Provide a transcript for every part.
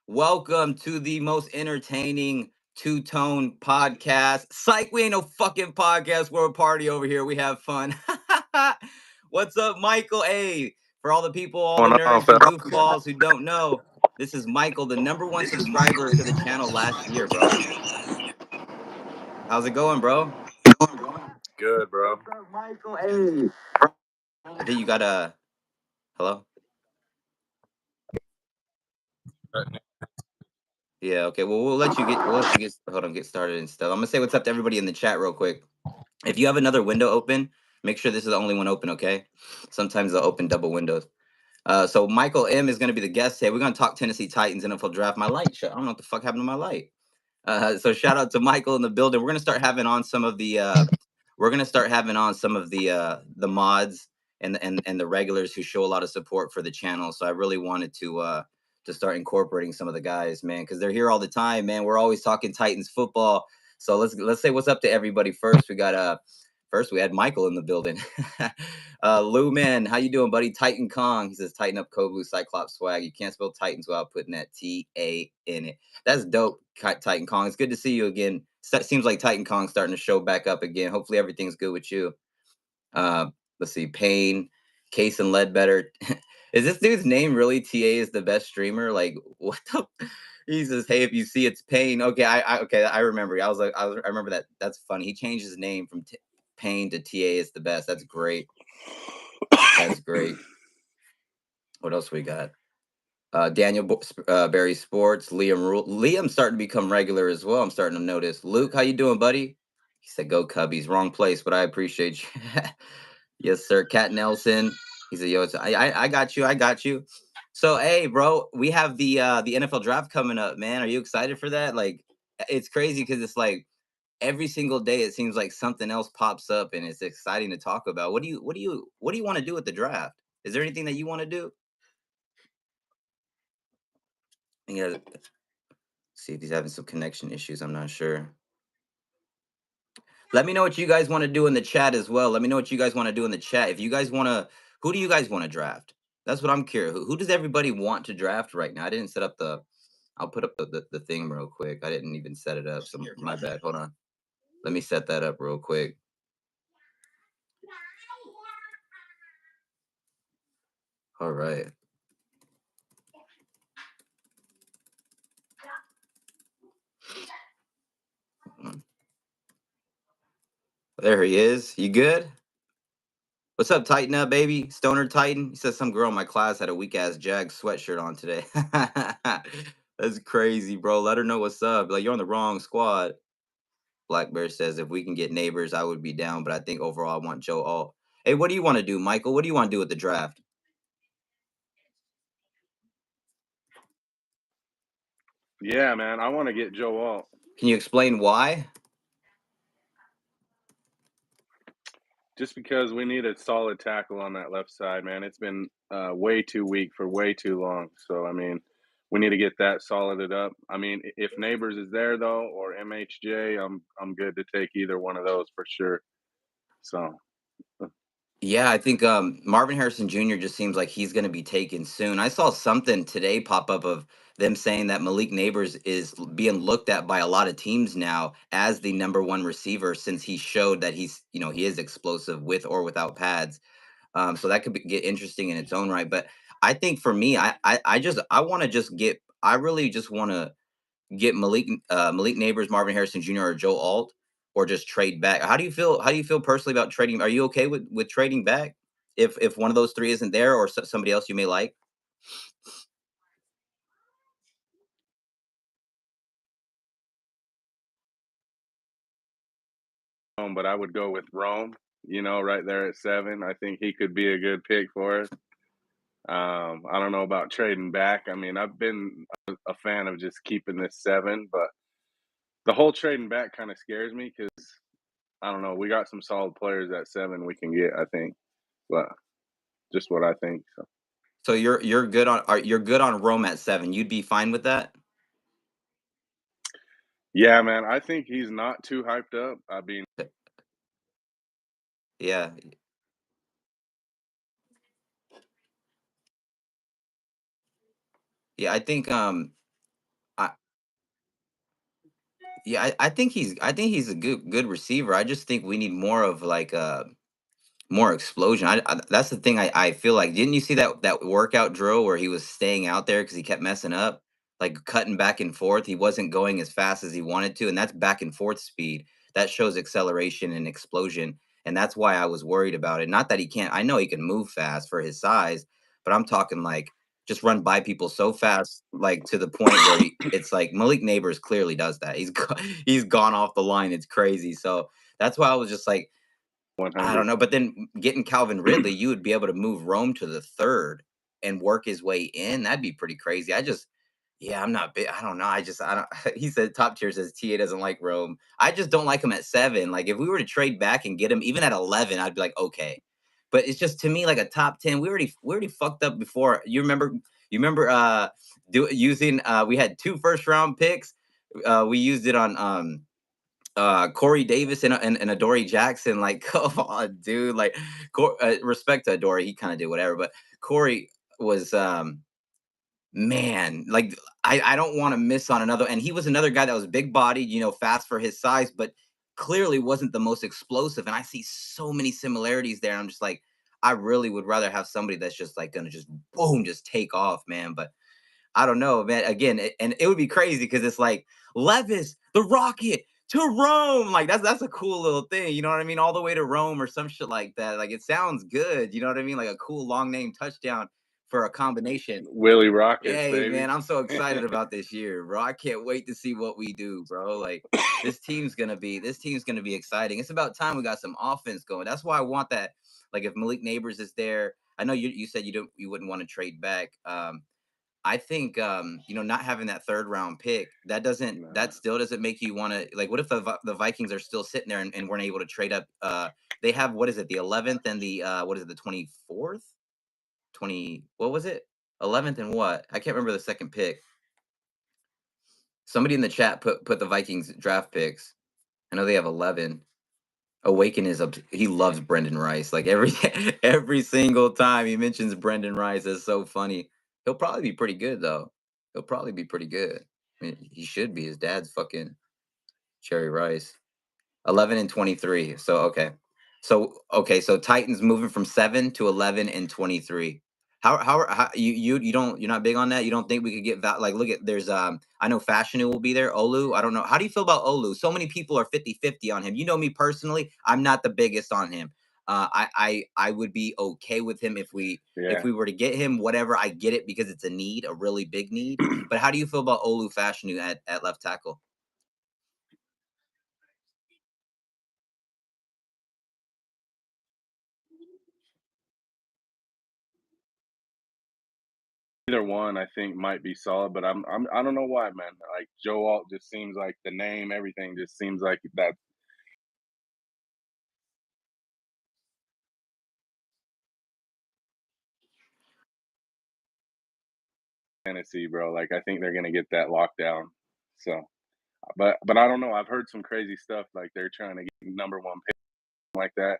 welcome to the most entertaining two-tone podcast. Psych, we ain't no fucking podcast. We're a party over here. We have fun. What's up, Michael? Hey, for all the people, all the nerds and goofballs who don't know, this is Michael, the #1 subscriber to the channel last year, bro. How's it going, bro? Good, bro. Michael, hey. I think you got a hello. Yeah, okay. Well, we'll let you get get started and stuff. I'm gonna say what's up to everybody in the chat real quick. If you have another window open, make sure this is the only one open, okay? Sometimes they'll open double windows. So Michael M is gonna be the guest today. We're gonna talk Tennessee Titans NFL draft. My light shut. I don't know what the fuck happened to my light. So shout out to Michael in the building. We're gonna start having on some of the the mods and the regulars who show a lot of support for the channel. So I really wanted to start incorporating some of the guys, man, because they're here all the time, man. We're always talking Titans football. So let's say what's up to everybody first. We got first we had Michael in the building. Lou, man, how you doing, buddy? Titan Kong. He says tighten up code blue Cyclops swag. You can't spell Titans without putting that T-A in it. That's dope, Titan Kong. It's good to see you again. Seems like Titan Kong's starting to show back up again. Hopefully everything's good with you. Let's see, Payne, Case and Ledbetter. Is this dude's name really TA is the best streamer? Like, what the? He says, hey, if you see it's Payne. Okay, I remember. I remember that. That's funny. He changed his name from Payne to TA is the best. That's great. That's great. What else we got? Daniel Barry Sports, Liam's starting to become regular as well. I'm starting to notice. Luke, how you doing, buddy? He said, "Go Cubbies." Wrong place, but I appreciate you. Yes, sir. Cat Nelson. He said, "Yo, I got you. I got you." So, hey, bro, we have the NFL draft coming up, man. Are you excited for that? Like, it's crazy because it's like every single day it seems like something else pops up, and it's exciting to talk about. What do you want to do with the draft? Is there anything that you want to do? Yeah. See if he's having some connection issues. I'm not sure. Let me know what you guys want to do in the chat as well. Let me know what you guys want to do in the chat. If you guys want to, who do you guys want to draft? That's what I'm curious. Who does everybody want to draft right now? I didn't set up I'll put up the thing real quick. I didn't even set it up. So my bad. Hold on. Let me set that up real quick. All right. There he is. You good? What's up, Tighten Up, baby? Stoner Titan? He says some girl in my class had a weak-ass Jag sweatshirt on today. That's crazy, bro. Let her know what's up. Like, you're on the wrong squad. Black Bear says, if we can get neighbors, I would be down. But I think overall, I want Joe Alt. Hey, what do you want to do, Michael? What do you want to do with the draft? Yeah, man. I want to get Joe Alt. Can you explain why? Just because we need a solid tackle on that left side, man. It's been way too weak for way too long. So, I mean, we need to get that solided up. I mean, if Neighbors is there, though, or MHJ, I'm good to take either one of those for sure. So. Yeah, I think Marvin Harrison Jr. just seems like he's going to be taken soon. I saw something today pop up of them saying that Malik Neighbors is being looked at by a lot of teams now as the #1 receiver since he showed that he is explosive with or without pads. So that could get interesting in its own right. But I think for me, I really just want to get Malik Neighbors, Marvin Harrison Jr. or Joe Alt, or just trade back. How do you feel? How do you feel personally about trading? Are you okay with trading back if one of those three isn't there, or somebody else you may like? But I would go with Rome, right there at 7. I think he could be a good pick for us. I don't know about trading back. I mean, I've been a fan of just keeping this 7, but the whole trading back kind of scares me because I don't know. We got some solid players at 7 we can get, I think, but just what I think. So you're good on Rome at 7. You'd be fine with that? Yeah, man. I think he's not too hyped up. I mean, yeah. Yeah, I think I yeah, I think he's a good receiver. I just think we need more of like more explosion. That's the thing I feel like. Didn't you see that workout drill where he was staying out there because he kept messing up, like cutting back and forth? He wasn't going as fast as he wanted to, and that's back and forth speed. That shows acceleration and explosion, and that's why I was worried about it. Not that he can't. I know he can move fast for his size, but I'm talking like just run by people so fast, like to the point where it's like Malik Neighbors clearly does that. He's gone off the line. It's crazy. So that's why I was just like, I 100. don't know, but then getting Calvin Ridley, you would be able to move Rome to the third and work his way in. That'd be pretty crazy. Yeah, I'm not big. I don't know. I don't. He said top tier says TA doesn't like Rome. I just don't like him at 7. Like if we were to trade back and get him even at 11, I'd be like okay. But it's just to me like a top 10. We already fucked up before. You remember using we had 2 first round picks. We used it on Corey Davis and Adoree Jackson. Like, come on, dude. Like, respect to Adoree, he kind of did whatever, but Corey was man, like I don't want to miss on another. And he was another guy that was big bodied, fast for his size, but clearly wasn't the most explosive. And I see so many similarities there. I'm just like, I really would rather have somebody that's just like gonna just boom, just take off, man. But I don't know, man. Again, and it would be crazy because it's like Levis, the Rocket to Rome. Like that's a cool little thing. You know what I mean? All the way to Rome or some shit like that. Like it sounds good. You know what I mean? Like a cool long name touchdown for a combination. Willie Rockets, Hey, man, baby. I'm so excited about this year, bro. I can't wait to see what we do, bro. Like this team's gonna be exciting. It's about time we got some offense going. That's why I want that. Like if Malik Neighbors is there, I know you said you wouldn't want to trade back. I think not having that third round pick, that Nah. still doesn't make you want to like what if the Vikings are still sitting there and weren't able to trade up they have what is it, the 11th and the what is it, the 24th? 20 what was it? 11th and what? I can't remember the second pick. Somebody in the chat put the Vikings draft picks. I know they have 11. Awaken is up. He loves Brendan Rice. Like every every single time he mentions Brendan Rice, it's so funny. He'll probably be pretty good though. He'll probably be pretty good. I mean, he should be. His dad's fucking Cherry Rice. 11 and 23. So so Titans moving from 7 to 11 and 23. How you're not big on that? You don't think we could get like look at there's I know Fashanu will be there. Olu, I don't know. How do you feel about Olu? So many people are 50-50 on him. You know me personally, I'm not the biggest on him. I would be okay with him if Yeah. we were to get him, whatever. I get it because it's a need, a really big need. But how do you feel about Olu Fashanu at left tackle? Either one I think might be solid, but I don't know why, man. Like Joe Alt just seems like the name, everything just seems like that Tennessee, bro. Like I think they're gonna get that locked down. So, but I don't know. I've heard some crazy stuff like they're trying to get number one pick like that,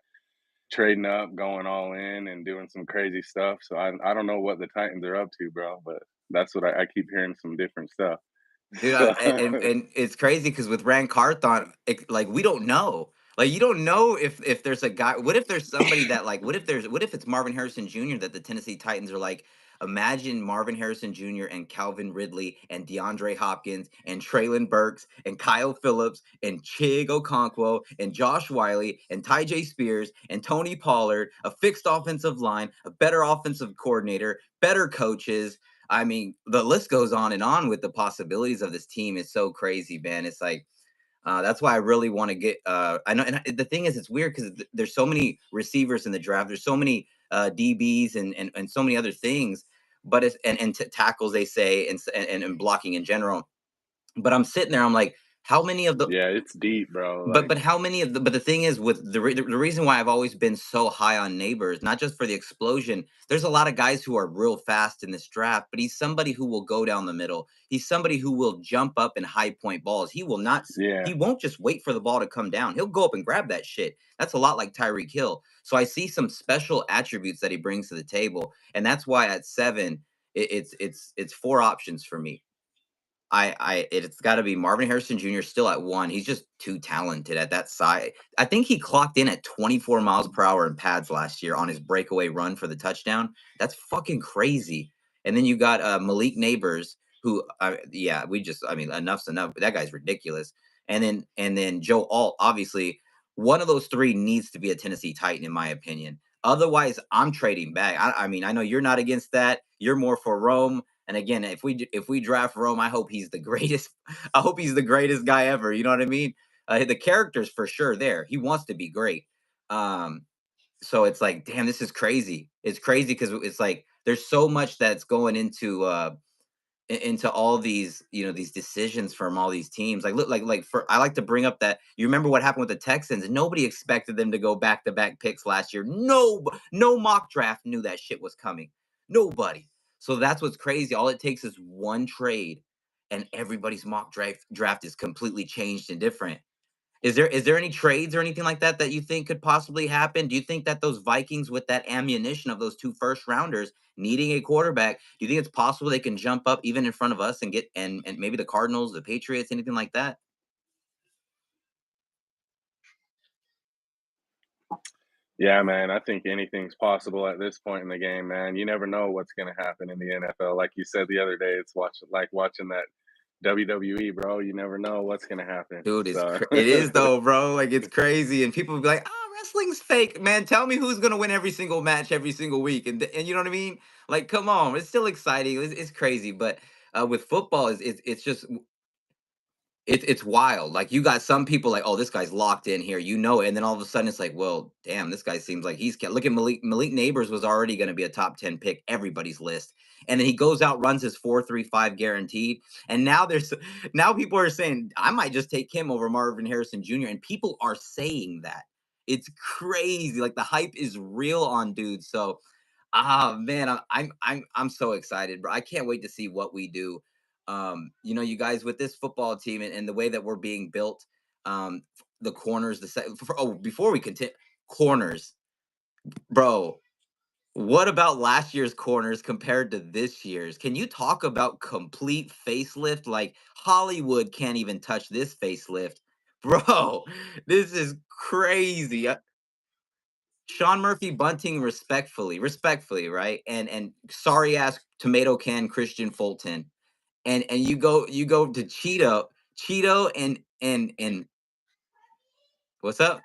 trading up, going all in, and doing some crazy stuff. So I don't know what the Titans are up to, bro. But that's what I keep hearing some different stuff. Dude, So and it's crazy because with Rand Carthon, like we don't know. Like you don't know if there's a guy. What if there's somebody that like? What if it's Marvin Harrison Jr. that the Tennessee Titans are like? Imagine Marvin Harrison Jr. and Calvin Ridley and DeAndre Hopkins and Traylon Burks and Kyle Phillips and Chig Okonkwo and Josh Wiley and Ty J Spears and Tony Pollard, a fixed offensive line, a better offensive coordinator, better coaches. I mean, the list goes on and on with the possibilities of this team. Is so crazy, man. It's like that's why I really want to get. I know, and the thing is, it's weird because there's so many receivers in the draft. There's so many DBs and so many other things, but it's and tackles they say and blocking in general. But I'm sitting there, I'm like, how many of the yeah, it's deep, bro. but Like but how many of the but the thing is with the reason why I've always been so high on Neighbors, not just for the explosion. There's a lot of guys who are real fast in this draft, but he's somebody who will go down the middle. He's somebody who will jump up and high point balls. He will not. yeah, He won't just wait for the ball to come down. He'll go up and grab that shit. That's a lot like Tyreek Hill. So I see some special attributes that he brings to the table, and that's why at 7. it's four options for me. It's got to be Marvin Harrison Jr. still at one. He's just too talented at that side. I think he clocked in at 24 miles per hour in pads last year on his breakaway run for the touchdown. That's fucking crazy. And then you got Malik Neighbors, who, enough's enough. That guy's ridiculous. And then Joe Alt, obviously, one of those three needs to be a Tennessee Titan, in my opinion. Otherwise, I'm trading back. I mean, I know you're not against that. You're more for Rome. And again, if we draft Rome, I hope he's the greatest. I hope he's the greatest guy ever. You know what I mean? The character's for sure there. He wants to be great. So it's like, damn, this is crazy. It's crazy because it's like there's so much that's going into all these, these decisions from all these teams. Like, look, I like to bring up that you remember what happened with the Texans. Nobody expected them to go back-to-back picks last year. No mock draft knew that shit was coming. Nobody. So that's what's crazy. All it takes is one trade, and everybody's mock draft is completely changed and different. Is there any trades or anything like that you think could possibly happen? Do you think that those Vikings, with that ammunition of those 2 first rounders needing a quarterback, do you think it's possible they can jump up even in front of us and get and maybe the Cardinals, the Patriots, anything like that? Yeah, man, I think anything's possible at this point in the game, man. You never know what's going to happen in the NFL. Like you said the other day, it's watching that WWE, bro. You never know what's going to happen. Dude, So, it is though, bro. Like, it's crazy, and people be like, "Oh, wrestling's fake." Man, tell me who's gonna win every single match every single week, and you know what I mean? Like, come on, it's still exciting. It's crazy, but with football, it's just it's wild. Like, you got some people like, oh, this guy's locked in here, and then all of a sudden it's like, well, damn, this guy seems like look at Malik Neighbors was already going to be a top 10 pick, everybody's list. And then he goes out, runs his 4.35 guaranteed. And now now people are saying, I might just take him over Marvin Harrison Jr. And people are saying that. It's crazy. Like, the hype is real on dudes. So, man, I'm so excited, bro. I can't wait to see what we do. You guys, with this football team and the way that we're being built, the corners, before we continue, corners, bro. What about last year's corners compared to this year's? Can you talk about complete facelift? Like, Hollywood can't even touch this facelift, bro. This is crazy. Sean Murphy Bunting, respectfully, right? And sorry ass tomato can Christian Fulton. And you go to Cheeto and what's up?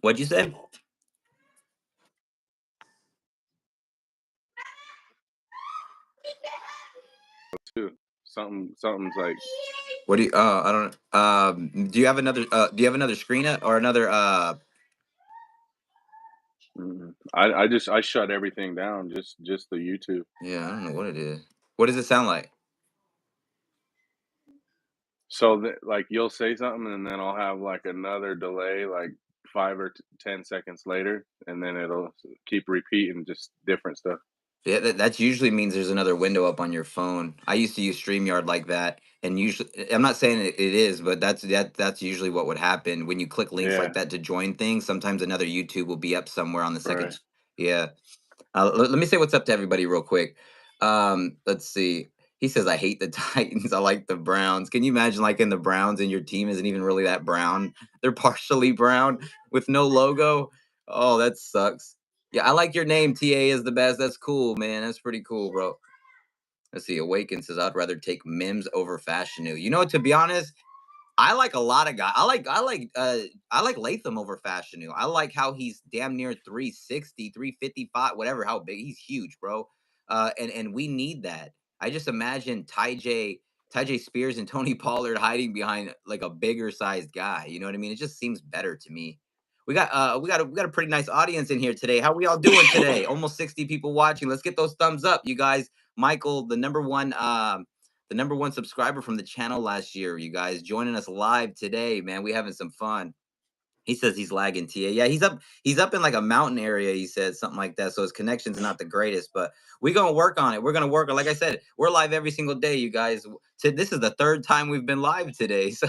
What'd you say? too, something's like, What do you I don't do you have another screen or another I shut everything down, just the YouTube. yeah, I don't know what it is. What does it sound like? So that, like, you'll say something and then I'll have like another delay, like 5 or 10 seconds later, and then it'll keep repeating just different stuff. Yeah, that usually means there's another window up on your phone. I used to use StreamYard like that, and usually, I'm not saying it is, but that's usually what would happen when you click links Yeah, like that to join things. Sometimes another YouTube will be up somewhere on the second. right. Yeah. Let me say what's up to everybody real quick. Let's see. He says, I hate the Titans. I like the Browns. Can you imagine, like, in the Browns and your team isn't even really that brown? They're partially brown with no logo. Oh, that sucks. Yeah, I like your name. TA is the best. That's cool, man. That's pretty cool, bro. Let's see. Awaken says, I'd rather take Mims over Fashion New. To be honest, I like a lot of guys. I like Latham over Fashanu. I like how he's damn near 360, 355, whatever, how big. He's huge, bro. And we need that. I just imagine Ty J Spears and Tony Pollard hiding behind like a bigger sized guy. You know what I mean? It just seems better to me. We got a pretty nice audience in here today. How we all doing today? Almost 60 people watching. Let's get those thumbs up, you guys. Michael, the number one subscriber from the channel last year, you guys joining us live today, man. We having some fun. He says he's lagging, TA. Yeah, he's up in like a mountain area, he said, something like that. So his connection's not the greatest, but we're gonna work on it. We're gonna work on, like I said, we're live every single day, you guys. This is the third time we've been live today. So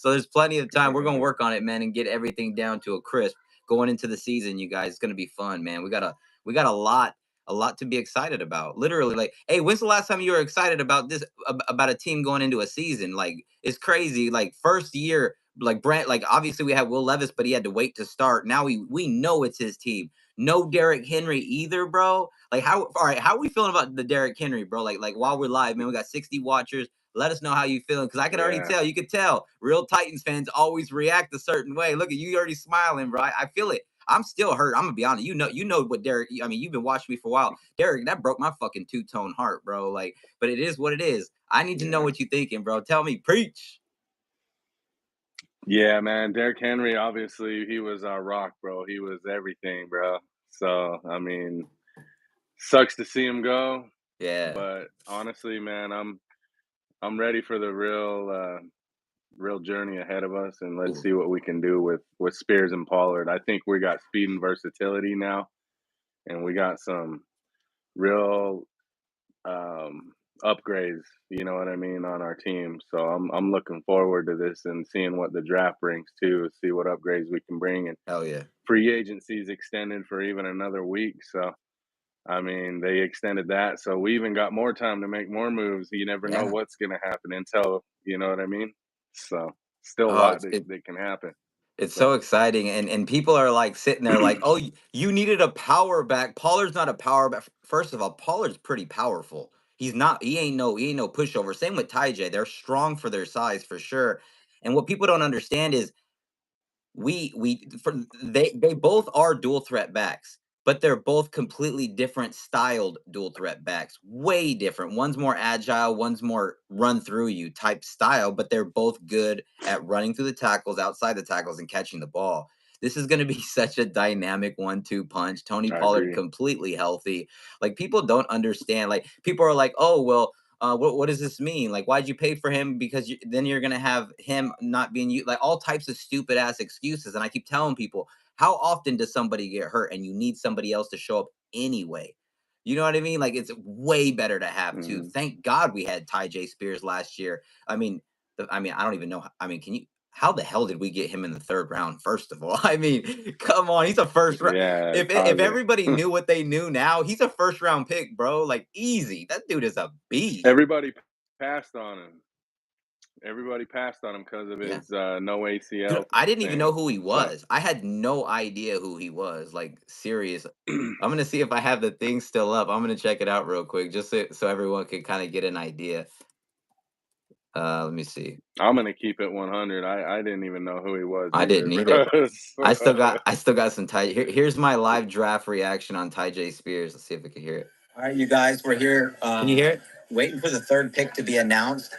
there's plenty of time. We're gonna work on it, man, and get everything down to a crisp. going into the season, you guys. It's gonna be fun, man. We got a lot to be excited about. Literally, like, hey, when's the last time you were excited about this about a team going into a season? Like, it's crazy. Like, first year, like Brent, like obviously we had Will Levis, but he had to wait to start. Now we know it's his team. No Derrick Henry either, bro. Like, how are we feeling about the Derrick Henry, bro? Like while we're live, man, we got 60 watchers. Let us know how you feeling, because I can already tell. You could tell real Titans fans always react a certain way. Look at you already smiling, bro. I feel it. I'm still hurt. I'm gonna be honest. You know what Derrick. I mean, you've been watching me for a while. Derrick, that broke my fucking two-tone heart, bro. Like, but it is what it is. I need to know what you're thinking, bro. Tell me, preach. Yeah, man. Derrick Henry, obviously, he was our rock, bro. He was everything, bro. So, I mean, sucks to see him go. Yeah. But honestly, man, I'm ready for the real journey ahead of us, and let's see what we can do with Spears and Pollard. I think we got speed and versatility now, and we got some real upgrades, you know what I mean, on our team. So I'm looking forward to this and seeing what the draft brings too, see what upgrades we can bring. And Hell yeah. free agency is extended for even another week. So I mean, they extended that. So we even got more time to make more moves. You never know what's gonna happen until, you know what I mean? So still a lot that can happen. It's so exciting, and people are like sitting there like, oh, you needed a power back. Pollard's not a power back. First of all, Pollard's pretty powerful. He's not. He ain't no pushover. Same with Ty J. They're strong for their size for sure. And what people don't understand is they both are dual threat backs, but they're both completely different styled dual threat backs. Way different. One's more agile, one's more run through you type style, but they're both good at running through the tackles, outside the tackles, and catching the ball. This is going to be such a dynamic 1-2 punch. Tony Pollard completely healthy. Like, people don't understand. Like, people are like, oh, well, what does this mean? Like, why'd you pay for him? Because then you're going to have him not being you, like all types of stupid ass excuses. And I keep telling people, how often does somebody get hurt and you need somebody else to show up anyway? You know what I mean? Like, it's way better to have two. Thank God we had Ty J. Spears last year. I mean, I don't even know. I mean, how the hell did we get him in the third round? First of all, I mean, come on, he's a first round. Yeah, if everybody knew what they knew now, he's a first round pick, bro. Like, easy. That dude is a beast. Everybody passed on him. Everybody passed on him because of his no ACL. Dude, I didn't even know who he was. I had no idea who he was. Like, serious. I'm gonna see if I have the thing still up. I'm gonna check it out real quick, just so everyone can kind of get an idea. Let me see. I'm gonna keep it 100. I didn't even know who he was. I didn't either. I still got some Ty. Here's my live draft reaction on Ty J. Spears. Let's see if we can hear it. All right, you guys, we're here. Can you hear it? Waiting for the third pick to be announced.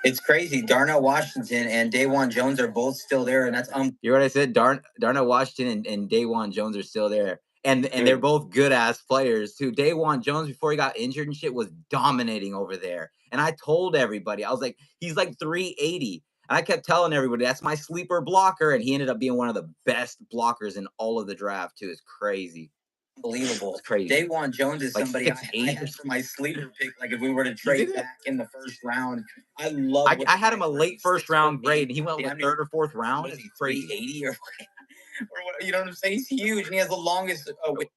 It's crazy. Darnell Washington and Dawan Jones are both still there, and that's you hear what I said? Darnell Washington and Dawan Jones are still there. And they're both good ass players too. Dawan Jones, before he got injured and shit, was dominating over there. And I told everybody, I was like, he's like 380. And I kept telling everybody, that's my sleeper blocker. And he ended up being one of the best blockers in all of the draft too. It's crazy. Unbelievable. It's crazy. Dawan Jones is like somebody I had for my sleeper pick. Like, if we were to trade back in the first round, I love. I had him a late first round grade, and he went with third or fourth round. Is he 380 or what? You know what I'm saying? He's huge, and he has the longest. Wait,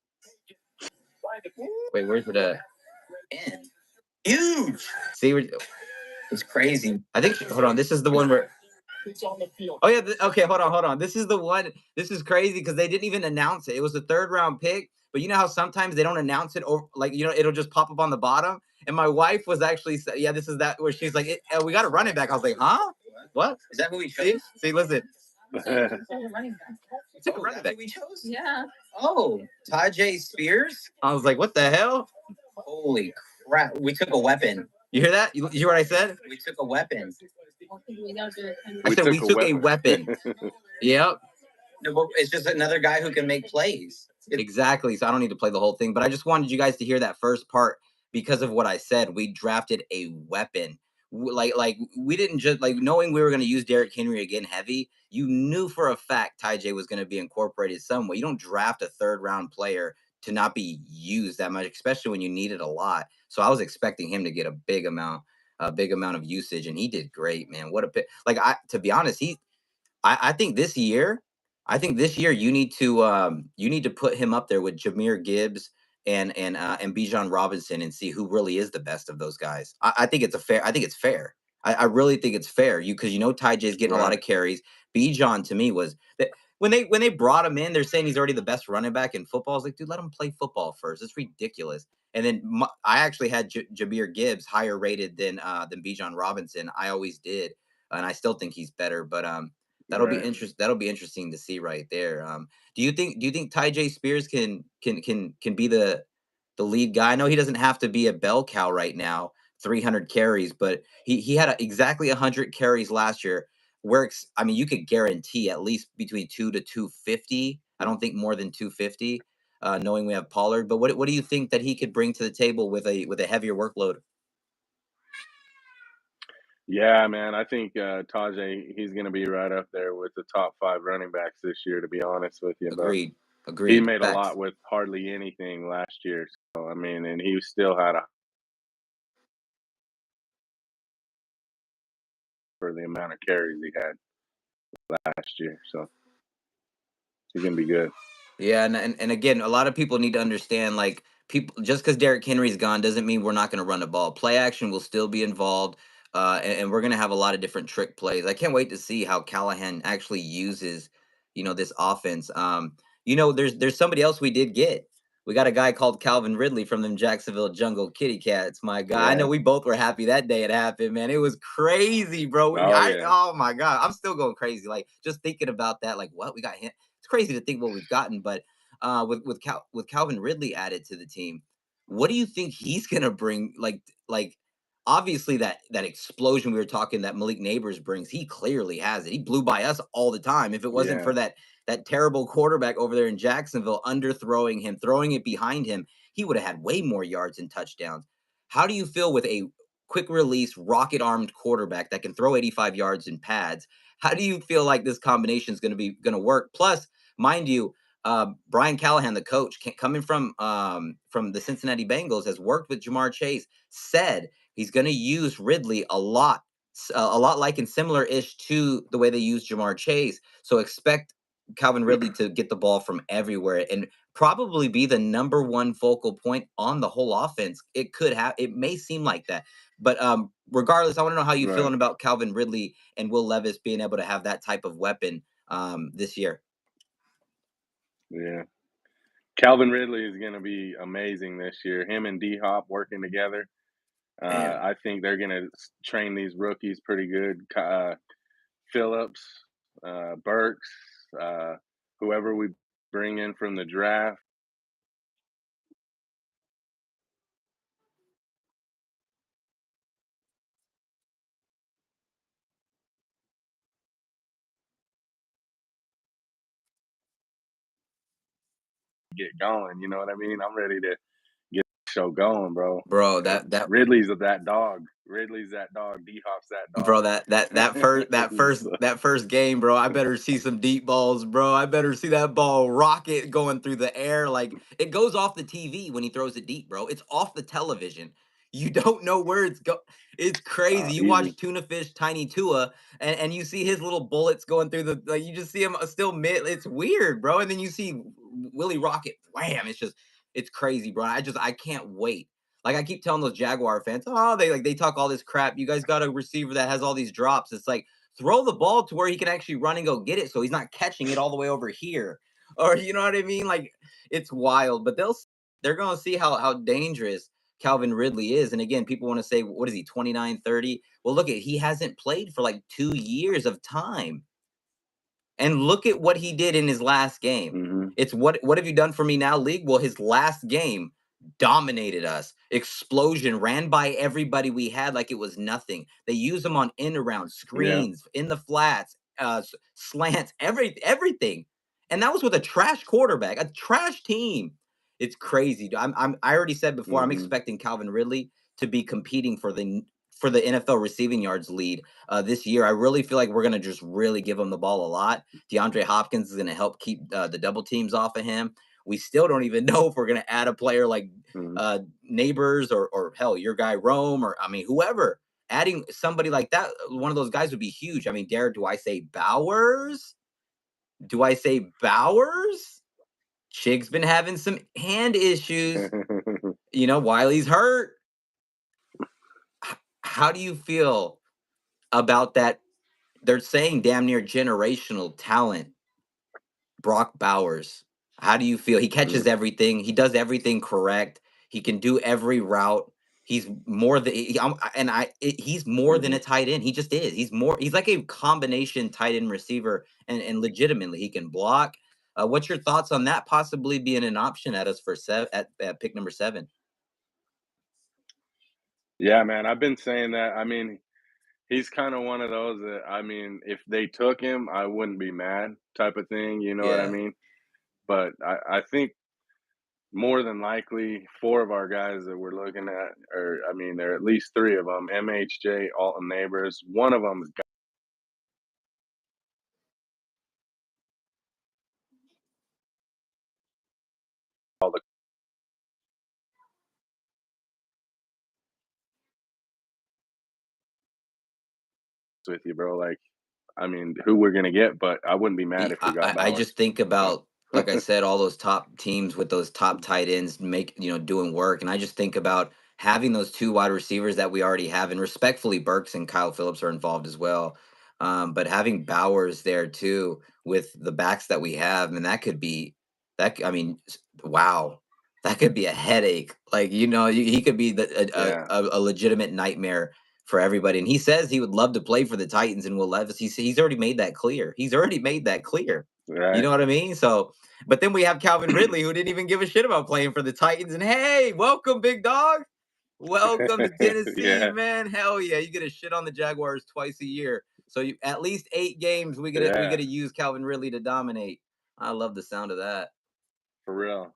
where's it at? Huge. See, it's crazy. I think. Hold on. This is the one where. Oh yeah. Okay. Hold on. This is the one. This is crazy because they didn't even announce it. It was a third round pick. But you know how sometimes they don't announce it, or like, you know, it'll just pop up on the bottom. And my wife was actually, yeah, this is that, where she's like, we got a running back. I was like, huh? What? Is that who we chose? See, listen. It's a running back. We chose? Yeah. Oh, Ty J. Spears? I was like, what the hell? Holy crap. We took a weapon. You hear that? You hear what I said? We took a weapon. I said we took a weapon. Yep. No, but it's just another guy who can make plays. Exactly. So I don't need to play the whole thing, but I just wanted you guys to hear that first part because of what I said. We drafted a weapon. Like we didn't just, like, knowing we were going to use Derrick Henry again heavy. You knew for a fact Ty J was going to be incorporated some way. You don't draft a third round player to not be used that much, especially when you need it a lot. So I was expecting him to get a big amount of usage, and he did great, man. What a pick! Like, to be honest, I think this year, I think this year you need to put him up there with Jahmyr Gibbs and Bijan Robinson and see who really is the best of those guys. I think it's fair. I think it's fair. I really think it's fair. Because Ty J's getting a lot of carries. Bijan to me was that when they brought him in, they're saying he's already the best running back in football. I was like, dude, let him play football first. It's ridiculous. And then I actually had Jahmyr Gibbs higher rated than Bijan Robinson. I always did, and I still think he's better. But that'll be interesting to see right there. Do you think Ty J Spears can be the lead guy? I know he doesn't have to be a bell cow right now, 300 carries, but he had exactly 100 carries last year. You could guarantee at least between 2 to 250. I don't think more than 250. Knowing we have Pollard, but what do you think that he could bring to the table with a heavier workload? Yeah, man, I think Tajay, he's going to be right up there with the top 5 running backs this year, to be honest with you. But he made Facts. a lot with hardly anything last year. So, and he still had for the amount of carries he had last year. So he's going to be good. Yeah, and again, a lot of people need to understand, like, people, just because Derrick Henry's gone doesn't mean we're not going to run the ball. Play action will still be involved, and we're going to have a lot of different trick plays. I can't wait to see how Callahan actually uses, this offense. There's somebody else we did get. We got a guy called Calvin Ridley from them Jacksonville Jungle Kitty Cats. My God, I know we both were happy that day it happened, man. It was crazy, bro. Oh my God, I'm still going crazy. Like, just thinking about that, like, what we got him. It's crazy to think what we've gotten, but with Calvin Ridley added to the team, what do you think he's gonna bring? Like obviously that explosion we were talking that Malik Neighbors brings, he clearly has it. He blew by us all the time. If it wasn't for that terrible quarterback over there in Jacksonville underthrowing him, throwing it behind him, he would have had way more yards and touchdowns. How do you feel with a quick release, rocket armed quarterback that can throw 85 yards in pads? How do you feel like this combination is going to work? Plus, mind you, Brian Callahan, the coach, coming from the Cincinnati Bengals, has worked with Jamar Chase, said he's going to use Ridley a lot like and similar-ish to the way they use Jamar Chase. So expect Calvin Ridley to get the ball from everywhere and probably be the number one focal point on the whole offense. It may seem like that, but regardless, I want to know how you feeling about Calvin Ridley and Will Levis being able to have that type of weapon this year. Yeah. Calvin Ridley is going to be amazing this year. Him and D-Hop working together. I think they're going to train these rookies pretty good. Phillips, Burks, whoever we bring in from the draft. Get going, you know what I mean? I'm ready to get the show going, bro. Bro, that Ridley's that dog. Ridley's that dog. D-Hop's that dog. Bro, that first game, bro. I better see some deep balls, bro. I better see that ball rocket going through the air. Like, it goes off the TV when he throws it deep, bro. It's off the television. You don't know where it's go. It's crazy. You watch Tuna Fish, Tiny Tua, and you see his little bullets going through you just see him still mid. It's weird, bro. And then you see Willie Rocket, wham! It's crazy, bro. I can't wait. Like, I keep telling those Jaguar fans, they talk all this crap. You guys got a receiver that has all these drops. It's like, throw the ball to where he can actually run and go get it, so he's not catching it all the way over here. Or, you know what I mean? Like, it's wild. But they're going to see how dangerous Calvin Ridley is. And again, people want to say, what is he, 29, 30? Well, look, he hasn't played for like 2 years of time. And look at what he did in his last game. Mm-hmm. It's what have you done for me now, league? Well, his last game dominated us. Explosion, ran by everybody we had like it was nothing. They use him on end around screens, in the flats, slants, everything. And that was with a trash quarterback, a trash team. It's crazy. I already said before, I'm expecting Calvin Ridley to be competing for the NFL receiving yards lead this year. I really feel like we're going to just really give him the ball a lot. DeAndre Hopkins is going to help keep the double teams off of him. We still don't even know if we're going to add a player like Neighbors or hell, your guy Rome, or whoever. Adding somebody like that, one of those guys would be huge. Derek, do I say Bowers? Do I say Bowers? Chig's been having some hand issues. You know, Wiley's hurt. How do you feel about that? They're saying damn near generational talent, Brock Bowers. How do you feel? He catches everything. He does everything correct. He can do every route. He's more than he's more than a tight end. He just is. He's more. He's like a combination tight end receiver, and legitimately he can block. What's your thoughts on that possibly being an option at us for at pick number 7? Yeah, man, I've been saying that. I mean, he's kind of one of those that, I mean, if they took him, I wouldn't be mad type of thing. You know what I Yeah. mean? But I think more than likely 4 of our guys that we're looking at, or I mean, there are at least 3 of them. MHJ, Alton Neighbors. One of them's got all the with you, bro. Like, I mean, who we're gonna get, but I wouldn't be mad if we got I just Bowers. think So about, like I said, all those top teams with those top tight ends doing work. And I just think about having those 2 wide receivers that we already have. And respectfully, Burks and Kyle Phillips are involved as well. But having Bowers there too with the backs that we have, and that could be I mean, wow. That could be a headache. Like, he could be yeah, a legitimate nightmare for everybody. And he says he would love to play for the Titans and Will Levis. He's already made that clear. He's already made that clear. You right. know what I mean? So, but then we have Calvin Ridley, who didn't even give a shit about playing for the Titans. And hey, welcome, big dog. Welcome to Tennessee, Yeah, man. Hell yeah, you get a shit on the Jaguars twice a year. So you at least 8 games we yeah, gotta use Calvin Ridley to dominate. I love the sound of that. for real.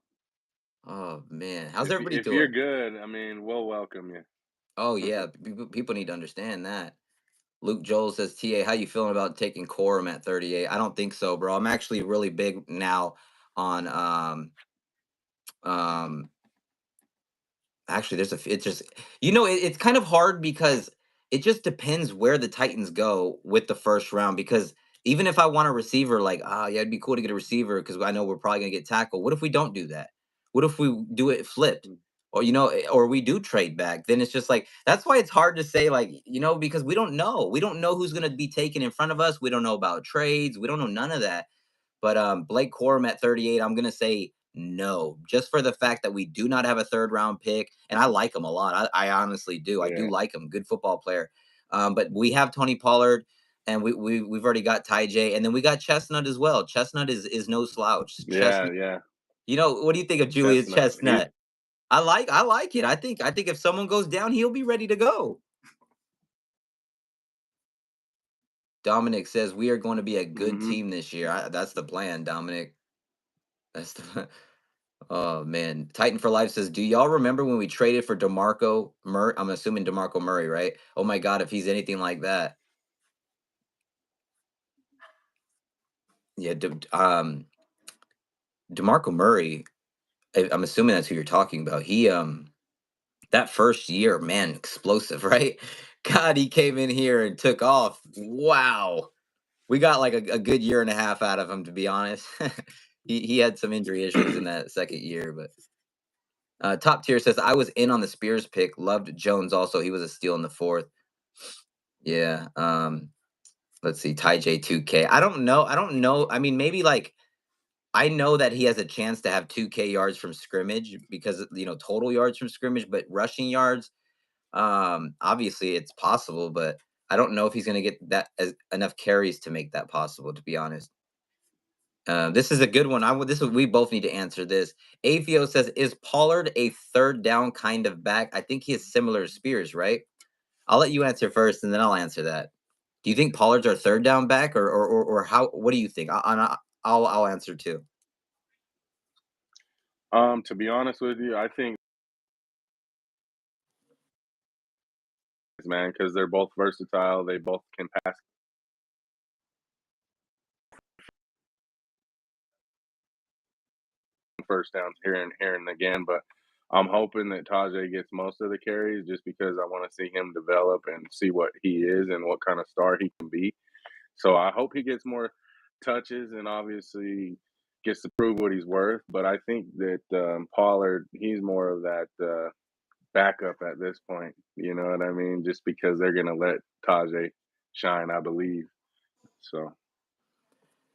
Oh man, how's If everybody if you're doing? good, I mean, we'll welcome you. Oh yeah, people need to understand that. Luke Joel says, "TA, how you feeling about taking Corum at 38?" I don't think so, bro. I'm actually really big now on um actually it's just it's kind of hard because it just depends where the Titans go with the first round, because even if I want a receiver, like, yeah, it'd be cool to get a receiver because I know we're probably gonna get tackled. What if we don't do that? What if we do it flipped? Or or we do trade back? Then it's just like, that's why it's hard to say, like, because we don't know who's going to be taken in front of us. We don't know about trades. We don't know none of that. But Blake Corum at 38, I'm gonna say no, just for the fact that we do not have a third round pick, and I like him a lot. I honestly do. I do Yeah, like him. Good football player. But we have Tony Pollard, and we've already got Ty J, and then we got Chestnut as well. Chestnut is no slouch. yeah, Chestnut. yeah. What do you think of Julius Chestnut. He Chestnut? I like it. I think if someone goes down, he'll be ready to go. Dominic says we are going to be a good mhm. team this year. That's the plan, Dominic. That's the Oh man, Titan for Life says, "Do y'all remember when we traded for DeMarco Murray? I'm assuming DeMarco Murray, right? Oh my God, if he's anything like that, yeah. DeMarco Murray. I'm assuming that's who you're talking about. He that first year, man, explosive, right? God, he came in here and took off. Wow, we got like a good year and a half out of him, to be honest. He had some injury issues in that second year, but top tier says I was in on the Spears pick. Loved Jones also. He was a steal in the fourth. Yeah. Let's see. Ty J 2K. I don't know. I don't know. I mean, maybe like I know that he has a chance to have 2K yards from scrimmage because total yards from scrimmage, but rushing yards, obviously it's possible, but I don't know if he's going to get enough carries to make that possible, to be honest. This is a good one. We both need to answer this. Afio says, "Is Pollard a third down kind of back?" I think he is similar to Spears, right? I'll let you answer first, and then I'll answer that. Do you think Pollard's our third down back, or how? What do you think? I'll answer too. To be honest with you, I think, man, because they're both versatile. They both can pass first downs here and again. But I'm hoping that Tajay gets most of the carries just because I want to see him develop and see what he is and what kind of star he can be. So I hope he gets more touches and obviously gets to prove what he's worth. But I think that Pollard, he's more of that backup at this point. You know what I mean? Just because they're gonna let Tajay shine, I believe. So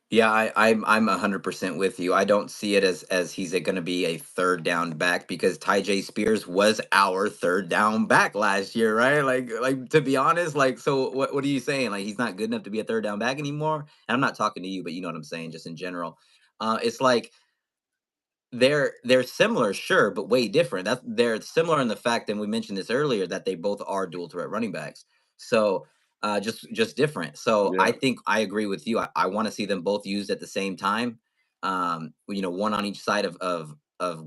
Yeah, I'm 100% with you. I don't see it as he's going to be a third down back because Ty Spears was our third down back last year, right? Like to be honest, like so what are you saying? Like he's not good enough to be a third down back anymore? And I'm not talking to you, but you know what I'm saying, just in general. It's like they're similar, sure, but way different. That they're similar in the fact, and we mentioned this earlier, that they both are dual threat running backs. So just different. So I yeah. think I agree with you. I want to see them both used at the same time. One on each side of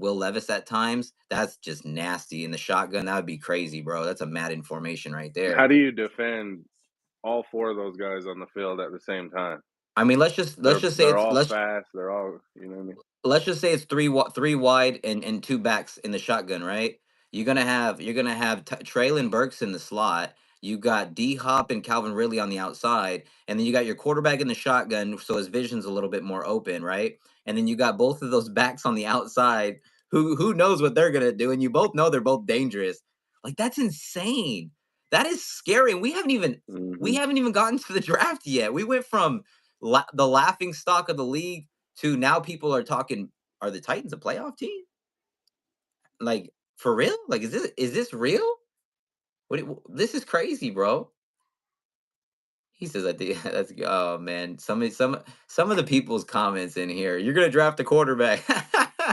Will Levis at times. That's just nasty. In the shotgun, that would be crazy, bro. That's a Madden formation right there. How do you defend all four of those guys on the field at the same time? I mean, let's just say They're it's all let's fast. They're all, you know what I mean? let's just say it's three wide and two backs in the shotgun, right? You're gonna have Traylon Burks in the slot. You got D Hop and Calvin Ridley on the outside, and then you got your quarterback in the shotgun, so his vision's a little bit more open, right? And then you got both of those backs on the outside. Who knows what they're gonna do? And you both know they're both dangerous. Like that's insane. That is scary. And we Hmm. haven't even gotten to the draft yet. We went from the laughing stock of the league to now people are talking, are the Titans a playoff team? Like for real? Like is this real? This is crazy, bro. He says I think that's oh man. Some of the people's comments in here. You're gonna draft a quarterback.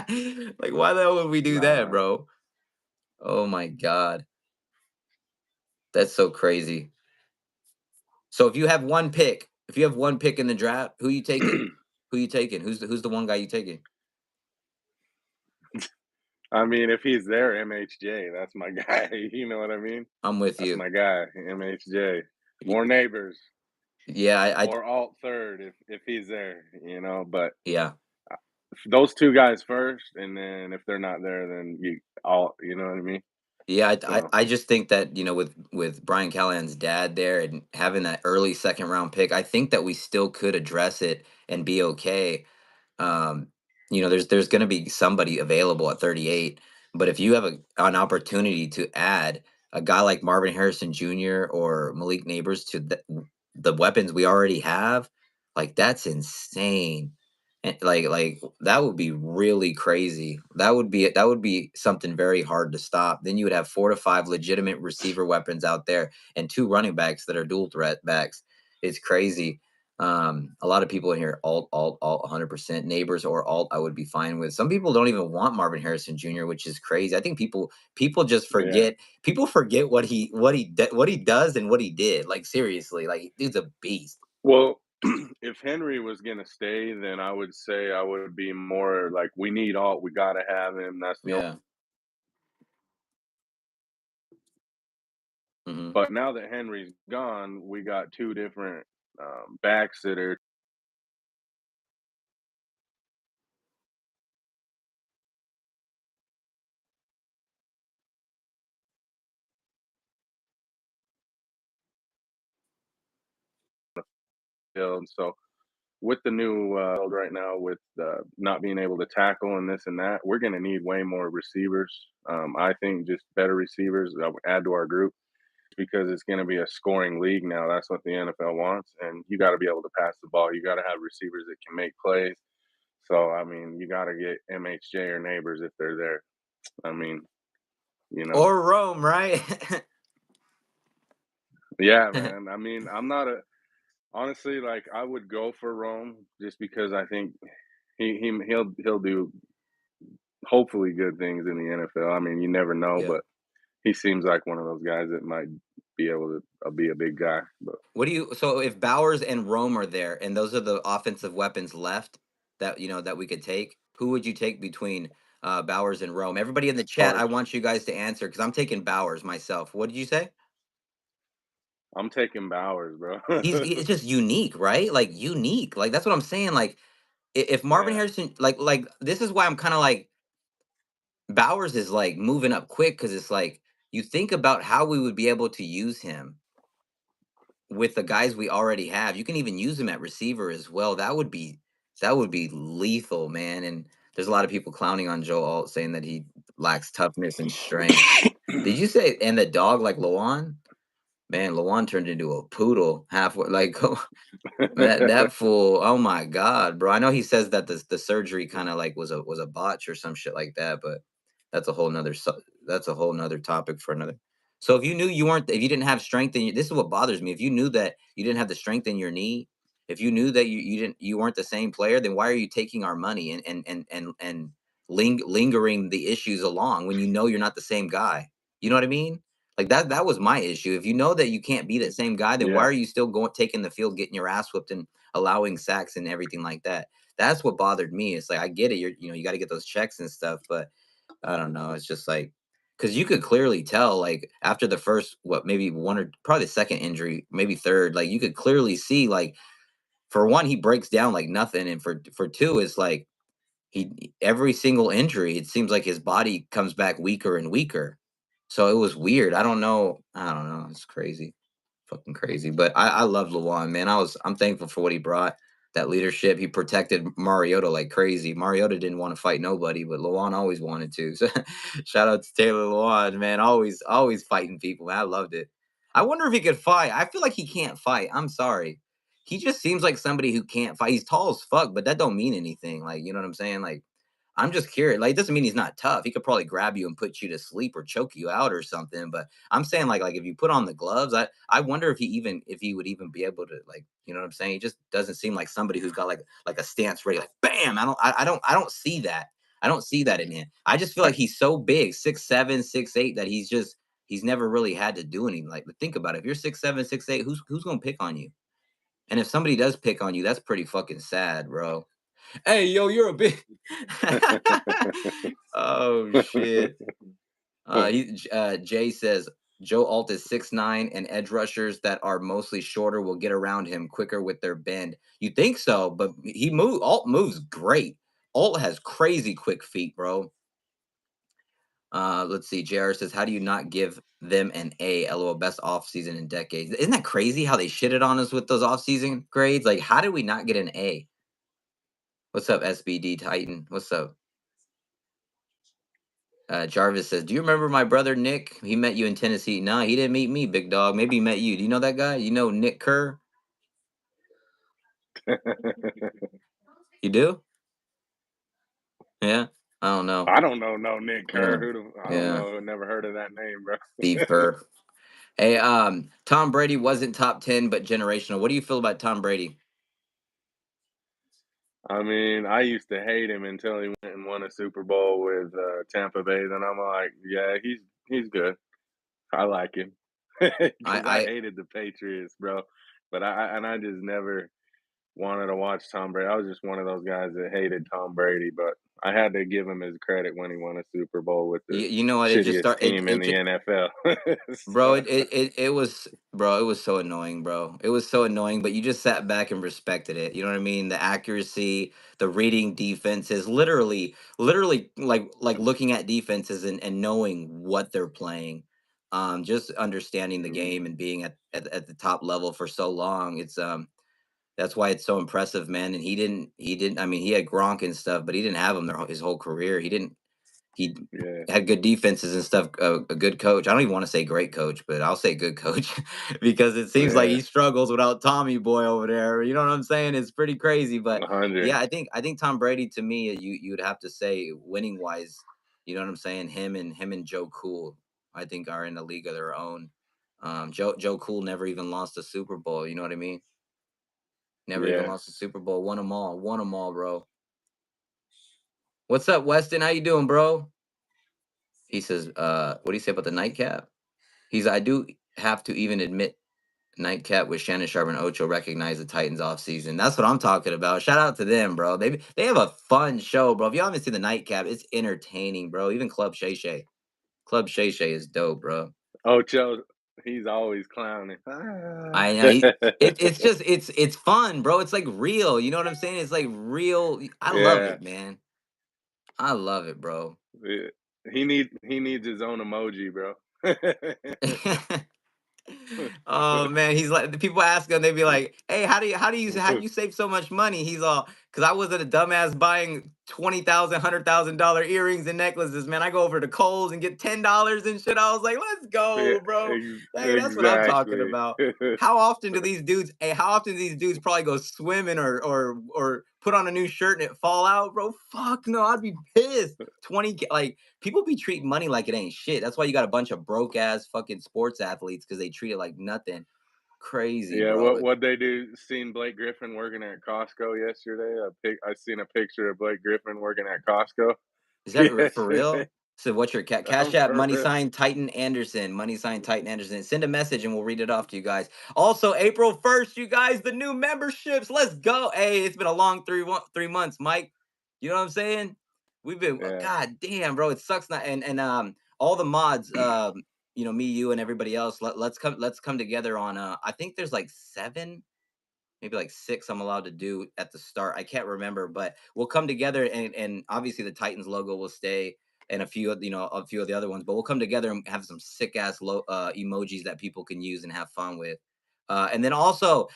Like why the hell would we do that, Nah. bro? Oh my god. That's so crazy. So if you have one pick in the draft, who you taking? Who you taking? Who's the one guy you taking? I mean, if he's there, MHJ, that's my guy. You know what I mean? I'm with That's you. my guy, MHJ. Y- Or neighbors, Yeah, I or alt third if he's there. You know, but yeah. those two guys first, and then if they're not there, then you all. You know what I mean? Yeah, So I just think that with Brian Callahan's dad there and having that early second round pick, I think that we still could address it and be okay. um, there's going to be somebody available at 38. But if you have an opportunity to add a guy like Marvin Harrison Jr. or Malik Neighbors to the weapons we already have, like that's insane. And like that would be really crazy. That would be something very hard to stop. Then you would have 4 to 5 legitimate receiver weapons out there and 2 running backs that are dual threat backs. It's crazy. A lot of people in here alt 100% neighbors or alt I would be fine with. Some people don't even want Marvin Harrison Jr., which is crazy. I think people just yeah. forget what he does and what he did. Like seriously, like dude's a beast. Well, if Henry was gonna stay, then I would say I would be more like we need alt. We gotta have him. That's the only. Yeah. Hmm. But now that Henry's gone, we got two different backs that are killed. So with the new right now, with not being able to tackle and this and that, we're going to need way more receivers. I think just better receivers that would add to our group because it's going to be a scoring league now. That's what the NFL wants, and you got to be able to pass the ball. You got to have receivers that can make plays. So I mean, you got to get MHJ or neighbors if they're there. I mean, you know, Or Rome, right? yeah, man. I mean, I'm not a honestly like I would go for Rome just because I think he'll do hopefully good things in the NFL. I mean, you never know, Yeah. but he seems like one of those guys that might be able to be a big guy. But So if Bowers and Rome are there and those are the offensive weapons left that we could take, who would you take between Bowers and Rome? Everybody in the chat, I Bowers, want you guys to answer because I'm taking Bowers myself. What did you say? I'm taking Bowers, bro. It's just unique, right? Like unique. Like that's what I'm saying. Like if Marvin Yeah. Harrison, like this is why I'm kind of like Bowers is like moving up quick because it's like you think about how we would be able to use him. with the guys we already have. You can even use them at receiver as well. That would be lethal, man. And there's a lot of people clowning on Joe Alt, saying that he lacks toughness and strength. Did you say and the dog like Lewan? Man, Lewan turned into a poodle halfway. Like that fool. Oh my god, bro. I know he says that the surgery kind of like was a botch or some shit like that, but that's a whole nother that's a whole nother topic for another. So if you knew you weren't, if you didn't have strength in this is what bothers me. If you knew that you didn't have the strength in your knee, if you knew that you weren't the same player, then why are you taking our money and lingering the issues along when you know you're not the same guy? You know what I mean? Like that was my issue. If you know that you can't be that same guy, then why Yeah. are you still going taking the field, getting your ass whipped and allowing sacks and everything like that? That's what bothered me. It's like I get it, you got to get those checks and stuff, but I don't know. It's just like because you could clearly tell, like after the first, what maybe one or probably the second injury, maybe third, like you could clearly see, like for one, he breaks down like nothing, and for two, it's like he every single injury, it seems like his body comes back weaker and weaker. So it was weird. I don't know. I don't know. It's crazy, fucking crazy. But I love Lewan, man. I'm thankful for what he brought. That leadership. He protected Mariota like crazy. Mariota didn't want to fight nobody, but Lewan always wanted to. So shout out to Taylor Lewan, man. Always fighting people. Man. I loved it. I wonder if he could fight. I feel like he can't fight. I'm sorry. He just seems like somebody who can't fight. He's tall as fuck, but that don't mean anything. Like, you know what I'm saying? Like, I'm just curious. Like, it doesn't mean he's not tough. He could probably grab you and put you to sleep or choke you out or something. But I'm saying like if you put on the gloves, I wonder if he would even be able to, like, you know what I'm saying? He just doesn't seem like somebody who's got like a stance ready, like bam. I don't see that. I don't see that in him. I just feel like he's so big, 6'7", 6'8", that he's never really had to do anything. Like, think about it. If you're 6'7", 6'8", who's gonna pick on you? And if somebody does pick on you, that's pretty fucking sad, bro. Hey, yo, you're a big. Oh shit. Jay says Joe Alt is 6'9", and edge rushers that are mostly shorter will get around him quicker with their bend. You think so, but Alt moves great. Alt has crazy quick feet, bro. Let's see. JR says, how do you not give them an A? LOL, best offseason in decades. Isn't that crazy how they shitted on us with those offseason grades? Like, how did we not get an A? What's up, SBD Titan? What's up? Jarvis says, do you remember my brother Nick? He met you in Tennessee. No, he didn't meet me, big dog. Maybe he met you. Do you know that guy? You know Nick Kerr? You do? Yeah? I don't know. I don't know no Nick Kerr. Yeah. I don't Yeah. know. Never heard of that name, bro. Steve Kerr. Hey, Tom Brady wasn't top 10, but generational. What do you feel about Tom Brady? I mean, I used to hate him until he went and won a Super Bowl with Tampa Bay. Then I'm like, yeah, he's good. I like him because I I hated the Patriots, bro. But I just never wanted to watch Tom Brady. I was just one of those guys that hated Tom Brady, but I had to give him his credit when he won a Super Bowl with the you know what? It just shittiest start team in the NFL. Bro, So, it was, bro, it was so annoying, bro. It was so annoying, but you just sat back and respected it. You know what I mean? The accuracy, the reading defenses, literally like looking at defenses and knowing what they're playing. Just understanding the mhm, game and being at the top level for so long. It's that's why it's so impressive, man. And he didn't I mean, he had Gronk and stuff, but he didn't have him his whole career. He yeah, had good defenses and stuff. A good coach. I don't even want to say great coach, but I'll say good coach because it seems like yeah, he struggles without Tommy Boy over there. You know what I'm saying? It's pretty crazy, but 100. yeah, I think Tom Brady, to me, you would have to say winning wise. You know what I'm saying? Him and Joe Cool, I think, are in a league of their own. Joe Cool never even lost a Super Bowl. You know what I mean? Never even Yeah. lost a Super Bowl. Won them all. Won them all, bro. What's up, Weston? How you doing, bro? He says, what do you say about the nightcap? I do have to even admit nightcap with Shannon Sharp and Ocho recognize the Titans off season. That's what I'm talking about. Shout out to them, bro. They have a fun show, bro. If you haven't seen the nightcap, it's entertaining, bro. Even Club Shay Shay. Club Shay Shay is dope, bro. Ocho, he's always clowning. Ah. I know it's just it's fun, bro. It's like real. You know what I'm saying? It's like real. I love Yeah. it, man. I love it, bro. Yeah. He needs his own emoji, bro. Oh man, he's like, the people ask him, they be like, "Hey, how do you save so much money?" He's all, "Cause I wasn't a dumbass buying $100,000 earrings and necklaces, man. I go over to Kohl's and get $10 and shit." I was like, "Let's Yeah, go, bro. Hey, that's what I'm talking exactly. about." How often do these dudes? Hey, how often do these dudes probably go swimming or put on a new shirt and it fall out, bro? Fuck no, I'd be pissed. 20, like, people be treating money like it ain't shit. That's why you got a bunch of broke ass fucking sports athletes because they treat it like nothing. Crazy, Yeah, bro. what they do? Seen Blake Griffin working at Costco yesterday. I seen a picture of Blake Griffin working at Costco Is that for yesterday. real? So what's your cash app? For Money real. sign Titan Anderson. Money sign Titan Anderson. Send a message and we'll read it off to you guys. Also, April 1st, you guys, the new memberships. Let's go. Hey, it's been a long 3 months, Mike. You know what I'm saying? We've been, Yeah, god damn, bro. It sucks not, and all the mods, me, you, and everybody else. Let's come together on I think there's like seven, maybe like six I'm allowed to do at the start. I can't remember, but we'll come together, and obviously the Titans logo will stay, and a few of the other ones, but we'll come together and have some sick ass emojis that people can use and have fun with. And then also,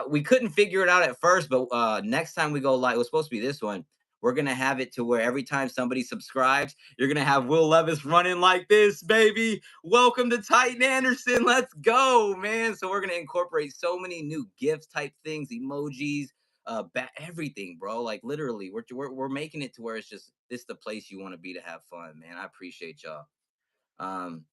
we couldn't figure it out at first, but next time we go live, it was supposed to be this one. We're gonna have it to where every time somebody subscribes, you're gonna have Will Levis running like this, baby. Welcome to Titan Anderson. Let's go, man. So we're gonna incorporate so many new gifts type things, emojis, everything, bro. Like literally, we're making it to where it's just this the place you want to be to have fun, man. I appreciate y'all. Um,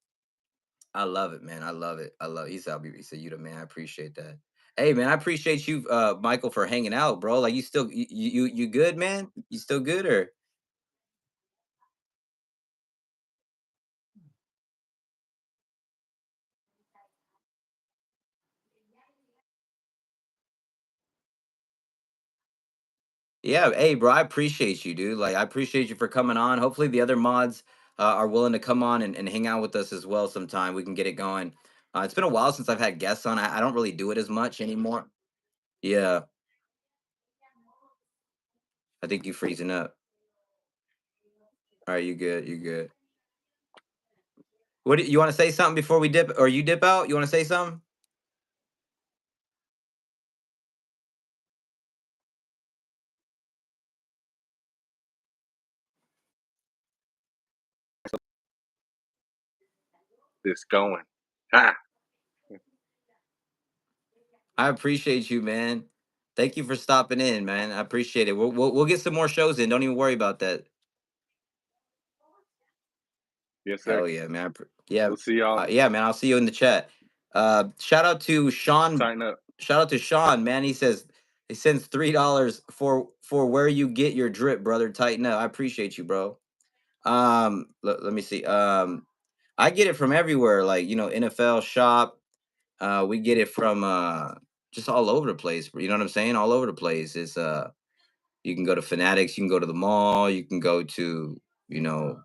I love it, man. I love it. I love. He said you the man. I appreciate that. Hey, man, I appreciate you, Michael, for hanging out, bro. Like you good, man? You still good or? Yeah, hey, bro, I appreciate you, dude. Like, I appreciate you for coming on. Hopefully, the other mods are willing to come on and hang out with us as well sometime. We can get it going. It's been a while since I've had guests on. I don't really do it as much anymore. Yeah, I think you freezing up. All right, you good? You good? You want to say something before we dip, or you dip out? You want to say something? this going. Ha! I appreciate you, man. Thank you for stopping in, man. I appreciate it. We'll get some more shows in. Don't even worry about that. Yes, sir. Hell yeah, man. Yeah, We'll see y'all. yeah, man. I'll see you in the chat. Shout out to Sean. Tighten up. Shout out to Sean, man. He sends $3 for where you get your drip, brother. Tighten up. I appreciate you, bro. Let me see. I get it from everywhere, like NFL shop. We get it from just all over the place. You know what I'm saying? All over the place. It's you can go to Fanatics, you can go to the mall, you can go to you know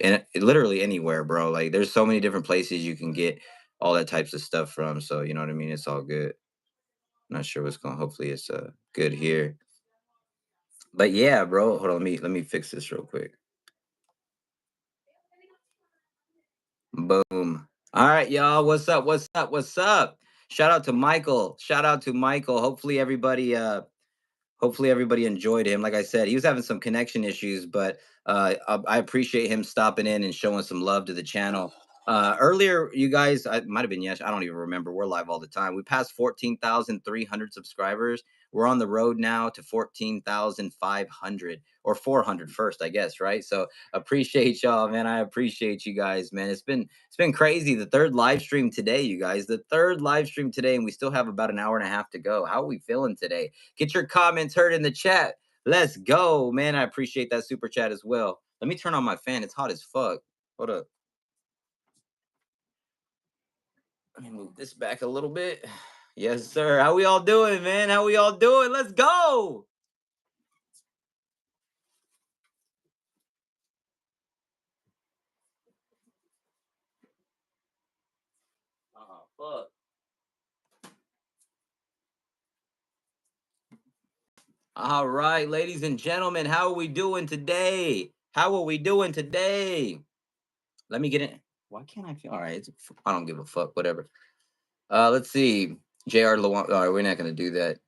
and literally anywhere, bro. Like there's so many different places you can get all that types of stuff from. So you know what I mean. It's all good. Not sure what's going. Hopefully it's good here. But yeah, bro. Hold on. Let me fix this real quick. Boom. All right, y'all. What's up? What's up? What's up? Shout out to Michael. Shout out to Michael. Hopefully everybody enjoyed him. Like I said, he was having some connection issues, but I appreciate him stopping in and showing some love to the channel. Earlier, you guys, I might have been yes, I don't even remember. We're live all the time. We passed 14,300 subscribers. We're on the road now to 14,500 or 400 first, I guess, right? So appreciate y'all, man. I appreciate you guys, man. It's been crazy. The third live stream today, you guys. The third live stream today, and we still have about an hour and a half to go. How are we feeling today? Get your comments heard in the chat. Let's go, man. I appreciate that super chat as well. Let me turn on my fan. It's hot as fuck. Hold up. Let me move this back a little bit. Yes, sir. How we all doing, man? How we all doing? Let's go. Oh, fuck. All right, ladies and gentlemen, how are we doing today? How are we doing today? Let me get in. Why can't I feel? All right, I don't give a fuck. Whatever. Let's see. Jr. Lewan. All right, we're not gonna do that.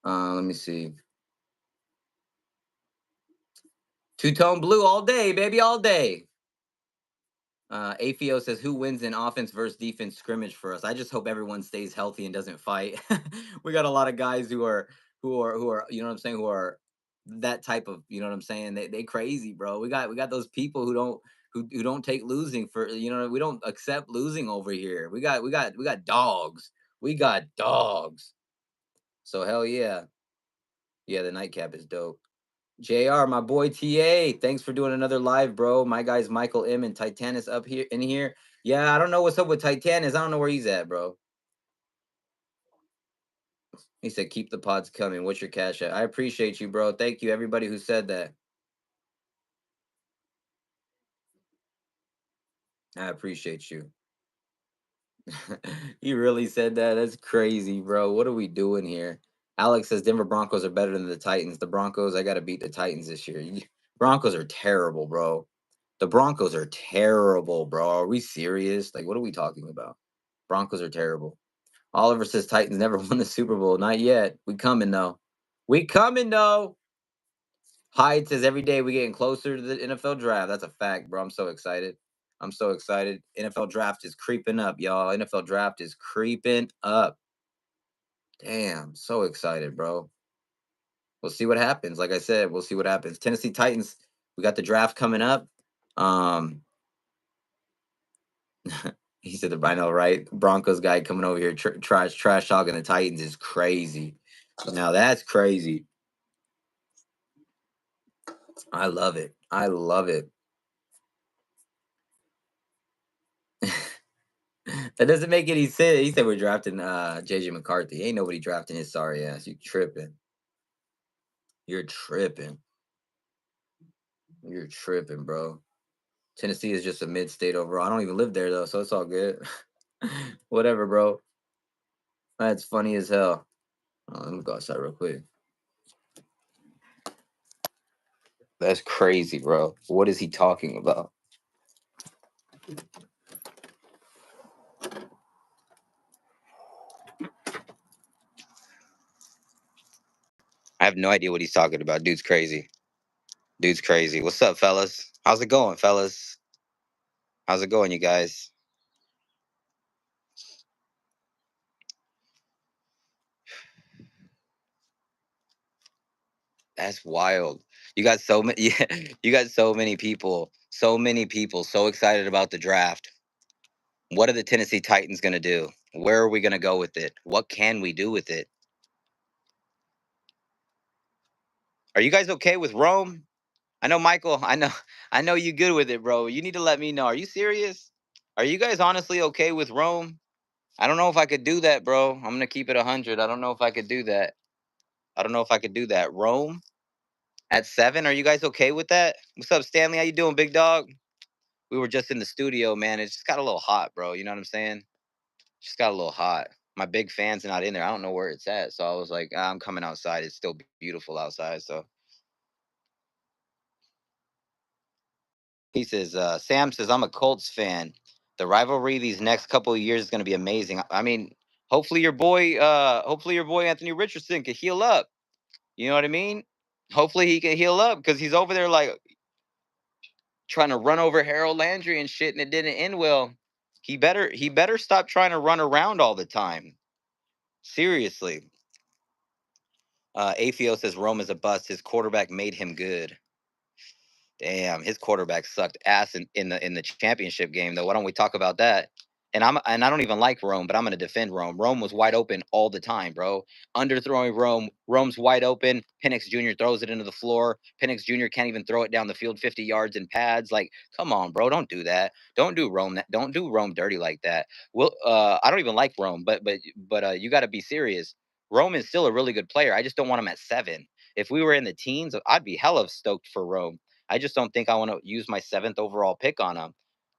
Let me see. Two-tone blue all day, baby, all day. AFIO says, who wins in offense versus defense scrimmage for us? I just hope everyone stays healthy and doesn't fight. We got a lot of guys who are, you know what I'm saying, who are that type of, you know what I'm saying? They crazy, bro. We got those people who don't take losing for, you know, we don't accept losing over here. We got dogs. We got dogs. So hell yeah. Yeah, the nightcap is dope. JR, my boy TA, thanks for doing another live, bro. My guys Michael M and Titanus up here in here. Yeah, I don't know what's up with Titanus. I don't know where he's at, bro. He said, keep the pods coming. What's your cash at? I appreciate you, bro. Thank you, everybody who said that. I appreciate you. He really said that. That's crazy, bro. What are we doing here? Alex says Denver Broncos are better than the Titans. The Broncos, I got to beat the Titans this year. Broncos are terrible, bro. The Broncos are terrible, bro. Are we serious? Like, what are we talking about? Broncos are terrible. Oliver says Titans never won the Super Bowl. Not yet. We coming though. We coming though. Hyde says every day we getting closer to the NFL draft. That's a fact, bro. I'm so excited. I'm so excited. NFL draft is creeping up, y'all. NFL draft is creeping up. Damn, so excited, bro. We'll see what happens. Like I said, we'll see what happens. Tennessee Titans, we got the draft coming up. He said the I know, right? Broncos guy coming over here trash talking the Titans is crazy. Now that's crazy. I love it. I love it. That doesn't make any sense. He said we're drafting JJ McCarthy. Ain't nobody drafting his sorry ass. You tripping. You're tripping. You're tripping, bro. Tennessee is just a mid-state overall. I don't even live there though, so it's all good. Whatever, bro. That's funny as hell. Oh, let me go outside real quick. That's crazy, bro. What is he talking about? I have no idea what he's talking about. Dude's crazy. Dude's crazy. What's up, fellas? How's it going, fellas? How's it going, you guys? That's wild. You got so many. Yeah, you got so many people. So many people so excited about the draft. What are the Tennessee Titans gonna do? Where are we gonna go with it? What can we do with it? Are you guys okay with Rome? I know, Michael. I know you good with it, bro. You need to let me know. Are you serious? Are you guys honestly okay with Rome? I don't know if I could do that, bro. I'm gonna keep it 100. I don't know if I could do that. I don't know if I could do that. Rome at 7. Are you guys okay with that? What's up, Stanley? How you doing, big dog? We were just in the studio, man. It just got a little hot, bro. You know what I'm saying? Just got a little hot. My big fans are not in there. I don't know where it's at. So I was like, I'm coming outside. It's still beautiful outside. So he says, Sam says, I'm a Colts fan. The rivalry these next couple of years is going to be amazing. I mean, hopefully your boy Anthony Richardson can heal up. You know what I mean? Hopefully he can heal up because he's over there like trying to run over Harold Landry and shit, and it didn't end well. He better stop trying to run around all the time. Seriously. AFIO says Rome is a bust. His quarterback made him good. Damn, his quarterback sucked ass in the championship game though. Why don't we talk about that? And I don't even like Rome, but I'm gonna defend Rome. Rome was wide open all the time, bro. Underthrowing Rome. Rome's wide open. Penix Jr. throws it into the floor. Penix Jr. can't even throw it down the field 50 yards in pads. Like, come on, bro. Don't do that. Don't do Rome that. Don't do Rome dirty like that. I don't even like Rome, but you got to be serious. Rome is still a really good player. I just don't want him at 7. If we were in the teens, I'd be hella stoked for Rome. I just don't think I want to use my 7th overall pick on him.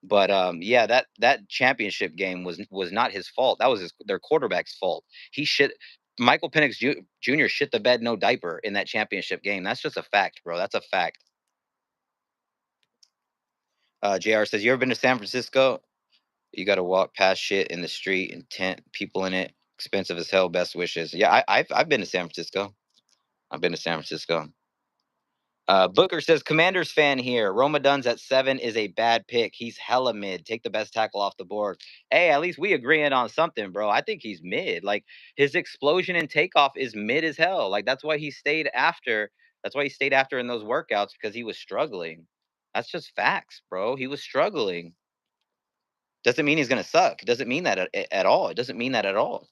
But yeah, that championship game was not his fault. That was their quarterback's fault. He shit. Michael Penix Jr. shit the bed, no diaper in that championship game. That's just a fact, bro. That's a fact. JR says, you ever been to San Francisco? You got to walk past shit in the street and tent people in it. Expensive as hell. Best wishes. Yeah, I've been to San Francisco. I've been to San Francisco. Booker says, Commanders fan here. Roma Dunn's at 7 is a bad pick. He's hella mid. Take the best tackle off the board. Hey, at least we agreeing on something, bro. I think he's mid. Like, his explosion and takeoff is mid as hell. Like, that's why he stayed after. That's why he stayed after in those workouts, because he was struggling. That's just facts, bro. He was struggling. Doesn't mean he's going to suck. Doesn't mean that at all. It doesn't mean that at all.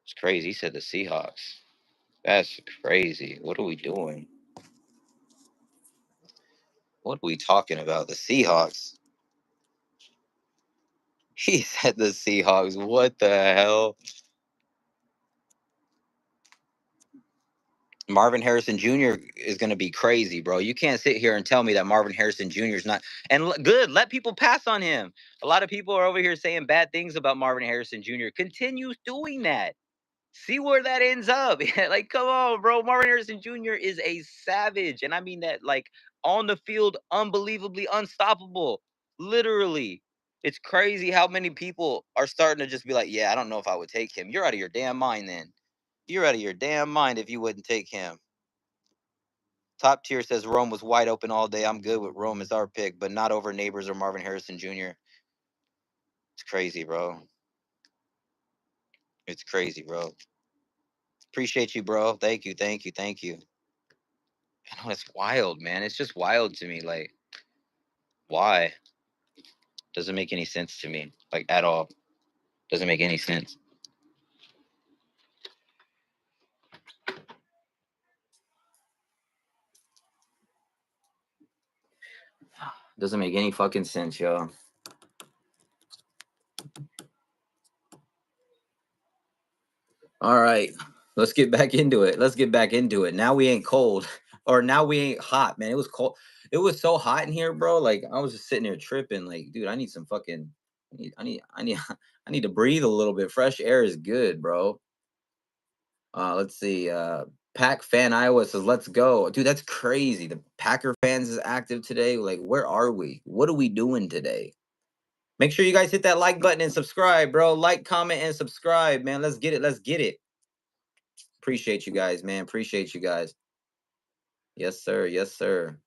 It's crazy. He said the Seahawks. That's crazy. What are we doing? What are we talking about? The Seahawks. He said the Seahawks. What the hell? Marvin Harrison Jr. is going to be crazy, bro. You can't sit here and tell me that Marvin Harrison Jr. is not. And good, let people pass on him. A lot of people are over here saying bad things about Marvin Harrison Jr. Continues doing that. See where that ends up. Like, come on, bro. Marvin Harrison Jr. is a savage. And I mean that, like, on the field, unbelievably unstoppable. Literally. It's crazy how many people are starting to just be like, yeah, I don't know if I would take him. You're out of your damn mind then. You're out of your damn mind if you wouldn't take him. Top tier says Rome was wide open all day. I'm good with Rome as our pick, but not over Neighbors or Marvin Harrison Jr. It's crazy, bro. It's crazy, bro. Appreciate you, bro. Thank you, thank you, thank you. I know it's wild, man. It's just wild to me. Like, why? Doesn't make any sense to me. Like, at all. Doesn't make any sense. Doesn't make any fucking sense, yo. All right. Let's get back into it. Let's get back into it. Now we ain't cold. Or now we ain't hot, man. It was cold. It was so hot in here, bro. Like, I was just sitting there tripping. Like, dude, I need some fucking I need to breathe a little bit. Fresh air is good, bro. Let's see. Pack fan Iowa says, let's go. Dude, that's crazy. The Packer fans is active today. Like, where are we? What are we doing today? Make sure you guys hit that like button and subscribe, bro. Like, comment, and subscribe, man. Let's get it. Let's get it. Appreciate you guys, man. Appreciate you guys. Yes, sir. Yes, sir.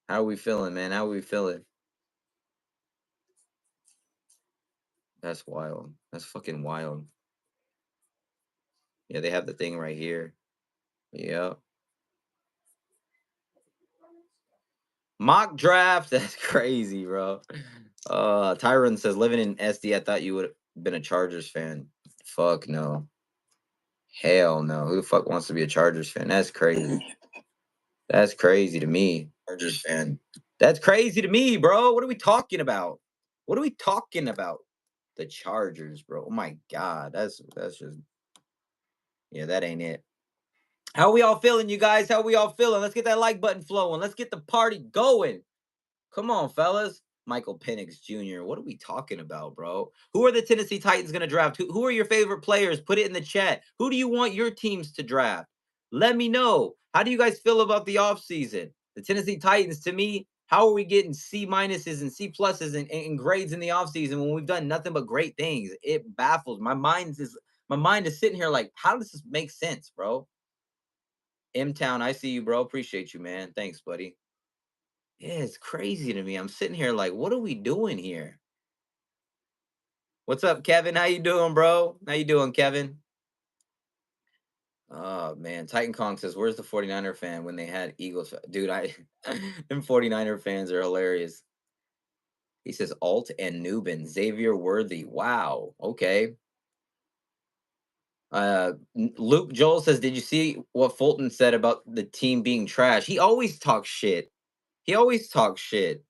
How are we feeling, man? How are we feeling? That's wild. That's fucking wild. Yeah, they have the thing right here. Yep. Mock draft. That's crazy, bro. Tyron says, living in SD, I thought you would have been a Chargers fan. Fuck no. Hell no. Who the fuck wants to be a Chargers fan? That's crazy. That's crazy to me. Chargers fan. That's crazy to me, bro. What are we talking about? What are we talking about? The Chargers, bro. Oh my god. That's just, yeah, that ain't it. How we all feeling, you guys? How we all feeling? Let's get that like button flowing. Let's get the party going. Come on, fellas. Michael Penix Jr. What are we talking about, bro? Who are the Tennessee Titans going to draft? Who are your favorite players? Put it in the chat. Who do you want your teams to draft? Let me know. How do you guys feel about the offseason? The Tennessee Titans, to me, how are we getting C minuses and C pluses and grades in the offseason when we've done nothing but great things? It baffles. My mind is sitting here like, how does this make sense, bro? M-Town, I see you, bro. Appreciate you, man. Thanks, buddy. Yeah, it's crazy to me. I'm sitting here like, what are we doing here? What's up, Kevin? How you doing, bro? How you doing, Kevin? Oh, man. Titan Kong says, where's the 49er fan when they had Eagles? Dude, them 49er fans are hilarious. He says, Alt and Newbin, Xavier Worthy. Wow. Okay. Luke Joel says, did you see what Fulton said about the team being trash? He always talks shit. He always talks shit.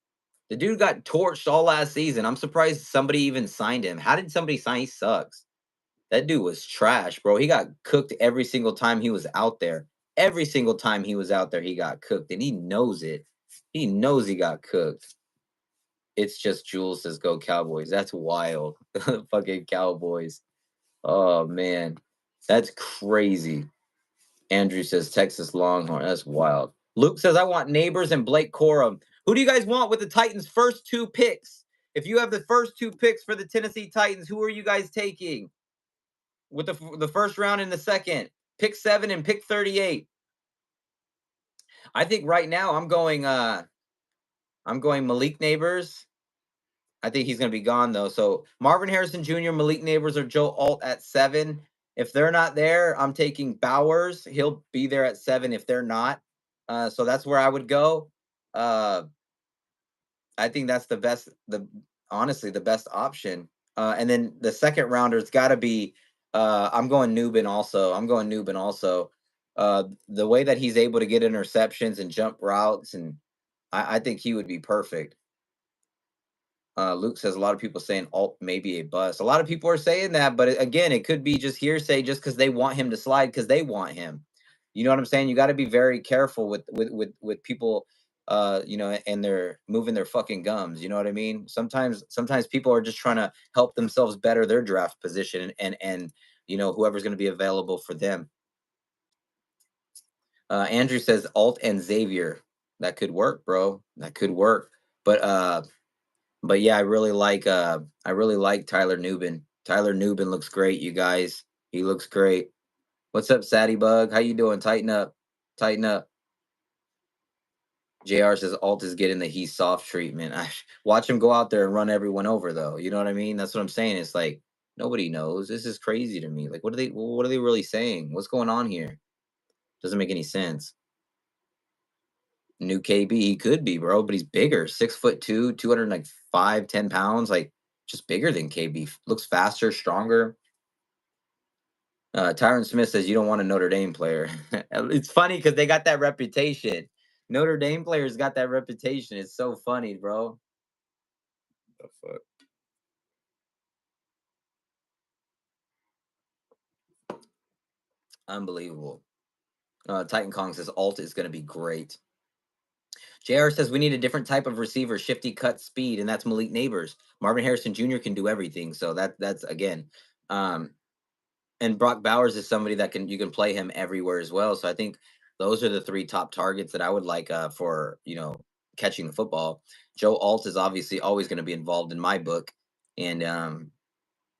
The dude got torched all last season. I'm surprised somebody even signed him. How did somebody sign? He sucks. That dude was trash, bro. He got cooked every single time he was out there. Every single time he was out there, he got cooked, and he knows it. He knows he got cooked. It's just Jules says, go Cowboys. That's wild. Fucking Cowboys. Oh, man. That's crazy. Andrew says, Texas Longhorn. That's wild. Luke says, I want Neighbors and Blake Corum. Who do you guys want with the Titans' first 2 picks? If you have the first 2 picks for the Tennessee Titans, who are you guys taking? With the first round and the second? Pick 7 and pick 38. I think right now I'm going Malik Neighbors. I think he's going to be gone, though. So Marvin Harrison Jr., Malik Neighbors, or Joe Alt at 7. If they're not there, I'm taking Bowers. He'll be there at 7 if they're not. So that's where I would go. I think that's honestly the best option. And then the second rounder, it's got to be. I'm going Nubin also. The way that he's able to get interceptions and jump routes, and I think he would be perfect. Luke says a lot of people saying Alt may be a bust. A lot of people are saying that, but again, it could be just hearsay, just because they want him to slide, because they want him. You know what I'm saying? You got to be very careful with people, and they're moving their fucking gums. You know what I mean? Sometimes people are just trying to help themselves better their draft position, and whoever's going to be available for them. Andrew says Alt and Xavier. That could work, bro. That could work. But yeah, I really like Tyler Nubin. Tyler Nubin looks great, you guys. He looks great. What's up, Saddy Bug? How you doing? Tighten up. Tighten up. JR says Alt is getting the he's soft treatment. Watch him go out there and run everyone over, though. You know what I mean? That's what I'm saying. It's like nobody knows. This is crazy to me. Like, what are they really saying? What's going on here? Doesn't make any sense. New KB, he could be, bro, but he's bigger. 6'2", 205, 10 pounds, like just bigger than KB. Looks faster, stronger. Tyron Smith says you don't want a Notre Dame player. It's funny because they got that reputation. Notre Dame players got that reputation. It's so funny, bro. The fuck? Unbelievable. Titan Kong says Alt is going to be great. JR says we need a different type of receiver, shifty cut speed, and that's Malik Neighbors. Marvin Harrison Jr. can do everything. So that's again. And Brock Bowers is somebody that you can play him everywhere as well. So I think those are the 3 top targets that I would like for catching the football. Joe Alt is obviously always going to be involved in my book, and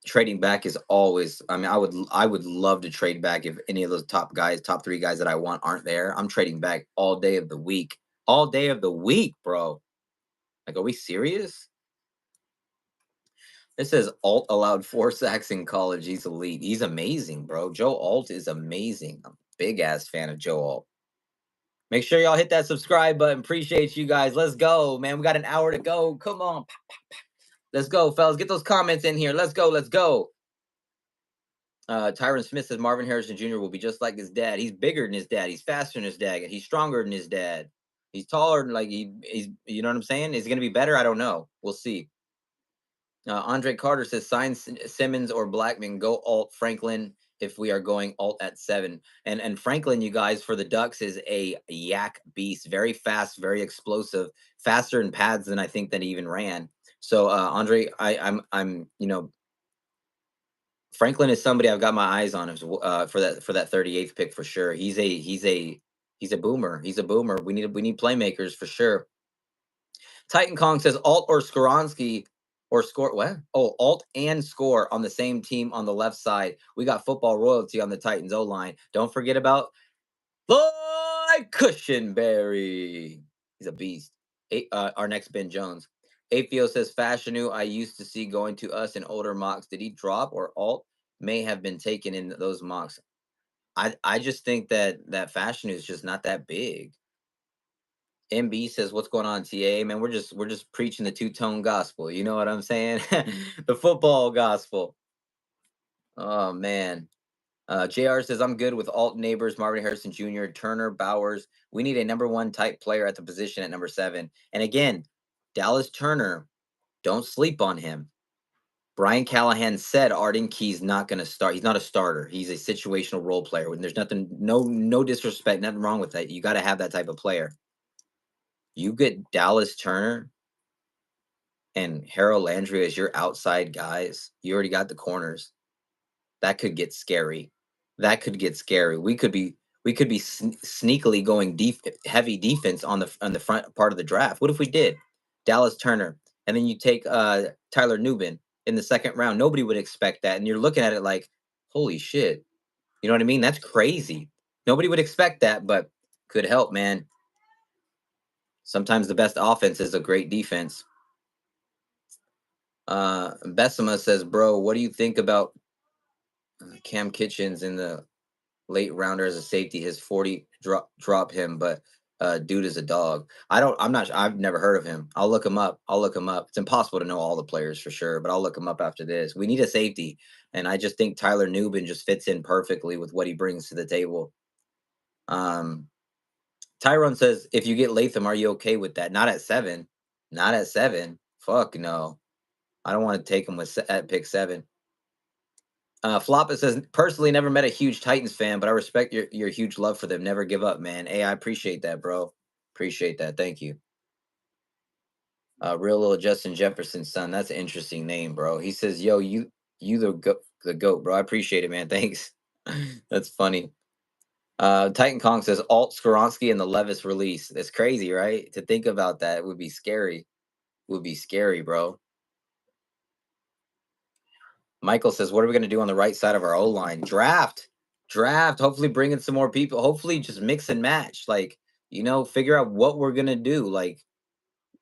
trading back is always. I mean, I would love to trade back if any of those top 3 guys that I want aren't there. I'm trading back all day of the week, bro. Like, are we serious? It says Alt allowed 4 sacks in college. He's elite. He's amazing, bro. Joe Alt is amazing. I'm a big ass fan of Joe Alt. Make sure y'all hit that subscribe button. Appreciate you guys. Let's go, man. We got an hour to go. Come on. Let's go, fellas. Get those comments in here. Let's go. Let's go. Tyron Smith says Marvin Harrison Jr. will be just like his dad. He's bigger than his dad. He's faster than his dad. He's stronger than his dad. He's taller than he's you know what I'm saying? Is he gonna be better? I don't know. We'll see. Andre Carter says sign Simmons or Blackman, go Alt Franklin if we are going Alt at 7. And Franklin, you guys, for the Ducks is a yak beast, very fast, very explosive, faster in pads than I think that he even ran. So Andre, I'm Franklin is somebody I've got my eyes on for that 38th pick for sure. He's a boomer. He's a boomer. We need playmakers for sure. Titan Kong says Alt or Skoronski or score what? Oh, Alt and score on the same team on the left side. We got football royalty on the Titans O line. Don't forget about Lloyd Cushenberry. He's a beast. Our next Ben Jones. Afio says Fashionu I used to see going to us in older mocks. Did he drop or Alt may have been taken in those mocks? I just think that Fashionu is just not that big. MB says, "What's going on, TA? Man, we're just preaching the two-tone gospel. You know what I'm saying? The football gospel." Oh man. JR says, "I'm good with Alt Neighbors, Marvin Harrison Jr., Turner, Bowers. We need a number 1 type player at the position at number 7." And again, Dallas Turner, don't sleep on him. Brian Callahan said Arden Key's not going to start. He's not a starter. He's a situational role player. When there's no disrespect, nothing wrong with that. You got to have that type of player. You get Dallas Turner and Harold Landry as your outside guys, you already got the corners. That could get scary. We could be we could be sneakily going heavy defense on the front part of the draft. What if we did Dallas Turner, and then you take Tyler Nubin in the second round? Nobody would expect that, and you're looking at it like, holy shit, you know what I mean? That's crazy. Nobody would expect that, but could help, man. Sometimes the best offense is a great defense. Besima says, bro, what do you think about Cam Kitchens in the late rounder as a safety? His 40 drop him, but dude is a dog. I've never heard of him. I'll look him up. It's impossible to know all the players for sure, but I'll look him up after this. We need a safety, and I just think Tyler Nubin just fits in perfectly with what he brings to the table. Tyrone says, if you get Latham, are you okay with that? Not at 7. Not at 7. Fuck no. I don't want to take him at pick 7. Floppa says, personally never met a huge Titans fan, but I respect your huge love for them. Never give up, man. Hey, I appreciate that, bro. Appreciate that. Thank you. Real little Justin Jefferson's son. That's an interesting name, bro. He says, yo, you the goat, bro. I appreciate it, man. Thanks. That's funny. Titan Kong says Alt Skoronsky and the Levis release. That's crazy, right? To think about that would be scary. Would be scary, bro. Michael says, what are we going to do on the right side of our O-line? Draft. Hopefully bring in some more people. Hopefully just mix and match. Like, figure out what we're going to do. Like,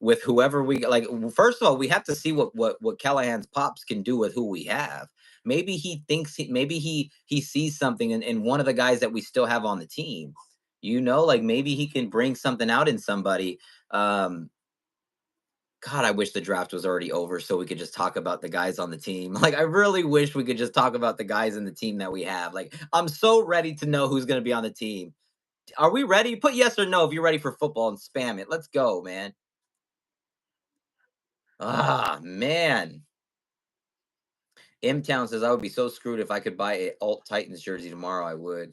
with whoever we like. First of all, we have to see what Callahan's pops can do with who we have. Maybe he thinks maybe he sees something in one of the guys that we still have on the team. Like maybe he can bring something out in somebody. God, I wish the draft was already over so we could just talk about the guys on the team. Like, I really wish we could just talk about the guys in the team that we have. Like, I'm so ready to know who's going to be on the team. Are we ready? Put yes or no if you're ready for football and spam it. Let's go, man. Ah, man. M-Town says, I would be so screwed if I could buy a Alt Titans jersey tomorrow. I would.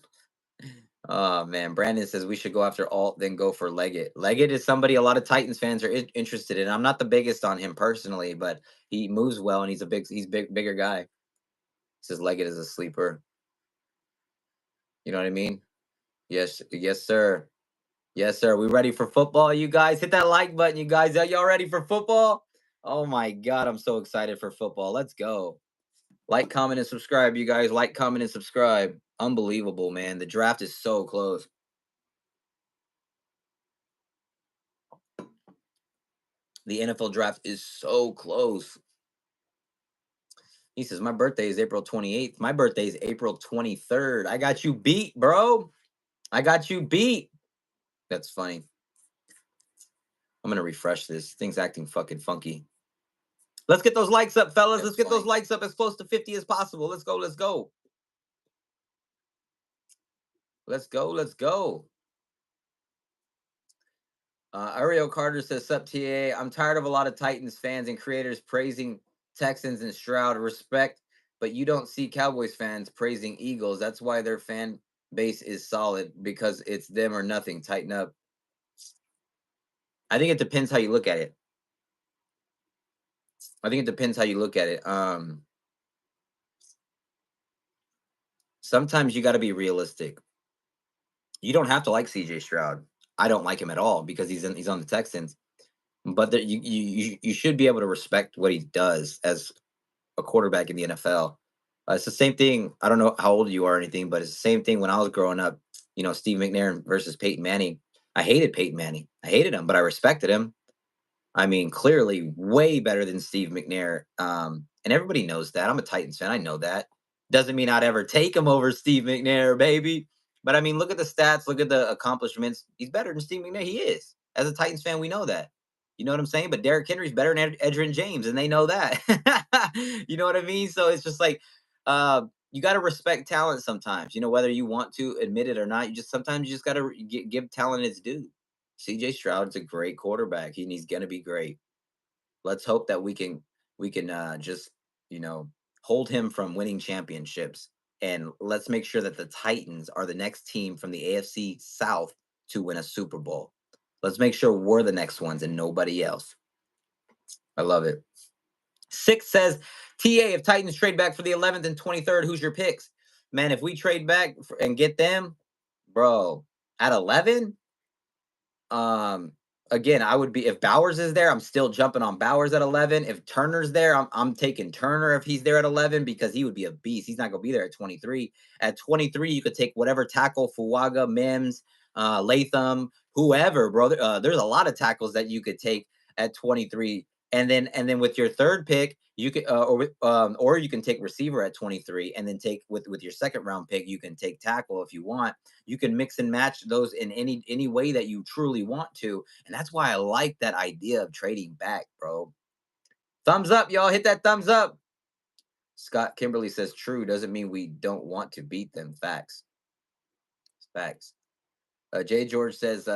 Oh, man. Brandon says we should go after Alt, then go for Leggett. Leggett is somebody a lot of Titans fans are interested in. I'm not the biggest on him personally, but he moves well and he's bigger guy. Says Leggett is a sleeper. You know what I mean? Yes, sir. Yes, sir. We ready for football, you guys? Hit that like button, you guys. Are y'all ready for football? Oh my God, I'm so excited for football. Let's go. Like, comment, and subscribe, you guys. Like, comment, and subscribe. Unbelievable, man. The draft is so close. The NFL draft is so close. He says, my birthday is April 28th. My birthday is April 23rd. I got you beat, bro. I got you beat. That's funny. I'm going to refresh this. Thing's acting fucking funky. Let's get those likes up, fellas. Let's get those likes up as close to 50 as possible. Let's go. Let's go. Let's go. Let's go. Ariel Carter says, sup, TA. I'm tired of a lot of Titans fans and creators praising Texans and Stroud. Respect, but you don't see Cowboys fans praising Eagles. That's why their fan base is solid, because it's them or nothing. Tighten up. I think it depends how you look at it. Sometimes you got to be realistic. You don't have to like CJ Stroud. I don't like him at all because he's on the Texans. But you should be able to respect what he does as a quarterback in the NFL. It's the same thing. I don't know how old you are or anything, but it's the same thing when I was growing up. Steve McNair versus Peyton Manning. I hated Peyton Manning. I hated him, but I respected him. I mean, clearly way better than Steve McNair. And everybody knows that. I'm a Titans fan. I know that. Doesn't mean I'd ever take him over Steve McNair, baby. But I mean, look at the stats. Look at the accomplishments. He's better than Steve McNair. He is. As a Titans fan, we know that. You know what I'm saying? But Derrick Henry's better than Edgerrin James, and they know that. You know what I mean? So it's just like, you got to respect talent sometimes. Whether you want to admit it or not, sometimes you just got to give talent its due. CJ Stroud's a great quarterback. He's gonna be great. Let's hope that we can just hold him from winning championships, and let's make sure that the Titans are the next team from the AFC South to win a Super Bowl. Let's make sure we're the next ones and nobody else. I love it. 6 says, TA, if Titans trade back for the 11th and 23rd, who's your picks? Man, if we trade back and get them, bro. At 11, um, again, I would be if Bowers is there, I'm still jumping on Bowers at 11. If Turner's there, I'm taking Turner if he's there at 11 because he would be a beast. He's not gonna be there at 23. At 23, you could take whatever tackle, Fuaga, Mims, Latham, whoever, bro. There's a lot of tackles that you could take at 23. And then with your third pick, you could or you can take receiver at 23, and then take with your second round pick, you can take tackle if you want. You can mix and match those in any way that you truly want to, and that's why I like that idea of trading back, bro. Thumbs up, y'all. Hit that thumbs up. Scott Kimberly says true doesn't mean we don't want to beat them. Facts. Facts. Jay George says,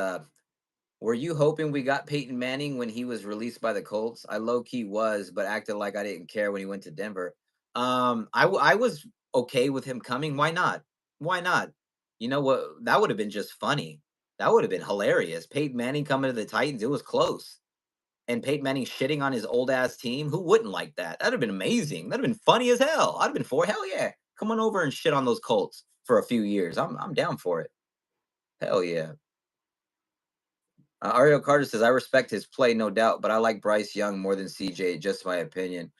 were you hoping we got Peyton Manning when he was released by the Colts? I low key was, but acted like I didn't care when he went to Denver. I was okay with him coming. Why not? Why not? You know what? That would have been just funny. That would have been hilarious. Peyton Manning coming to the Titans. It was close. And Peyton Manning shitting on his old ass team. Who wouldn't like that? That'd have been amazing. That'd have been funny as hell. I'd have been for hell yeah. Come on over and shit on those Colts for a few years. I'm down for it. Hell yeah. Ariel Carter says, I respect his play, no doubt, but I like Bryce Young more than CJ, just my opinion.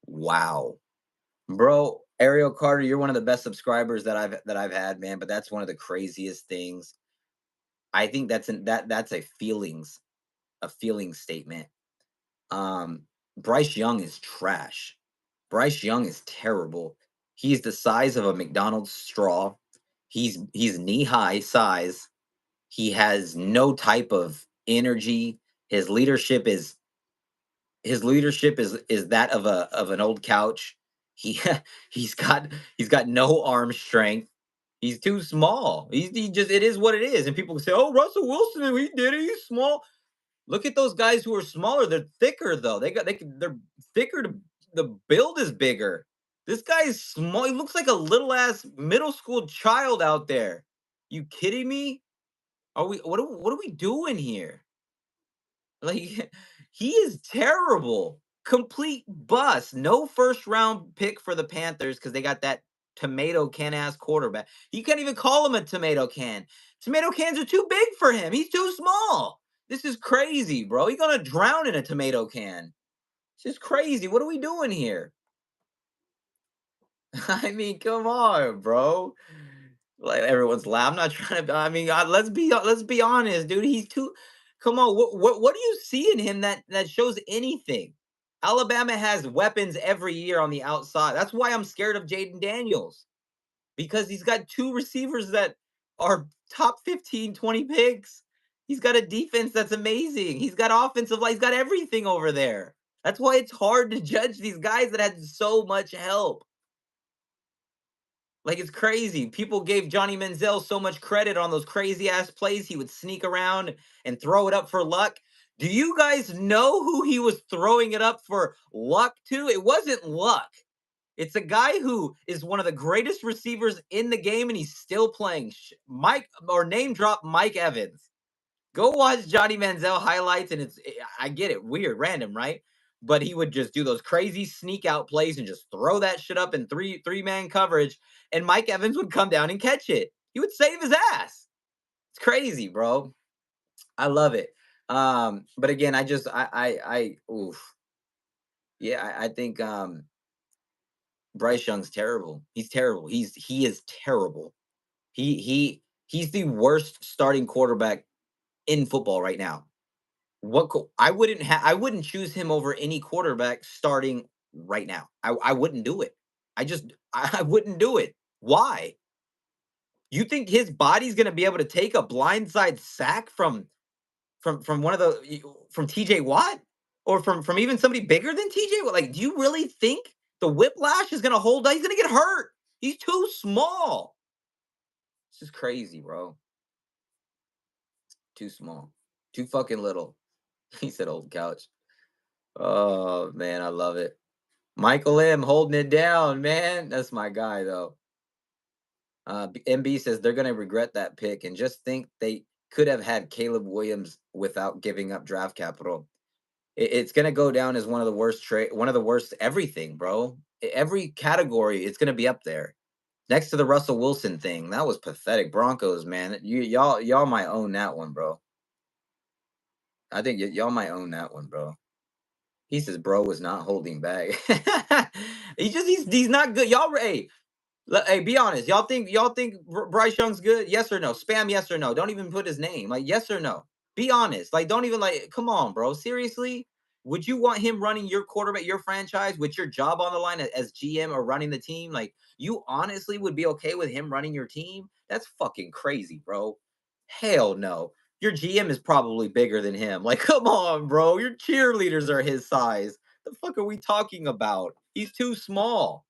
Wow. Bro, Ariel Carter, you're one of the best subscribers that I've had, man, but that's one of the craziest things. I think that's a feeling statement. Bryce Young is trash. Bryce Young is terrible. He's the size of a McDonald's straw. He's knee-high size. He has no type of energy. His leadership is his leadership is that of an old couch. He he's got no arm strength. He's too small. He just it is what it is. And people say, "Oh, Russell Wilson, he did it. He's small." Look at those guys who are smaller. They're thicker though. They're thicker. The build is bigger. This guy is small. He looks like a little ass middle school child out there. You kidding me? Are we what are we doing here? Like he is terrible. Complete bust. No first round pick for the Panthers because they got that tomato can ass quarterback. You can't even call him a tomato can. Tomato cans are too big for him. He's too small. This is crazy, bro. He's gonna drown in a tomato can. This is crazy. What are we doing here? I mean, come on, bro. Like everyone's laughing. I'm not trying to. I mean, let's be honest, dude. He's too. Come on, what do you see in him that shows anything? Alabama has weapons every year on the outside. That's why I'm scared of Jaden Daniels because he's got two receivers that are top 15, 20 picks. He's got a defense that's amazing. He's got offensive line. He's got everything over there. That's why it's hard to judge these guys that had so much help. Like, it's crazy. People gave Johnny Manziel so much credit on those crazy ass plays. He would sneak around and throw it up for luck. Do you guys know who he was throwing it up for luck to? It wasn't luck. It's a guy who is one of the greatest receivers in the game, and he's still playing. Mike, or name drop Mike Evans. Go watch Johnny Manziel highlights, and I get it, weird, random, right? But he would just do those crazy sneak out plays and just throw that shit up in three-man coverage, and Mike Evans would come down and catch it. He would save his ass. It's crazy, bro. I love it. But again, oof. Yeah, I think Bryce Young's terrible. He's terrible. He is terrible. He's the worst starting quarterback in football right now. I wouldn't choose him over any quarterback starting right now. I wouldn't do it. I wouldn't do it. Why? You think his body's gonna be able to take a blindside sack from one of from TJ Watt or from even somebody bigger than TJ Watt? Like, do you really think the whiplash is gonna hold up? He's gonna get hurt. He's too small. This is crazy, bro. Too small. Too fucking little. He said old couch. Oh man, I love it. Michael M holding it down, man. That's my guy, though. MB says they're gonna regret that pick, and just think they could have had Caleb Williams without giving up draft capital. It's gonna go down as one of the worst everything, bro. Every category, it's gonna be up there. Next to the Russell Wilson thing, that was pathetic. Broncos, man, y'all might own that one, bro. I think y'all might own that one, bro. He says, "Bro was not holding back." He's not good. Y'all, hey, be honest. Y'all think Bryce Young's good? Yes or no? Spam yes or no. Don't even put his name. Like yes or no. Be honest. Like don't even like. Come on, bro. Seriously. Would you want him running your quarterback, your franchise, with your job on the line as GM or running the team? Like you honestly would be okay with him running your team? That's fucking crazy, bro. Hell no. Your GM is probably bigger than him. Like, come on, bro. Your cheerleaders are his size. The fuck are we talking about? He's too small,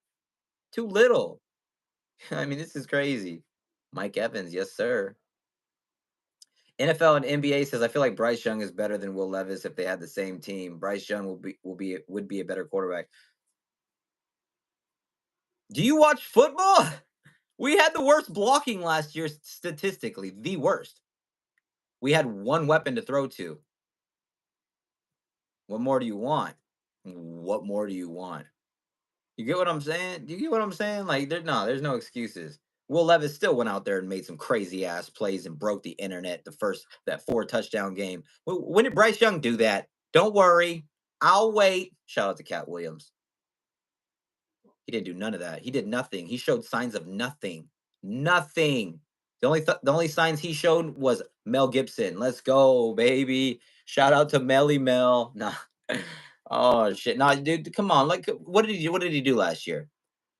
too little. I mean, this is crazy. Mike Evans, yes, sir. NFL and NBA says I feel like Bryce Young is better than Will Levis if they had the same team. Bryce Young would be a better quarterback. Do you watch football? We had the worst blocking last year statistically, the worst. We had one weapon to throw to. What more do you want? What more do you want? You get what I'm saying? Do you get what I'm saying? Like, there's no excuses. Will Levis still went out there and made some crazy ass plays and broke the internet. That 4 touchdown game. When did Bryce Young do that? Don't worry, I'll wait. Shout out to Cat Williams. He didn't do none of that. He did nothing. He showed signs of nothing. Nothing. The only signs he showed was Mel Gibson. Let's go, baby. Shout out to Melly Mel. Nah. Oh shit. Nah, dude, come on. Like what did he do last year?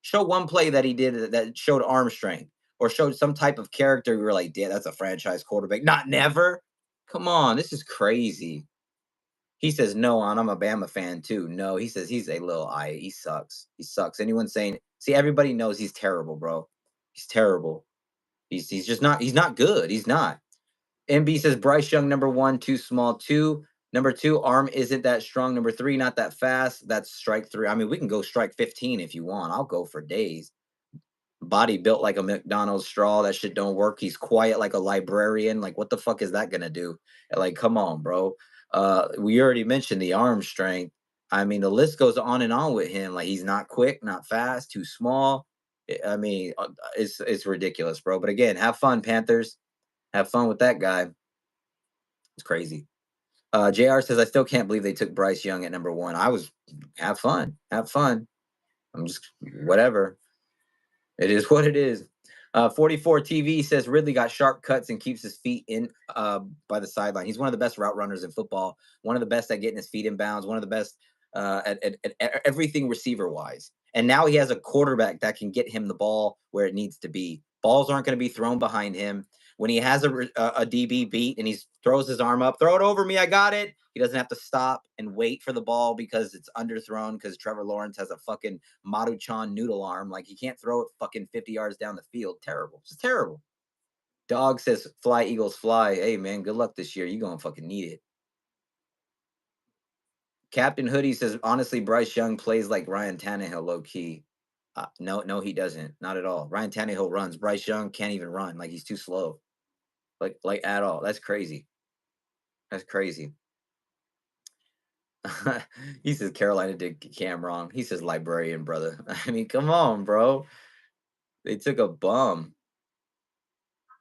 Show one play that he did that showed arm strength or showed some type of character. We were like, yeah, that's a franchise quarterback. Not never. Come on, this is crazy. He says no, and I'm a Bama fan too. No, he says he's a little eye. He sucks. He sucks. Anyone saying, see, everybody knows he's terrible, bro. He's terrible. He's just not. He's not good. He's not. MB says Bryce Young number 1, too small. Number 2, arm isn't that strong. Number 3, not that fast. That's strike 3. I mean, we can go strike 15 if you want. I'll go for days. Body built like a McDonald's straw. That shit don't work. He's quiet like a librarian. Like, what the fuck is that gonna do? Like, come on, bro. We already mentioned the arm strength. I mean, the list goes on and on with him. Like, he's not quick, not fast, too small. I mean, it's ridiculous, bro. But again, have fun, Panthers. Have fun with that guy. It's crazy. JR says, I still can't believe they took Bryce Young at number 1. Have fun. Have fun. I'm just, whatever. It is what it is. 44 TV says Ridley got sharp cuts and keeps his feet in by the sideline. He's one of the best route runners in football, one of the best at getting his feet in bounds, one of the best at everything receiver wise. And now he has a quarterback that can get him the ball where it needs to be. Balls aren't going to be thrown behind him. When he has a DB beat and he throws his arm up, throw it over me, I got it. He doesn't have to stop and wait for the ball because it's underthrown because Trevor Lawrence has a fucking Maruchan noodle arm. Like he can't throw it fucking 50 yards down the field. Terrible. It's terrible. Dog says, fly, Eagles, fly. Hey, man, good luck this year. You're going to fucking need it. Captain Hoodie says, honestly, Bryce Young plays like Ryan Tannehill low key. No, he doesn't. Not at all. Ryan Tannehill runs. Bryce Young can't even run. Like he's too slow. Like at all. That's crazy. That's crazy. He says Carolina did Cam wrong. He says librarian, brother. I mean, come on, bro. They took a bum.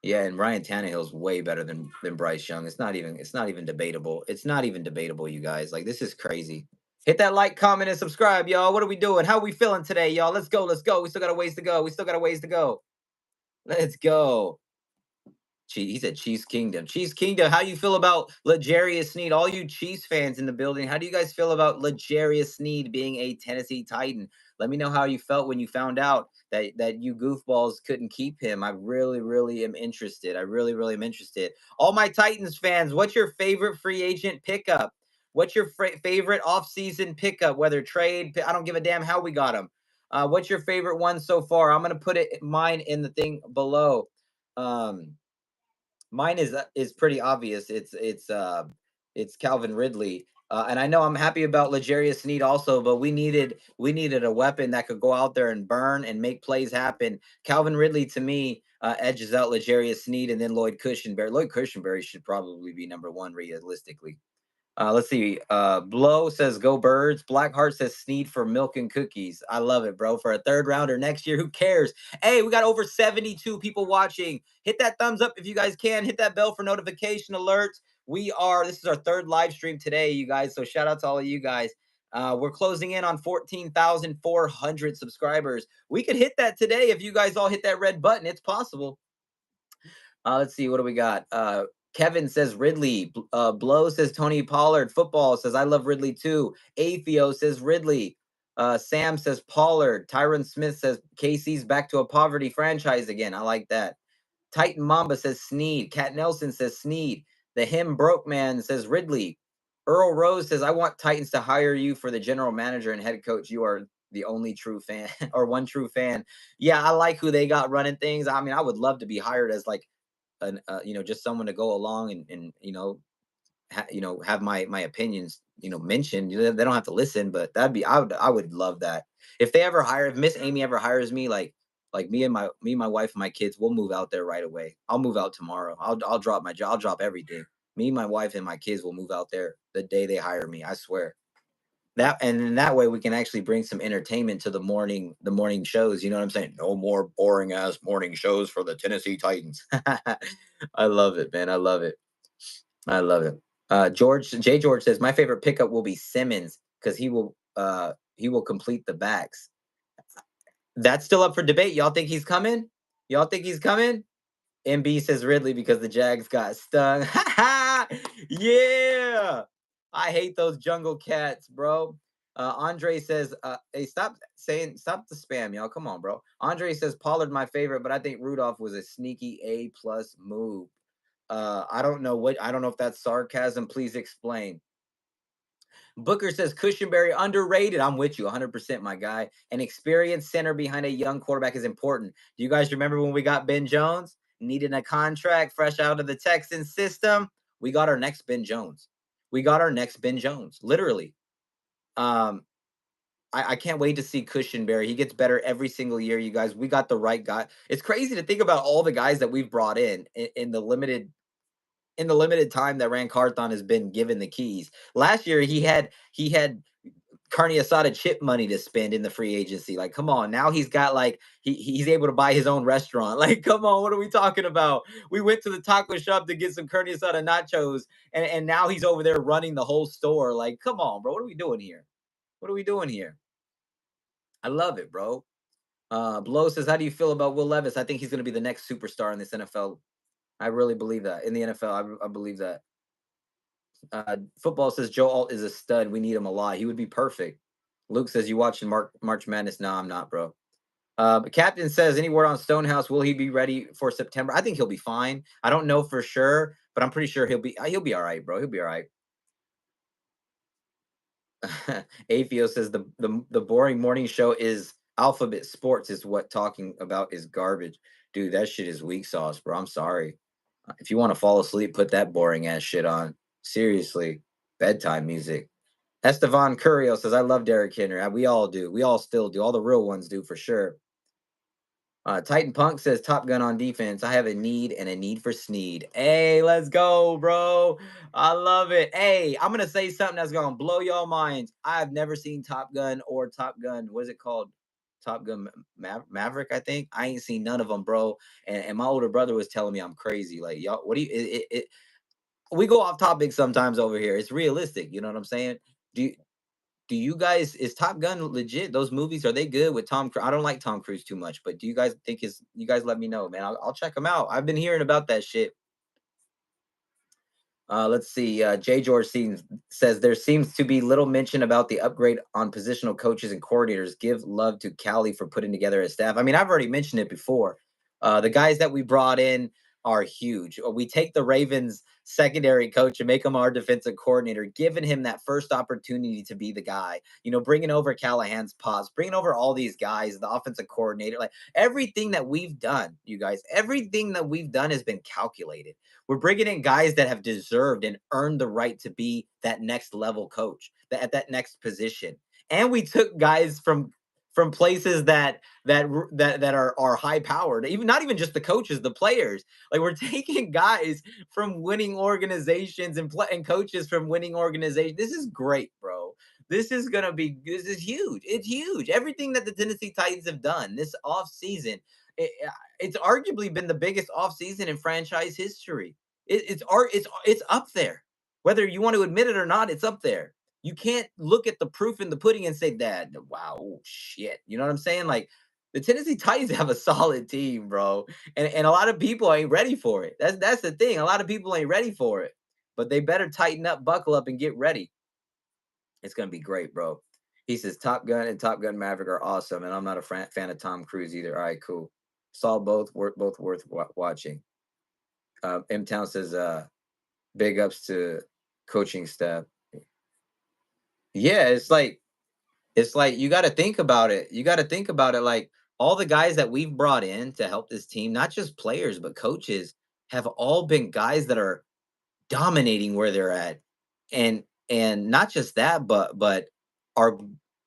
Yeah, and Ryan Tannehill's way better than Bryce Young. It's not even debatable. It's not even debatable, you guys. Like this is crazy. Hit that like, comment, and subscribe, y'all. What are we doing? How are we feeling today, y'all? Let's go. Let's go. We still got a ways to go. We still got a ways to go. Let's go. He said Chiefs Kingdom. Chiefs Kingdom. How you feel about L'Jarius Sneed? All you Chiefs fans in the building, how do you guys feel about L'Jarius Sneed being a Tennessee Titan? Let me know how you felt when you found out that you goofballs couldn't keep him. I really, really am interested. I really, really am interested. All my Titans fans, what's your favorite free agent pickup? What's your favorite offseason pickup? Whether trade, I don't give a damn how we got him. What's your favorite one so far? I'm gonna put mine in the thing below. Mine is pretty obvious. It's Calvin Ridley. And I know I'm happy about L'Jarius Sneed also, but we needed a weapon that could go out there and burn and make plays happen. Calvin Ridley to me edges out L'Jarius Sneed and then Lloyd Cushenberry. Lloyd Cushenberry should probably be number 1 realistically. Let's see. Blow says go birds. Blackheart says Sneed for milk and cookies. I love it, bro. For a third rounder next year, who cares? Hey, we got over 72 people watching. Hit that thumbs up if you guys can. Hit that bell for notification alerts. This is our third live stream today, you guys. So shout out to all of you guys. We're closing in on 14,400 subscribers. We could hit that today if you guys all hit that red button. It's possible. Let's see. What do we got? Kevin says Ridley. Blow says Tony Pollard. Football says I love Ridley too. Atheo says Ridley. Sam says Pollard. Tyron Smith says KC's back to a poverty franchise again. I like that. Titan Mamba says Sneed. Cat Nelson says Sneed. The Him Broke Man says Ridley. Earl Rose says I want Titans to hire you for the general manager and head coach. You are the only true fan or one true fan. Yeah, I like who they got running things. I mean, I would love to be hired as like just someone to go along and have my opinions, mentioned. They don't have to listen, but I would love that. If Miss Amy ever hires me, like me and my wife and my kids, we'll move out there right away. I'll move out tomorrow. I'll drop my job. I'll drop everything. Me, my wife, and my kids will move out there the day they hire me. I swear. And in that way we can actually bring some entertainment to the morning shows. You know what I'm saying? No more boring ass morning shows for the Tennessee Titans. I love it, man. I love it. I love it. George says my favorite pickup will be Simmons because he will complete the backs. That's still up for debate. Y'all think he's coming? Y'all think he's coming? MB says Ridley because the Jags got stung. Yeah. I hate those jungle cats, bro. Andre says, hey, stop the spam, y'all. Come on, bro. Andre says Pollard my favorite, but I think Rudolph was a sneaky A+ move. I don't know if that's sarcasm. Please explain. Booker says Cushionberry underrated. I'm with you 100%, my guy. An experienced center behind a young quarterback is important. Do you guys remember when we got Ben Jones? Needing a contract fresh out of the Texans system? We got our next Ben Jones. Literally. I can't wait to see Cushionberry. He gets better every single year, you guys. We got the right guy. It's crazy to think about all the guys that we've brought in the limited time that Rand Carthon has been given the keys. Last year he had Carne Asada chip money to spend in the free agency. Like, come on. Now he's got like he's able to buy his own restaurant. Like, come on, what are we talking about? We went to the taco shop to get some Carne Asada nachos, and now he's over there running the whole store. Like, come on, bro. What are we doing here? I love it, bro. Blow says, how do you feel about Will Levis? I think he's going to be the next superstar in this NFL. I really believe that. In the NFL, I believe that. Football says Joe Alt is a stud. We need him a lot. He would be perfect. Luke says, you watching March Madness? No, I'm not, bro. But Captain says, any word on Stonehouse? Will he be ready for September? I think he'll be fine. I don't know for sure, but I'm pretty sure he'll be all right, bro. He'll be all right. Atheo says the boring morning show is Alphabet Sports is what talking about is garbage. Dude, that shit is weak sauce, bro. I'm sorry. If you want to fall asleep, put that boring ass shit on. Seriously. Bedtime music. Estevan Curio says, I love Derrick Henry. We all do. We all still do. All the real ones do for sure. Titan Punk says, Top Gun on defense. I have a need for Sneed. Hey, let's go, bro. I love it. Hey, I'm going to say something that's going to blow y'all minds. I've never seen Top Gun or Top Gun. What is it called? Top Gun Maverick, I think. I ain't seen none of them, bro. And my older brother was telling me I'm crazy. Like, y'all, what do you, we go off topic sometimes over here. It's realistic. You know what I'm saying? Do you guys, is Top Gun legit? Those movies, are they good with Tom Cruise? I don't like Tom Cruise too much, but do you guys think you guys let me know, man. I'll check them out. I've been hearing about that shit. Let's see. J. George says there seems to be little mention about the upgrade on positional coaches and coordinators. Give love to Callie for putting together a staff. I mean, I've already mentioned it before. The guys that we brought in are huge. We take the Ravens secondary coach and make him our defensive coordinator, giving him that first opportunity to be the guy, bringing over Callahan's pops, bringing over all these guys, the offensive coordinator, like everything that we've done, you guys, everything that we've done has been calculated. We're bringing in guys that have deserved and earned the right to be that next level coach, at that next position. And we took guys from from places that are high powered. Even not even just the coaches, the players. Like we're taking guys from winning organizations and coaches from winning organizations. This is great, bro. This is huge. It's huge. Everything that the Tennessee Titans have done this offseason, it's arguably been the biggest offseason in franchise history. It's up there. Whether you want to admit it or not, it's up there. You can't look at the proof in the pudding and say that, wow, oh, shit. You know what I'm saying? Like the Tennessee Titans have a solid team, bro. And a lot of people ain't ready for it. That's the thing. A lot of people ain't ready for it. But they better tighten up, buckle up, and get ready. It's gonna be great, bro. He says Top Gun and Top Gun Maverick are awesome, and I'm not a fan of Tom Cruise either. All right, cool. Saw both worth watching. M Town says big ups to coaching staff. Yeah, it's like you got to think about it. You got to think about it like all the guys that we've brought in to help this team, not just players but coaches, have all been guys that are dominating where they're at. And not just that, but are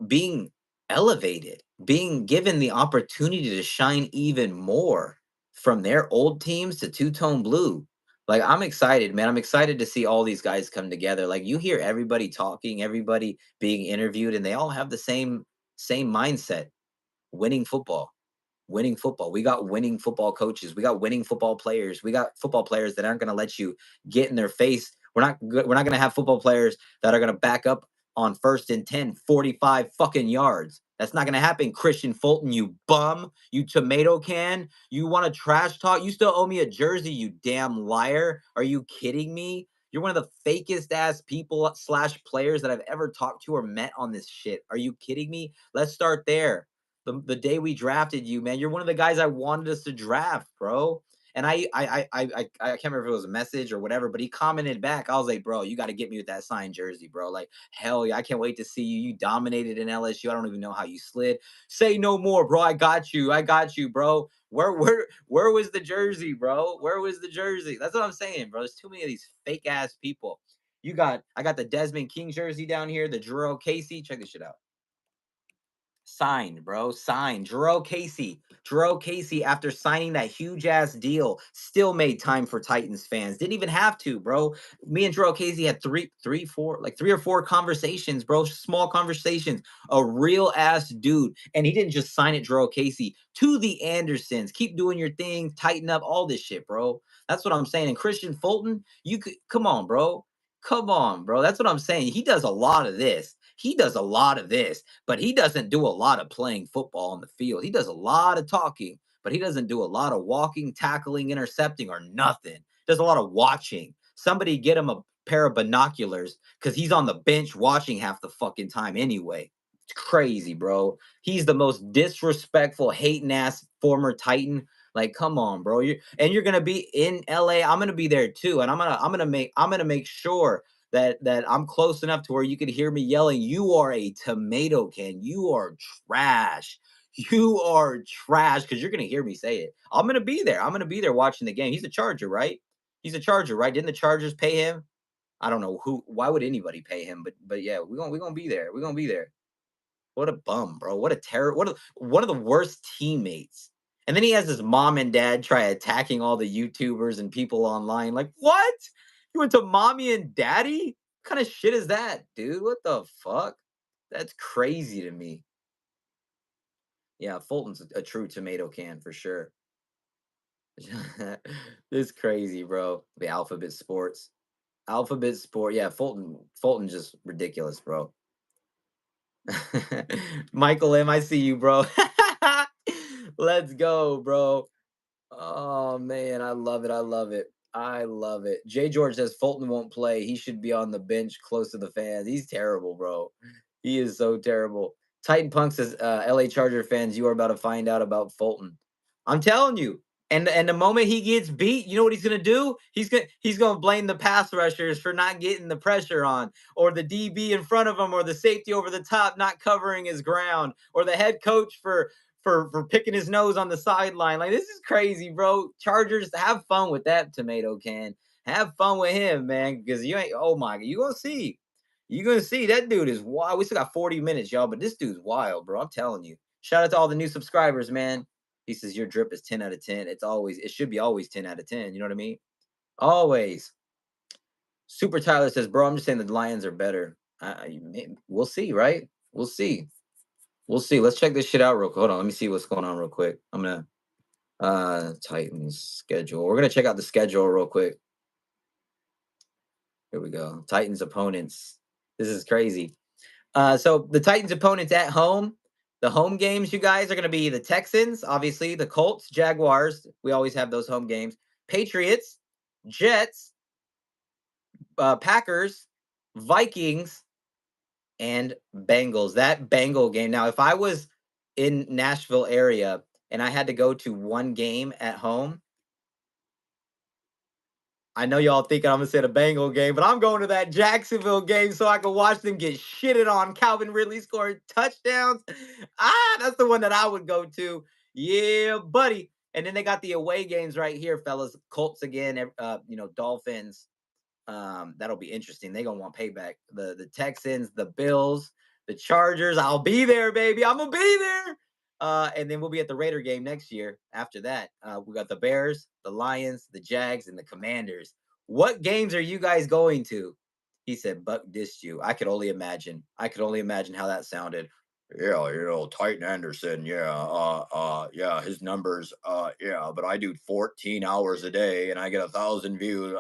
being elevated, being given the opportunity to shine even more from their old teams to two-tone blue. Like I'm excited, man. I'm excited to see all these guys come together. Like you hear everybody talking, everybody being interviewed, and they all have the same mindset: winning football, winning football. We got winning football coaches. We got winning football players. We got football players that aren't going to let you get in their face. We're not going to have football players that are going to back up on 1st and 10, 45 fucking yards. That's not going to happen. Christian Fulton, you bum, you tomato can. You want to trash talk? You still owe me a jersey, you damn liar. Are you kidding me? You're one of the fakest ass people / players that I've ever talked to or met on this shit. Are you kidding me? Let's start there. The day we drafted you, man, you're one of the guys I wanted us to draft, bro. And I can't remember if it was a message or whatever, but he commented back. I was like, bro, you got to get me with that signed jersey, bro. Like, hell yeah, I can't wait to see you. You dominated in LSU. I don't even know how you slid. Say no more, bro. I got you. I got you, bro. Where was the jersey, bro? Where was the jersey? That's what I'm saying, bro. There's too many of these fake ass people. I got the Desmond King jersey down here, the Jerome Casey. Check this shit out. Signed, bro. Signed. Jerome Casey, after signing that huge ass deal, still made time for Titans fans. Didn't even have to, bro. Me and Jerome Casey had three or four conversations, bro. Small conversations. A real ass dude. And he didn't just sign it, Jerome Casey. To the Andersons. Keep doing your thing. Tighten up all this shit, bro. That's what I'm saying. And Christian Fulton, you could come on, bro. Come on, bro. That's what I'm saying. He does a lot of this. But he doesn't do a lot of playing football on the field. He does a lot of talking, but he doesn't do a lot of walking, tackling, intercepting, or nothing. Does a lot of watching. Somebody get him a pair of binoculars because he's on the bench watching half the fucking time anyway. It's crazy, bro. He's the most disrespectful, hating ass former Titan. Like, come on, bro. You're gonna be in LA. I'm gonna be there too, and I'm gonna make sure that I'm close enough to where you could hear me yelling, "You are a tomato can. You are trash. You are trash," because you're gonna hear me say it. I'm gonna be there. I'm gonna be there watching the game. He's a Charger, right? He's a Charger, right? Didn't the Chargers pay him? I don't know who. Why would anybody pay him? But yeah, we're gonna be there. We're gonna be there. What a bum, bro. What a terror. One of the worst teammates. And then he has his mom and dad try attacking all the YouTubers and people online. Like, what? You went to mommy and daddy? What kind of shit is that, dude? What the fuck? That's crazy to me. Yeah, Fulton's a true tomato can for sure. This is crazy, bro. The Alphabet Sports. Alphabet Sport. Yeah, Fulton just ridiculous, bro. Michael M, I see you, bro. Let's go, bro. Oh man, I love it. I love it. I love it. Jay George says Fulton won't play. He should be on the bench close to the fans. He's terrible, bro. He is so terrible. Titan Punk says, LA Charger fans, you are about to find out about Fulton. I'm telling you. And the moment he gets beat, you know what he's gonna do? He's gonna blame the pass rushers for not getting the pressure on, or the DB in front of him, or the safety over the top not covering his ground, or the head coach for picking his nose on the sideline. Like, this is crazy, bro. Chargers, have fun with that tomato can. Have fun with him, man, because you ain't. Oh my, you gonna see. You gonna see that dude is wild. We still got 40 minutes, y'all, but this dude's wild, bro. I'm telling you. Shout out to all the new subscribers, man. He says your drip is 10 out of 10. It should be always 10 out of 10. You know what I mean? Always. Super Tyler says, bro, I'm just saying the Lions are better. We'll see, right? We'll see. We'll see. Let's check this shit out real quick. Hold on. Let me see what's going on real quick. I'm going to Titans schedule. We're going to check out the schedule real quick. Here we go. Titans opponents. This is crazy. So the Titans opponents at home, the home games, you guys, are going to be the Texans, obviously, the Colts, Jaguars. We always have those home games. Patriots, Jets, Packers, Vikings, and Bengals. That Bengal game. Now, if I was in Nashville area and I had to go to one game at home, I know y'all thinking I'm gonna say the Bengal game, but I'm going to that Jacksonville game so I can watch them get shitted on. Calvin Ridley scored touchdowns. That's the one that I would go to. Yeah, buddy. And then they got the away games right here, fellas. Colts again, Dolphins. That'll be interesting. They're gonna want payback. The Texans, the Bills, the Chargers. I'll be there, baby. I'm gonna be there. And then we'll be at the Raider game next year. After that, we got the Bears, the Lions, the Jags, and the Commanders. What games are you guys going to? He said, Buck dissed you. I could only imagine. I could only imagine how that sounded. Yeah, Titan Anderson. Yeah, his numbers. Yeah, but I do 14 hours a day and I get 1,000 views.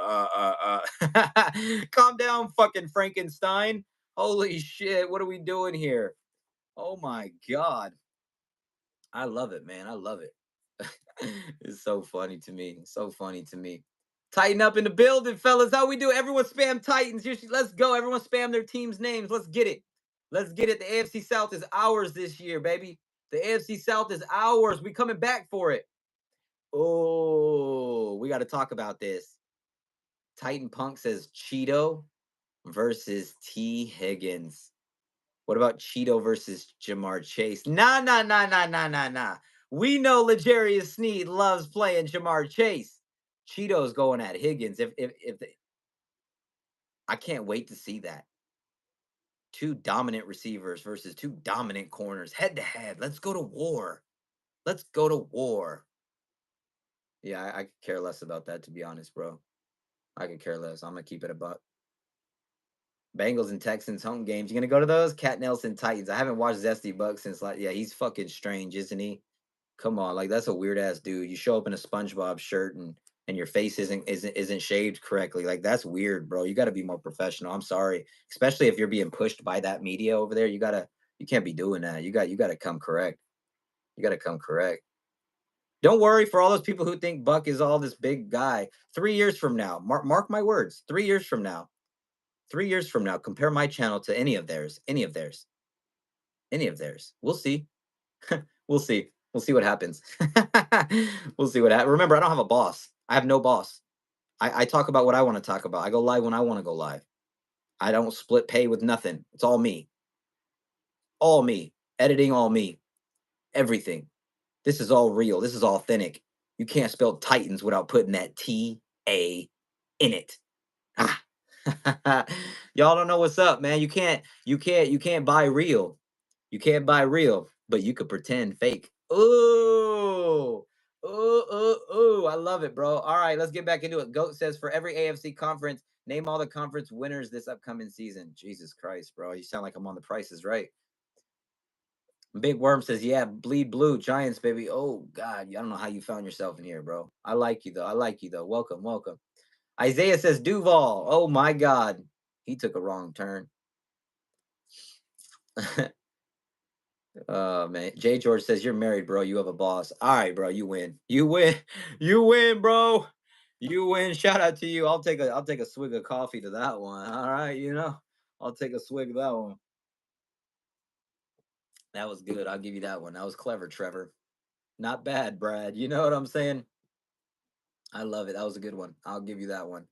Calm down, fucking Frankenstein. Holy shit, what are we doing here? Oh my God. I love it, man. I love it. It's so funny to me. So funny to me. Tighten up in the building, fellas. How we do? Everyone spam Titans. Let's go. Everyone spam their team's names. Let's get it. Let's get it. The AFC South is ours this year, baby. The AFC South is ours. We coming back for it. Oh, we got to talk about this. Titan Punk says Cheeto versus T. Higgins. What about Cheeto versus Jamar Chase? Nah. We know L'Jarius Sneed loves playing Jamar Chase. Cheeto's going at Higgins. I can't wait to see that. Two dominant receivers versus two dominant corners, head to head. Let's go to war. Let's go to war. Yeah, I could care less about that, to be honest, bro. I could care less. I'm gonna keep it a buck. Bengals and Texans home games. You gonna go to those? Cat Nelson Titans. I haven't watched Zesty Buck since he's fucking strange, isn't he? Come on, that's a weird ass dude. You show up in a SpongeBob shirt and your face isn't shaved correctly. Like that's weird, bro. You got to be more professional. I'm sorry, especially if you're being pushed by that media over there. You can't be doing that. You got to come correct. You got to come correct. Don't worry for all those people who think Buck is all this big guy. 3 years from now, mark my words. 3 years from now. 3 years from now, compare my channel to any of theirs. We'll see. We'll see. We'll see what happens. We'll see what happens. Remember, I don't have a boss. I have no boss. I talk about what I want to talk about. I go live when I want to go live. I don't split pay with nothing. It's all me. All me. Editing, all me. Everything. This is all real. This is authentic. You can't spell Titans without putting that T-A in it. Ah. Y'all don't know what's up, man. You can't buy real. You can't buy real, but you could pretend fake. Ooh. Ooh. I love it, bro. All right, let's get back into it. Goat says for every AFC conference, name all the conference winners this upcoming season. Jesus Christ, bro. You sound like I'm on the prices, right? Big Worm says, yeah, bleed blue, Giants, baby. Oh, God. I don't know how you found yourself in here, bro. I like you, though. Welcome. Isaiah says, Duval. Oh, my God. He took a wrong turn. Man. Jay George says, you're married, bro. You have a boss. All right, bro. You win. You win, bro. You win. Shout out to you. I'll take a swig of coffee to that one. All right, I'll take a swig of that one. That was good. I'll give you that one. That was clever, Trevor. Not bad, Brad. You know what I'm saying? I love it. That was a good one. I'll give you that one.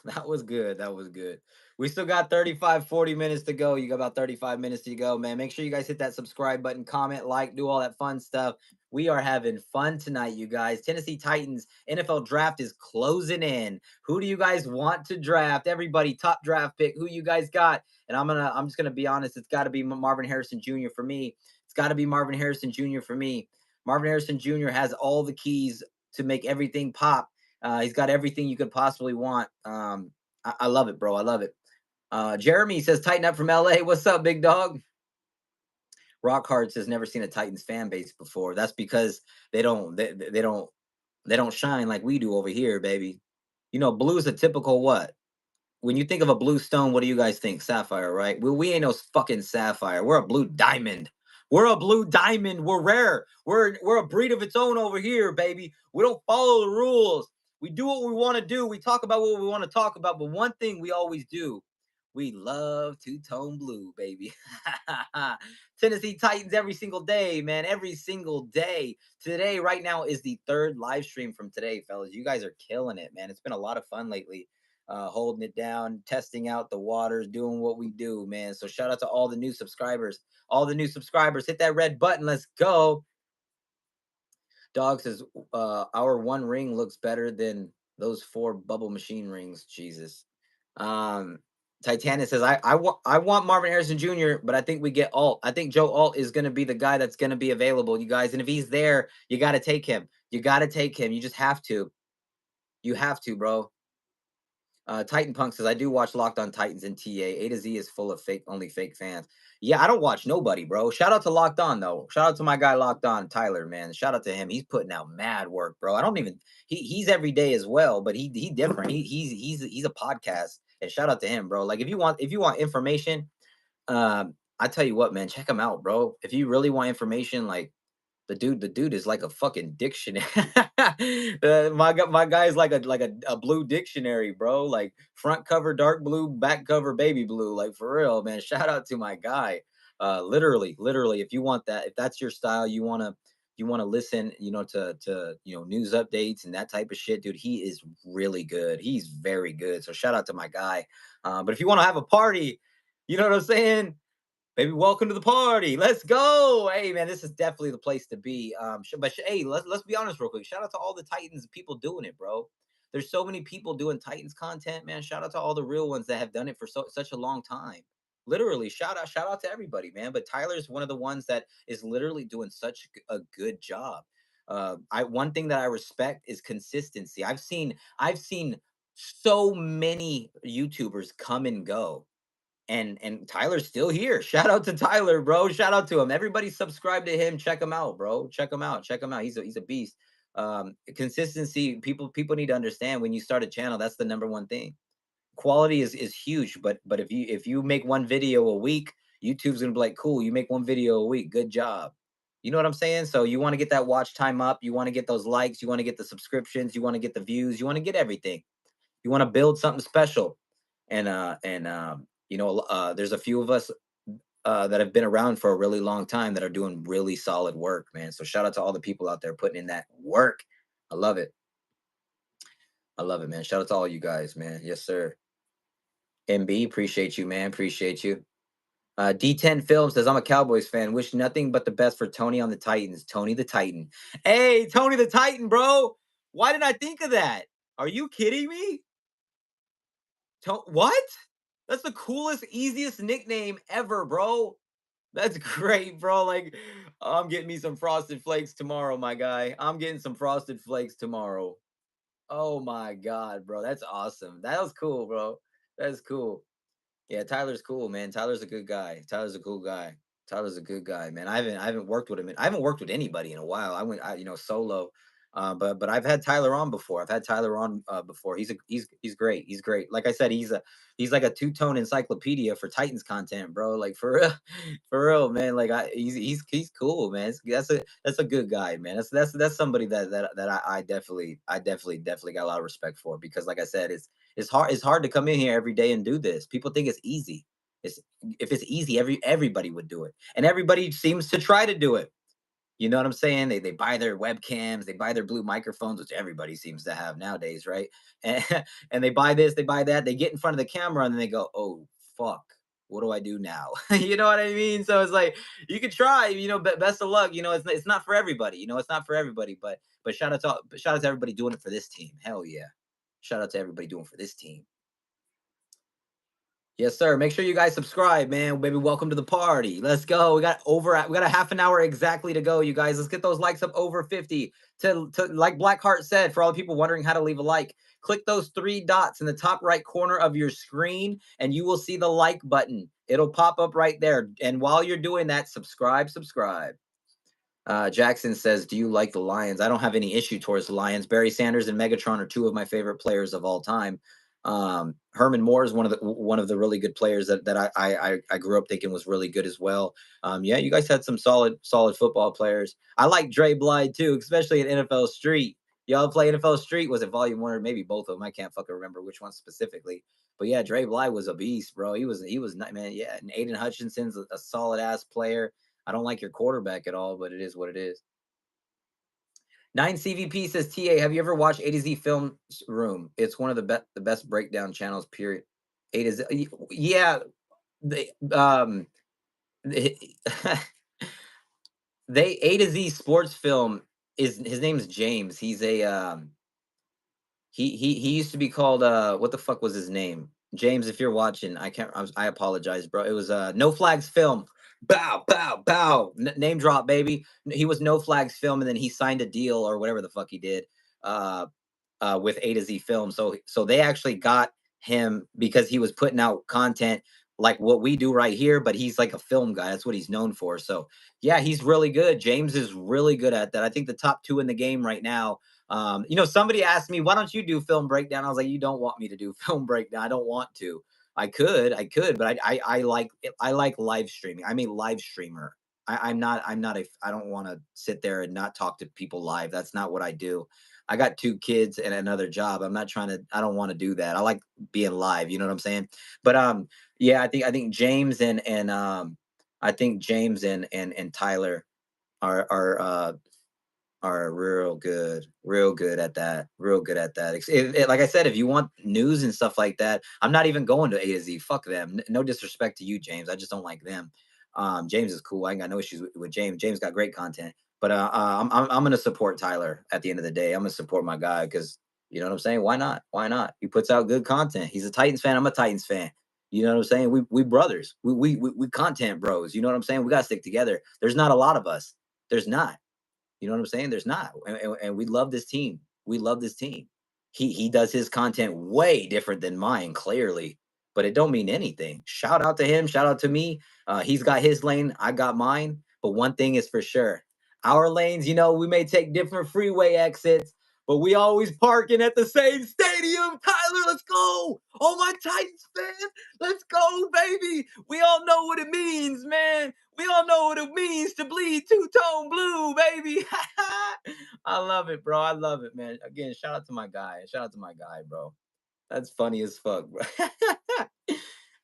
That was good. That was good. We still got 35, 40 minutes to go. You got about 35 minutes to go, man. Make sure you guys hit that subscribe button, comment, like, do all that fun stuff. We are having fun tonight, you guys. Tennessee Titans NFL draft is closing in. Who do you guys want to draft? Everybody, top draft pick. Who you guys got? And I'm just gonna be honest. It's got to be Marvin Harrison Jr. for me. It's got to be Marvin Harrison Jr. for me. Marvin Harrison Jr. has all the keys to make everything pop. He's got everything you could possibly want. I love it, bro. I love it. Jeremy says, "Tighten up from LA." What's up, big dog? Rock Hard says, "Never seen a Titans fan base before." That's because they don't shine like we do over here, baby. You know, blue is a typical what? When you think of a blue stone, what do you guys think? Sapphire, right? We ain't no fucking sapphire. We're a blue diamond. We're a blue diamond. We're rare. We're a breed of its own over here, baby. We don't follow the rules. We do what we want to do. We talk about what we want to talk about. But one thing we always do, we love two-tone blue, baby. Tennessee Titans every single day, man. Every single day. Today, right now, is the third live stream from today, fellas. You guys are killing it, man. It's been a lot of fun lately. Holding it down, testing out the waters, doing what we do, man. So shout out to all the new subscribers. All the new subscribers, hit that red button. Let's go. Dog says, our one ring looks better than those 4 bubble machine rings. Jesus. Titanic says, I want Marvin Harrison Jr., but I think we get Alt. I think Joe Alt is going to be the guy that's going to be available, you guys. And if he's there, you got to take him. You got to take him. You just have to. You have to, bro. Titan Punk says, "I do watch Locked on Titans and TA. A to Z is full of only fake fans." Yeah, I don't watch nobody, bro. Shout out to Locked On though. Shout out to my guy Locked On, Tyler, man. Shout out to him. He's putting out mad work, bro. I don't even he's every day as well, but he different. He's a podcast. And shout out to him, bro. Like if you want information, I tell you what, man, check him out, bro. If you really want information, like the dude is like a fucking dictionary. My guy is like a blue dictionary, bro. Like front cover dark blue, back cover baby blue. Like for real, man. Shout out to my guy. Literally, if you want that, if that's your style, you wanna listen, to news updates and that type of shit, dude. He is really good. He's very good. So shout out to my guy. But if you want to have a party, you know what I'm saying? Baby, welcome to the party. Let's go. Hey, man, this is definitely the place to be. Hey, let's be honest real quick. Shout out to all the Titans people doing it, bro. There's so many people doing Titans content, man. Shout out to all the real ones that have done it for such a long time. Literally, shout out to everybody, man. But Tyler's one of the ones that is literally doing such a good job. I one thing that I respect is consistency. I've seen so many YouTubers come and go, and Tyler's still here. Shout out to Tyler, bro. Shout out to him. Everybody subscribe to him. Check him out, bro. Check him out. Check him out. He's a beast. Consistency. People need to understand when you start a channel, that's the number one thing. Quality is huge, but if you make one video a week, YouTube's gonna be like, cool. You make one video a week. Good job. You know what I'm saying? So you want to get that watch time up. You want to get those likes. You want to get the subscriptions. You want to get the views. You want to get everything. You want to build something special. There's a few of us that have been around for a really long time that are doing really solid work, man. So shout out to all the people out there putting in that work. I love it. I love it, man. Shout out to all you guys, man. Yes, sir. MB, appreciate you, man. Appreciate you. D10 Film says, "I'm a Cowboys fan. Wish nothing but the best for Tony on the Titans." Tony the Titan. Hey, Tony the Titan, bro. Why didn't I think of that? Are you kidding me? What? That's the coolest, easiest nickname ever, bro. That's great, bro. Like, I'm getting me some frosted flakes tomorrow, my guy. I'm getting some frosted flakes tomorrow. Oh my god, bro. That's awesome. That was cool, bro. That's cool. Yeah, Tyler's cool, man. Tyler's a good guy. Tyler's a cool guy. Tyler's a good guy, man. I haven't worked with him. I haven't worked with anybody in a while. Solo. But I've had Tyler on before. I've had Tyler on before. He's great. He's great. Like I said, he's like a two-tone encyclopedia for Titans content, bro. Like for real, for real, man. Like he's cool, man. That's a good guy, man. That's somebody that I definitely got a lot of respect for, because like I said, it's hard to come in here every day and do this. People think it's easy. If it's easy, everybody would do it, and everybody seems to try to do it. You know what I'm saying? They buy their webcams, they buy their blue microphones, which everybody seems to have nowadays, right? And and they buy this, they buy that, they get in front of the camera and then they go, "Oh fuck, what do I do now?" You know what I mean? So it's like you could try, best of luck. It's not for everybody. It's not for everybody, but shout out to everybody doing it for this team. Hell yeah. Shout out to everybody doing for this team. Yes, sir. Make sure you guys subscribe, man. Baby, welcome to the party. Let's go. We got a half an hour exactly to go, you guys. Let's get those likes up over 50. To like Blackheart said, for all the people wondering how to leave a like, click those three dots in the top right corner of your screen, and you will see the like button. It'll pop up right there. And while you're doing that, subscribe. Jackson says, "Do you like the Lions?" I don't have any issue towards the Lions. Barry Sanders and Megatron are two of my favorite players of all time. Herman Moore is one of the really good players that I grew up thinking was really good as well. Yeah, you guys had some solid football players. I like Dre Blyde too, especially in NFL Street. Y'all play NFL Street? Was it Volume One or maybe both of them? I can't fucking remember which one specifically. But yeah, Dre Blyde was a beast, bro. He was not, man. Yeah, and Aiden Hutchinson's a solid ass player. I don't like your quarterback at all, but it is what it is. 9CVP says, "TA, have you ever watched A to Z Film Room? It's one of the best breakdown channels, period." A to Z, yeah, they they, they A to Z Sports Film is his name's James. He's a he used to be called what the fuck was his name? James, if you're watching, I apologize, bro. It was No Flags Film. Bow, bow, bow. Name drop, baby. He was No Flags Film, and then he signed a deal or whatever the fuck he did with A to Z Film. So they actually got him because he was putting out content like what we do right here, but he's like a film guy. That's what he's known for. So yeah, he's really good. James is really good at that. I think the top two in the game right now. Somebody asked me, "Why don't you do film breakdown?" I was like, "You don't want me to do film breakdown. I don't want to. I could, but I like live streaming. I'm a live streamer. I don't want to sit there and not talk to people live. That's not what I do. I got two kids and another job. I don't want to do that. I like being live, you know what I'm saying? But yeah, I think James I think James and Tyler are real good at that, real good at that. Like I said, if you want news and stuff like that, I'm not even going to A to Z. Fuck them. No disrespect to you, James. I just don't like them. James is cool. I ain't got no issues with James. James got great content, but I'm gonna support Tyler at the end of the day. I'm gonna support my guy because you know what I'm saying. Why not? Why not? He puts out good content. He's a Titans fan. I'm a Titans fan. You know what I'm saying? We brothers. We content bros. You know what I'm saying? We gotta stick together. There's not a lot of us. There's not. You know what I'm saying? There's not, and we love this team. We love this team. He does his content way different than mine, clearly, but it don't mean anything. Shout out to him. Shout out to me. He's got his lane. I got mine. But one thing is for sure, our lanes. We may take different freeway exits, but we always parking at the same stadium. Tyler, let's go! Oh my Titans fans, let's go, baby! We all know what it means, man. We all know what it means to bleed two-tone blue, baby. I love it, bro. I love it, man. Again, shout out to my guy. Shout out to my guy, bro. That's funny as fuck, bro.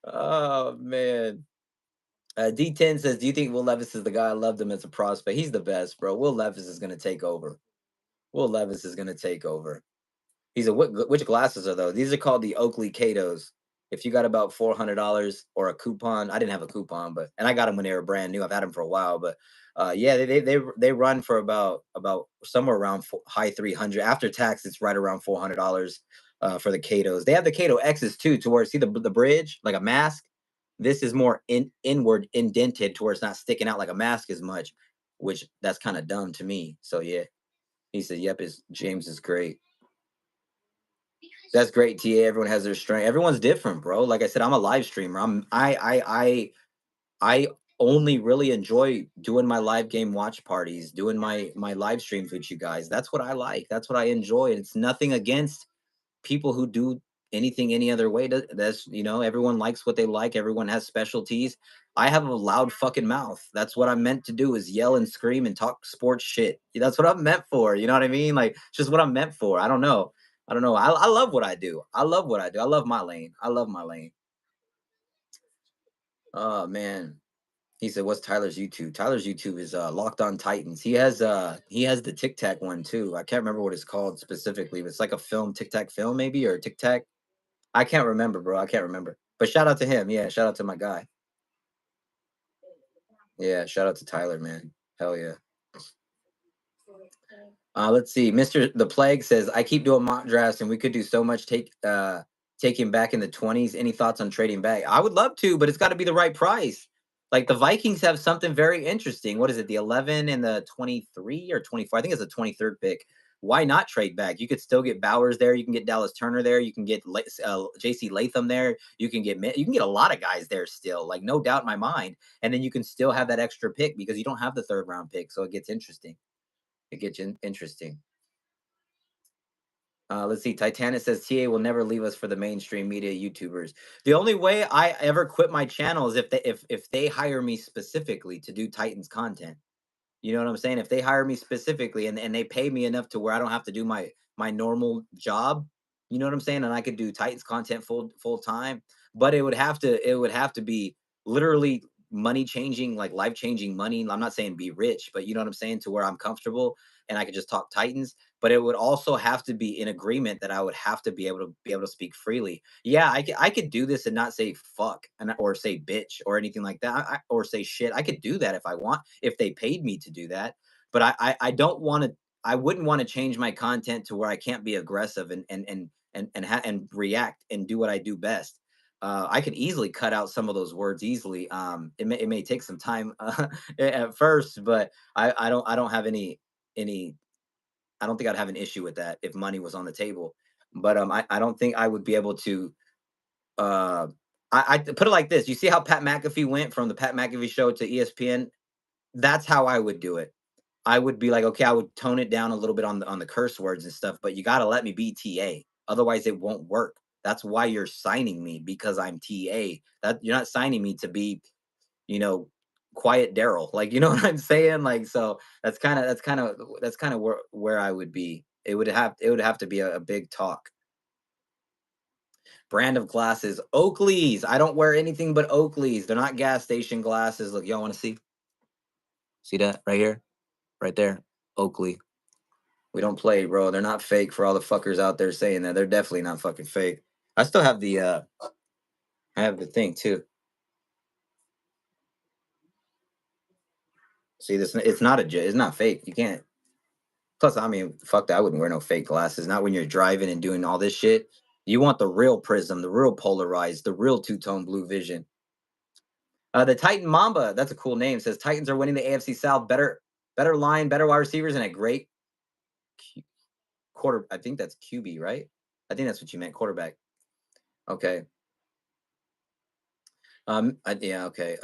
Oh man. D10 says, "Do you think Will Levis is the guy? I loved him as a prospect. He's the best, bro. Will Levis is gonna take over. Will Levis is gonna take over. He's a which glasses are those? These are called the Oakley Catos. If you got about $400 or a coupon, I didn't have a coupon, and I got them when they were brand new. I've had them for a while, but yeah, they run for about somewhere around high 300 after tax. It's right around $400 for the Catos. They have the Cato X's too, to where see the bridge like a mask. This is more inward indented, to where it's not sticking out like a mask as much, which that's kind of dumb to me. So yeah, he said, "Yep, James is great." That's great, TA. Everyone has their strength. Everyone's different, bro. Like I said, I'm a live streamer. I only really enjoy doing my live game watch parties, doing my live streams with you guys. That's what I like. That's what I enjoy. It's nothing against people who do anything any other way. That's everyone likes what they like. Everyone has specialties. I have a loud fucking mouth. That's what I'm meant to do, is yell and scream and talk sports shit. That's what I'm meant for. You know what I mean? Like, it's just what I'm meant for. I don't know. I don't know. I love what I do. I love what I do. I love my lane. I love my lane. Oh man. He said, "What's Tyler's YouTube?" Tyler's YouTube is Locked On Titans. He has the Tic Tac one too. I can't remember what it's called specifically, but it's like a film, Tic Tac film maybe, or Tic Tac. I can't remember, bro. I can't remember. But shout out to him. Yeah, shout out to my guy. Yeah, shout out to Tyler, man. Hell yeah. Let's see. Mr. The Plague says, I keep doing mock drafts and we could do so much taking back in the 20s. Any thoughts on trading back? I would love to, but it's got to be the right price. Like the Vikings have something very interesting. What is it? The 11 and the 23 or 24? I think it's the 23rd pick. Why not trade back? You could still get Bowers there. You can get Dallas Turner there. You can get JC Latham there. You can get a lot of guys there still. Like no doubt in my mind. And then you can still have that extra pick because you don't have the 3rd round pick. So it gets interesting. Interesting. Let's see. Titanic says TA will never leave us for the mainstream media YouTubers. The only way I ever quit my channel is if they hire me specifically to do Titans content. You know what I'm saying? If they hire me specifically and they pay me enough to where I don't have to do my normal job, you know what I'm saying? And I could do Titans content full time, but it would have to be literally money changing, like life changing money. I'm not saying be rich, but you know what I'm saying, to where I'm comfortable and I could just talk Titans. But it would also have to be in agreement that I would have to be able to speak freely. Yeah, I could do this and not say fuck or say bitch or anything like that, or say shit. I could do that if I want, if they paid me to do that. But I don't want to. I wouldn't want to change my content to where I can't be aggressive and react and do what I do best. I could easily cut out some of those words easily. It may take some time at first, but I don't have any I don't think I'd have an issue with that if money was on the table. But I don't think I would be able to. Uh, I put it like this: you see how Pat McAfee went from the Pat McAfee show to ESPN? That's how I would do it. I would be like, okay, I would tone it down a little bit on the curse words and stuff, but you got to let me be TA. Otherwise, it won't work. That's why you're signing me, because I'm TA. That you're not signing me to be, you know, quiet Daryl. Like, you know what I'm saying? Like, so that's kind of where I would be. It would have to be a big talk. Brand of glasses, Oakleys. I don't wear anything but Oakleys. They're not gas station glasses. Look, y'all want to see that right here, right there, Oakley. We don't play, bro. They're not fake for all the fuckers out there saying that. They're definitely not fucking fake. I still have I have the thing too. See this, it's not fake. You can't. Plus, I mean, fuck that. I wouldn't wear no fake glasses. Not when you're driving and doing all this shit. You want the real prism, the real polarized, the real two-tone blue vision. The Titan Mamba, that's a cool name. Says Titans are winning the AFC South. Better line, better wide receivers, and a great quarter. I think that's QB, right? I think that's what you meant, quarterback. Okay. Yeah, okay.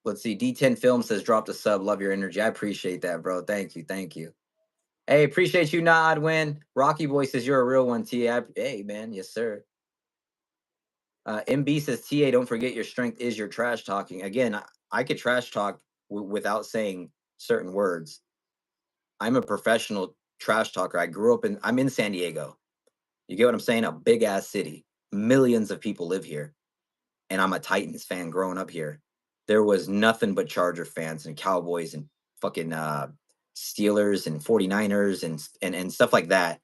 Let's see. D10 Film says drop the sub. Love your energy. I appreciate that, bro. Thank you. Thank you. Hey, appreciate you, Nodwin. Rocky Boy says you're a real one, TA. Hey, man. Yes, sir. MB says, TA, don't forget your strength is your trash talking. Again, I could trash talk without saying certain words. I'm a professional trash talker. I'm in San Diego. You get what I'm saying? A big ass city. Millions of people live here. And I'm a Titans fan growing up here. There was nothing but Charger fans and Cowboys and fucking Steelers and 49ers and stuff like that.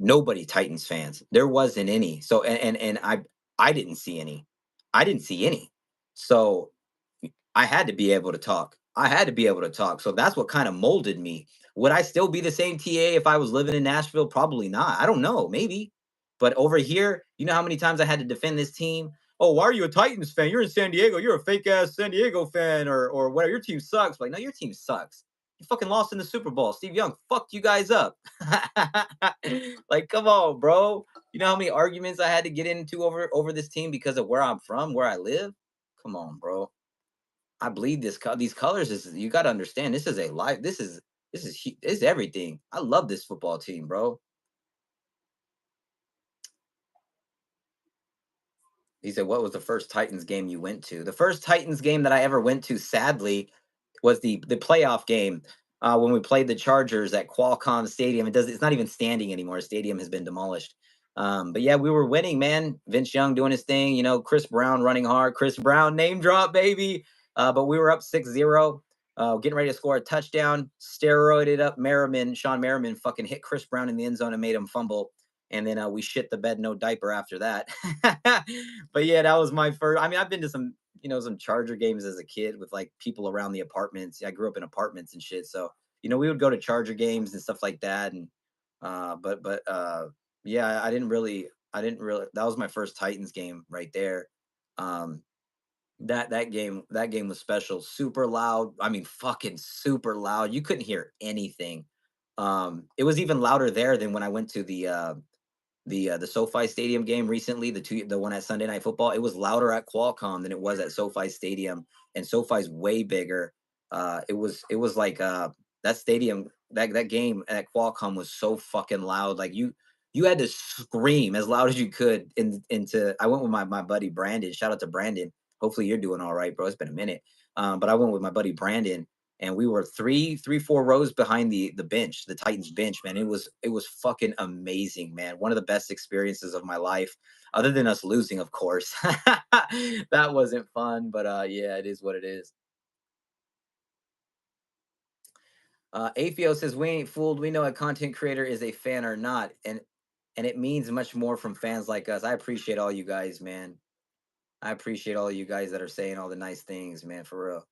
Nobody Titans fans. There wasn't any. So and I didn't see any. I didn't see any. So I had to be able to talk. I had to be able to talk. So that's what kind of molded me. Would I still be the same TA if I was living in Nashville? Probably not. I don't know. Maybe. But over here, you know how many times I had to defend this team? Oh, why are you a Titans fan? You're in San Diego. You're a fake ass San Diego fan or whatever. Your team sucks. Like, no, your team sucks. You fucking lost in the Super Bowl. Steve Young fucked you guys up. Like, come on, bro. You know how many arguments I had to get into over this team because of where I'm from, where I live? Come on, bro. I bleed these colors. You got to understand. This is a life. This is everything. I love this football team, bro. He said, "What was the first Titans game you went to?" The first Titans game that I ever went to, sadly, was the playoff game when we played the Chargers at Qualcomm Stadium. It's not even standing anymore. The stadium has been demolished. But yeah, we were winning, man. Vince Young doing his thing. You know, Chris Brown running hard. Chris Brown name drop, baby. But we were up 6-0, getting ready to score a touchdown. Steroided up Merriman, Sean Merriman, fucking hit Chris Brown in the end zone and made him fumble. And then we shit the bed, no diaper after that. But yeah, that was my first. I mean, I've been to some, some Charger games as a kid with like people around the apartments. I grew up in apartments and shit. So, we would go to Charger games and stuff like that. And, yeah, I didn't really, that was my first Titans game right there. Um, that game was special, super loud. I mean, fucking super loud. You couldn't hear anything. It was even louder there than when I went to the SoFi Stadium game recently, the one at Sunday Night Football. It was louder at Qualcomm than it was at SoFi Stadium, and SoFi's way bigger. It was like that stadium, that game at Qualcomm was so fucking loud. Like you had to scream as loud as you could. Into I went with my buddy Brandon. Shout out to Brandon. Hopefully you're doing all right, bro. It's been a minute. But I went with my buddy Brandon, and we were four rows behind the bench, the Titans bench, man. It was fucking amazing, man. One of the best experiences of my life, other than us losing, of course. That wasn't fun, but yeah, it is what it is. Afio says we ain't fooled. We know a content creator is a fan or not, and it means much more from fans like us. I appreciate all you guys, man. I appreciate all you guys that are saying all the nice things, man, for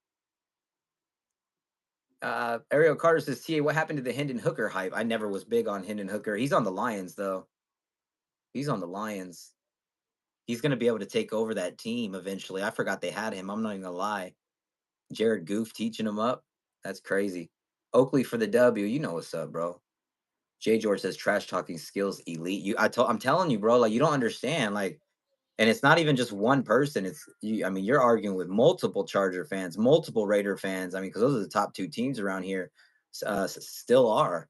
real. Ariel Carter says, TA, what happened to the Hendon Hooker hype? I never was big on Hendon Hooker. He's on the Lions, though. He's on the Lions. He's going to be able to take over that team eventually. I forgot they had him. I'm not even going to lie. Jared Goof teaching him up. That's crazy. Oakley for the W. You know what's up, bro. Jay George says, trash talking skills elite. I'm telling you, bro, like, you don't understand. Like, and it's not even just one person. It's you. I mean, you're arguing with multiple Charger fans, multiple Raider fans. I mean, because those are the top two teams around here, still are.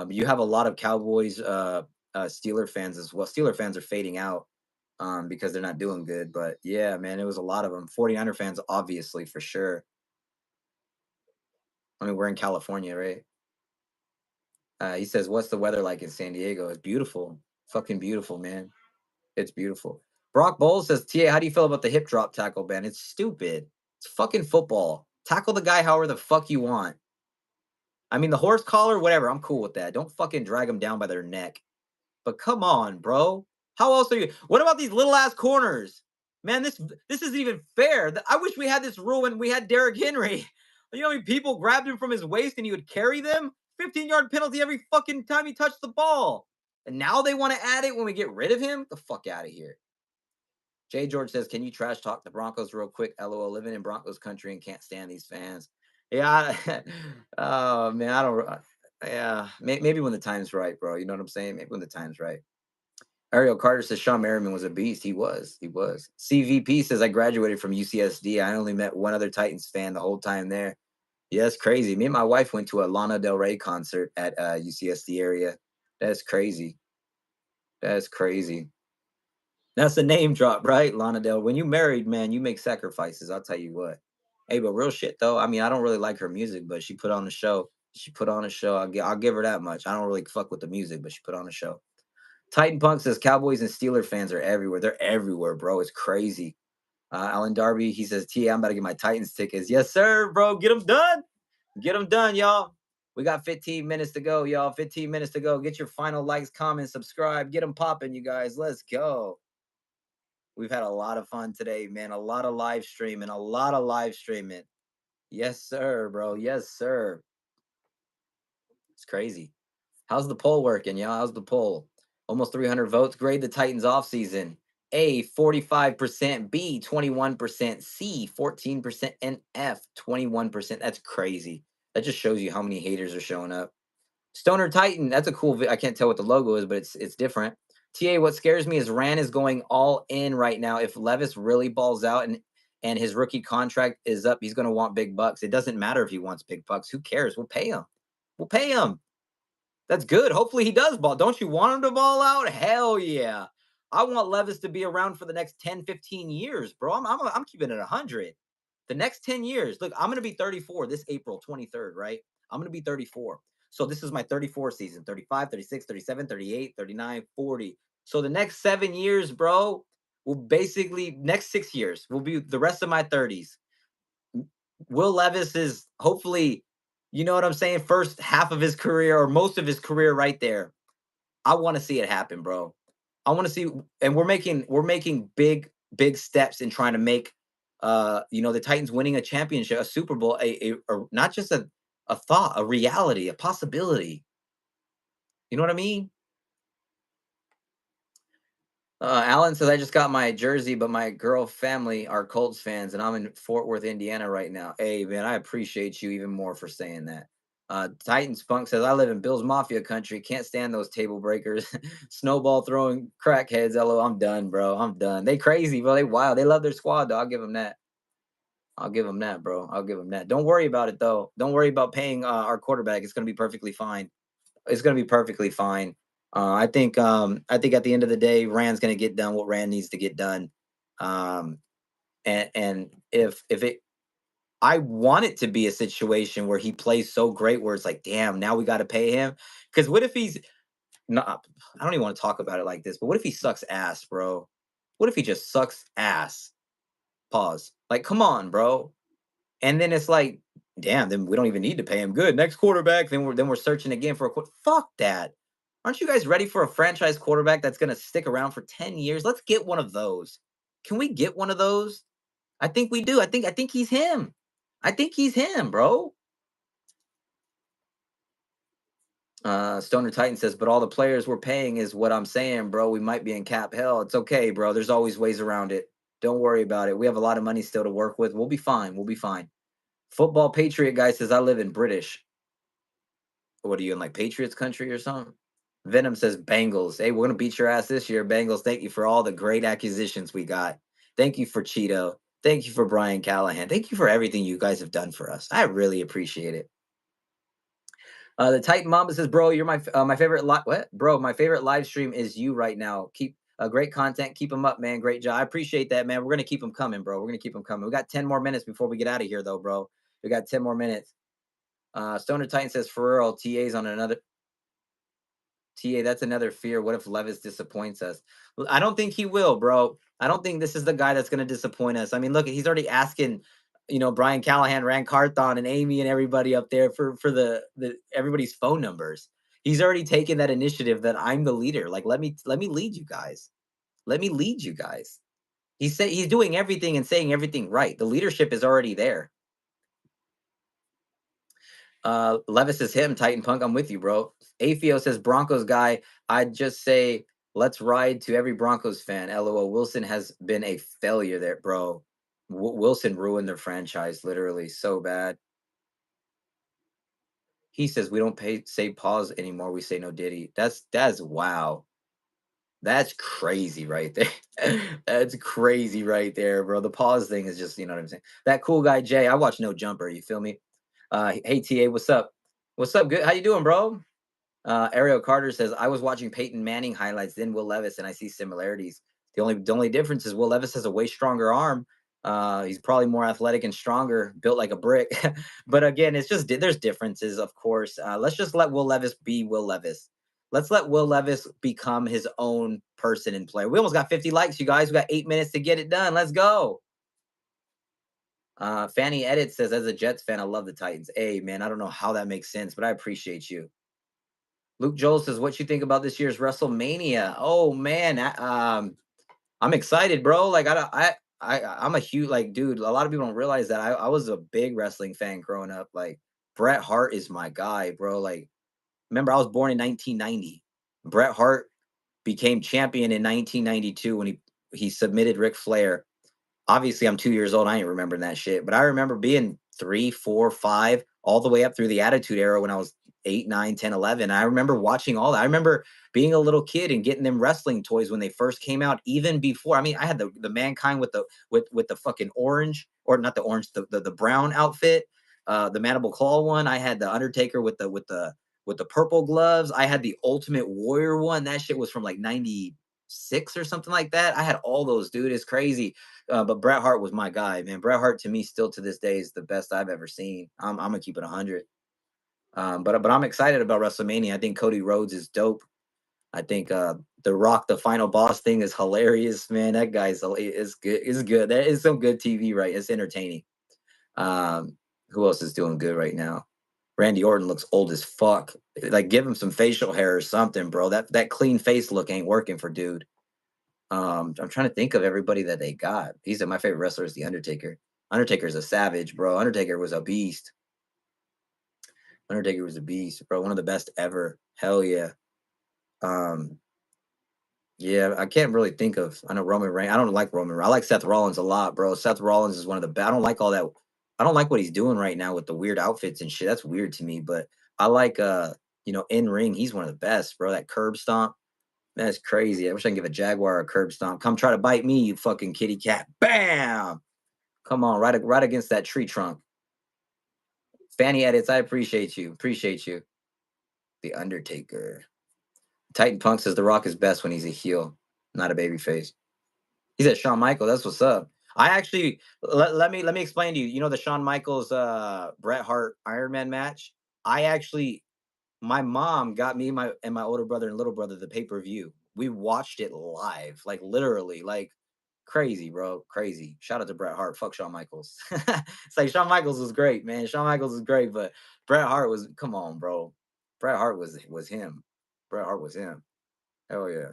You have a lot of Cowboys, Steeler fans as well. Steeler fans are fading out because they're not doing good. But yeah, man, it was a lot of them. 49er fans, obviously, for sure. I mean, we're in California, right? He says, "What's the weather like in San Diego? It's beautiful, fucking beautiful, man. It's beautiful." Brock Bowles says, TA, how do you feel about the hip drop tackle ban? It's stupid. It's fucking football. Tackle the guy however the fuck you want. I mean, the horse collar, whatever. I'm cool with that. Don't fucking drag them down by their neck. But come on, bro. How else are you? What about these little ass corners? Man, this isn't even fair. I wish we had this rule when we had Derrick Henry. You know how many people grabbed him from his waist and he would carry them? 15-yard penalty every fucking time he touched the ball. And now they want to add it when we get rid of him? Get the fuck out of here. Jay George says, "Can you trash talk the Broncos real quick? LOL, living in Broncos country and can't stand these fans." Yeah, oh man, I don't. Yeah, maybe when the time's right, bro. You know what I'm saying? Maybe when the time's right. Ariel Carter says Sean Merriman was a beast. He was. He was. CVP says I graduated from UCSD. I only met one other Titans fan the whole time there. Yeah, that's crazy. Me and my wife went to a Lana Del Rey concert at UCSD area. That's crazy. That's crazy. That's a name drop, right, Lana Del? When you married, man, you make sacrifices. I'll tell you what. Hey, but real shit though. I mean, I don't really like her music, but she put on a show. She put on a show. I'll give her that much. I don't really fuck with the music, but she put on a show. Titan Punk says Cowboys and Steeler fans are everywhere. They're everywhere, bro. It's crazy. Alan Darby, he says, T, I'm about to get my Titans tickets. Yes, sir, bro. Get them done. Get them done, y'all. We got 15 minutes to go, y'all. 15 minutes to go. Get your final likes, comments, subscribe. Get them popping, you guys. Let's go. We've had a lot of fun today, man. A lot of live streaming, a lot of live streaming. Yes, sir, bro. Yes, sir. It's crazy. How's the poll working, y'all? How's the poll? Almost 300 votes. Grade the Titans offseason. A, 45%. B, 21%. C, 14%. And F, 21%. That's crazy. That just shows you how many haters are showing up. Stoner Titan. That's a cool. I can't tell what the logo is, but it's different. TA, what scares me is Rand is going all in right now. If Levis really balls out and his rookie contract is up, he's going to want big bucks. It doesn't matter if he wants big bucks. Who cares? We'll pay him. We'll pay him. That's good. Hopefully he does ball. Don't you want him to ball out? Hell yeah. I want Levis to be around for the next 10, 15 years, bro. I'm keeping it 100. The next 10 years. Look, I'm going to be 34 this April 23rd, right? I'm going to be 34. So this is my 34 season, 35, 36, 37, 38, 39, 40. So the next 7 years, bro, will basically, next 6 years will be the rest of my 30s. Will Levis is hopefully, you know what I'm saying, first half of his career or most of his career right there. I want to see it happen, bro. I want to see, and we're making big steps in trying to make the Titans winning a championship, a Super Bowl, not just a thought, a reality, a possibility. You know what I mean? Alan says, I just got my jersey, but my girl family are Colts fans, and I'm in Fort Worth, Indiana right now. Hey, man, I appreciate you even more for saying that. Titans Punk says, I live in Bills Mafia country. Can't stand those table breakers. Snowball throwing crackheads. Hello, I'm done, bro. I'm done. They crazy, bro. They wild. They love their squad, though. I'll give them that. I'll give them that, bro. I'll give them that. Don't worry about it, though. Don't worry about paying our quarterback. It's going to be perfectly fine. It's going to be perfectly fine. I think at the end of the day, Rand's going to get done what Rand needs to get done. And if it, I want it to be a situation where he plays so great, where it's like, damn, now we got to pay him. Because what if he's not? I don't even want to talk about it like this. But what if he sucks ass, bro? What if he just sucks ass? Pause. Like, come on, bro. And then it's like, damn, then we don't even need to pay him. Good. Next quarterback. Then we're searching again for a fuck that. Aren't you guys ready for a franchise quarterback that's gonna stick around for 10 years? Let's get one of those. Can we get one of those? I think we do. I think he's him. I think he's him, bro. Stoner Titan says, but all the players we're paying is what I'm saying, bro. We might be in cap hell. It's okay, bro. There's always ways around it. Don't worry about it. We have a lot of money still to work with. We'll be fine. We'll be fine. Football Patriot guy says, I live in British. What are you in, like, Patriots country or something? Venom says Bengals. Hey, we're gonna beat your ass this year, Bengals. Thank you for all the great acquisitions we got. Thank you for Cheeto. Thank you for Brian Callahan. Thank you for everything you guys have done for us. I really appreciate it. The Titan Mamba says, "Bro, you're my favorite. What, bro? My favorite live stream is you right now. Keep great content. Keep them up, man. Great job. I appreciate that, man. We're gonna keep them coming, bro. We're gonna keep them coming. We got 10 more minutes before we get out of here, though, bro. We got 10 more minutes. Stoner Titan says, for real, TA's on another. TA, that's another fear. What if Levis disappoints us? I don't think he will, bro. I don't think this is the guy that's going to disappoint us. I mean, look, he's already asking, Brian Callahan, Rand Carthon, and Amy and everybody up there for the everybody's phone numbers. He's already taken that initiative that I'm the leader. Like, let me lead you guys. Let me lead you guys. He's doing everything and saying everything right. The leadership is already there. Levis is him, Titan Punk. I'm with you, bro. Afio says Broncos guy. I'd just say let's ride to every Broncos fan. LOL. Wilson has been a failure there, bro. Wilson ruined their franchise, literally so bad. He says we don't say pause anymore. We say no Diddy. That's wow. That's crazy right there. That's crazy right there, bro. The pause thing is just, you know what I'm saying. That cool guy Jay. I watch No Jumper. You feel me? Hey TA, what's up? What's up? Good. How you doing, bro? Ariel Carter says, I was watching Peyton Manning highlights, then Will Levis, and I see similarities. The only difference is Will Levis has a way stronger arm. He's probably more athletic and stronger, built like a brick. But again, it's just there's differences, of course. Let's just let Will Levis be Will Levis. Let's let Will Levis become his own person and player. We almost got 50 likes, you guys. We got 8 minutes to get it done. Let's go. Fanny Edit says, as a Jets fan, I love the Titans. Hey, man, I don't know how that makes sense, but I appreciate you. Luke Joel says, what you think about this year's WrestleMania? Oh man, I'm excited, bro. Like I'm a huge, like, dude. A lot of people don't realize that I was a big wrestling fan growing up. Like, Bret Hart is my guy, bro. Like, remember, I was born in 1990. Bret Hart became champion in 1992 when he submitted Ric Flair. Obviously, I'm 2 years old. I ain't remembering that shit, but I remember being 3, 4, 5, all the way up through the Attitude Era when I was 8, 9, 10, 11. I remember watching all that. I remember being a little kid and getting them wrestling toys when they first came out, even before. I mean, I had the Mankind with the fucking orange, or not the orange, the brown outfit, the Mandible Claw one. I had the Undertaker with the purple gloves. I had the Ultimate Warrior one. That shit was from like 96 or something like that. I had all those, dude. It's crazy. But Bret Hart was my guy, man. Bret Hart to me still to this day is the best I've ever seen. I'm gonna keep it 100. But I'm excited about WrestleMania. I think Cody Rhodes is dope. I think The Rock, the final boss thing is hilarious, man. That guy's is good. It's good. That is some good TV, right? It's entertaining. Who else is doing good right now? Randy Orton looks old as fuck. Like, give him some facial hair or something, bro. That clean face look ain't working for dude. I'm trying to think of everybody that they got. He's my favorite wrestler is the Undertaker. Undertaker's a savage, bro. Undertaker was a beast. Undertaker was a beast, bro. One of the best ever. Hell yeah. Um, yeah, I can't really think of. I know Roman Reigns. I don't like Roman Reigns. I like Seth Rollins a lot, bro. Seth Rollins is one of the best. I don't like all that. I don't like what he's doing right now with the weird outfits and shit. That's weird to me. But I like, in ring. He's one of the best, bro. That curb stomp, that's crazy. I wish I could give a jaguar a curb stomp. Come try to bite me, you fucking kitty cat. Bam! Come on, right against that tree trunk. Fanny edits, I appreciate you. Appreciate you. The Undertaker. Titan Punk says The Rock is best when he's a heel, not a baby face. He said Shawn Michaels. That's what's up. I actually let me explain to you. You know the Shawn Michaels Bret Hart Iron Man match. My mom got me and my older brother and little brother the pay-per-view. We watched it live, like literally, like crazy, bro, crazy. Shout out to Bret Hart. Fuck Shawn Michaels. It's like Shawn Michaels was great, man. Shawn Michaels was great, but Bret Hart was, come on, bro. Bret Hart was him. Bret Hart was him. Hell yeah.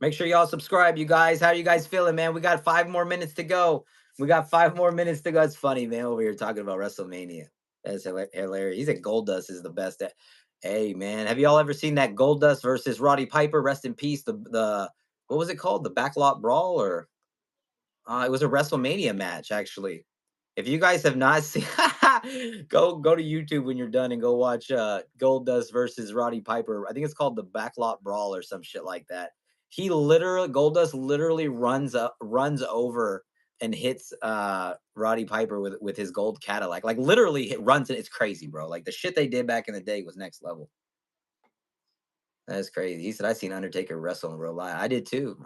Make sure y'all subscribe, you guys. How you guys feeling, man? We got 5 more minutes to go. We got 5 more minutes to go. It's funny, man, over here talking about WrestleMania. That's hilarious. He said Goldust is the best. Hey, man, have y'all ever seen that Goldust versus Roddy Piper? Rest in peace. The what was it called? The Backlot Brawl, or it was a WrestleMania match, actually. If you guys have not seen, go to YouTube when you're done and go watch Goldust versus Roddy Piper. I think it's called the Backlot Brawl or some shit like that. Goldust literally runs over and hits Roddy Piper with his gold Cadillac. Like literally runs it. It's crazy, bro. Like the shit they did back in the day was next level. That's crazy. He said I seen Undertaker wrestle in real life. I did too.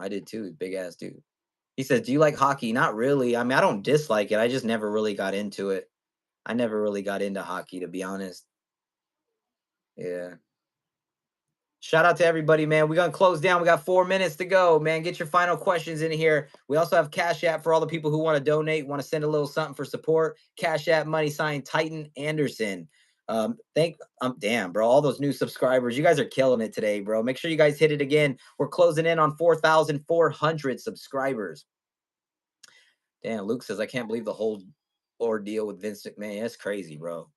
Big ass dude. He says, "Do you like hockey?" Not really. I mean, I don't dislike it. I just never really got into it. I never really got into hockey, to be honest. Yeah. Shout out to everybody, man. We're going to close down. We got 4 minutes to go, man. Get your final questions in here. We also have Cash App for all the people who want to donate, want to send a little something for support. Cash App, money sign, Titan Anderson. Damn, bro, all those new subscribers. You guys are killing it today, bro. Make sure you guys hit it again. We're closing in on 4,400 subscribers. Damn, Luke says, I can't believe the whole ordeal with Vince McMahon. That's crazy, bro.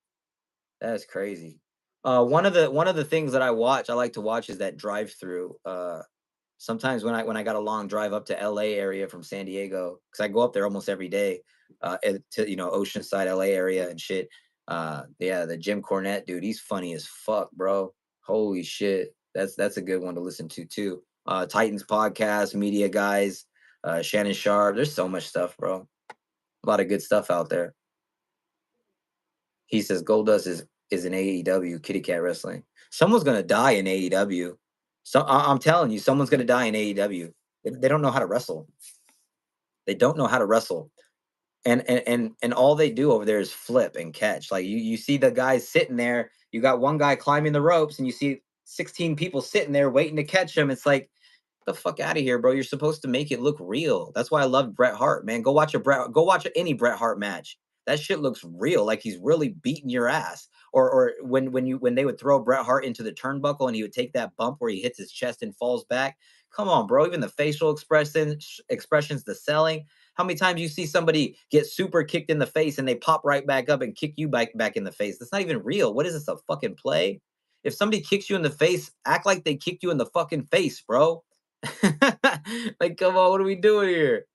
That's crazy. One of the things that I like to watch is that drive through. Sometimes when I got a long drive up to LA area from San Diego, because I go up there almost every day, to Oceanside LA area and shit. Yeah, the Jim Cornette dude, he's funny as fuck, bro. Holy shit. That's a good one to listen to too. Titans podcast, media guys, Shannon Sharp. There's so much stuff, bro. A lot of good stuff out there. He says Goldust is in AEW, Kitty Cat Wrestling. Someone's gonna die in AEW. So I'm telling you, someone's gonna die in AEW. They don't know how to wrestle. They don't know how to wrestle. And all they do over there is flip and catch. Like you see the guys sitting there. You got one guy climbing the ropes, and you see 16 people sitting there waiting to catch him. It's like, the fuck out of here, bro. You're supposed to make it look real. That's why I love Bret Hart, man. Go watch any Bret Hart match. That shit looks real, like he's really beating your ass. Or when they would throw Bret Hart into the turnbuckle and he would take that bump where he hits his chest and falls back. Come on, bro. Even the facial expressions, the selling. How many times you see somebody get super kicked in the face and they pop right back up and kick you back in the face? That's not even real. What is this, a fucking play? If somebody kicks you in the face, act like they kicked you in the fucking face, bro. Like, come on, what are we doing here?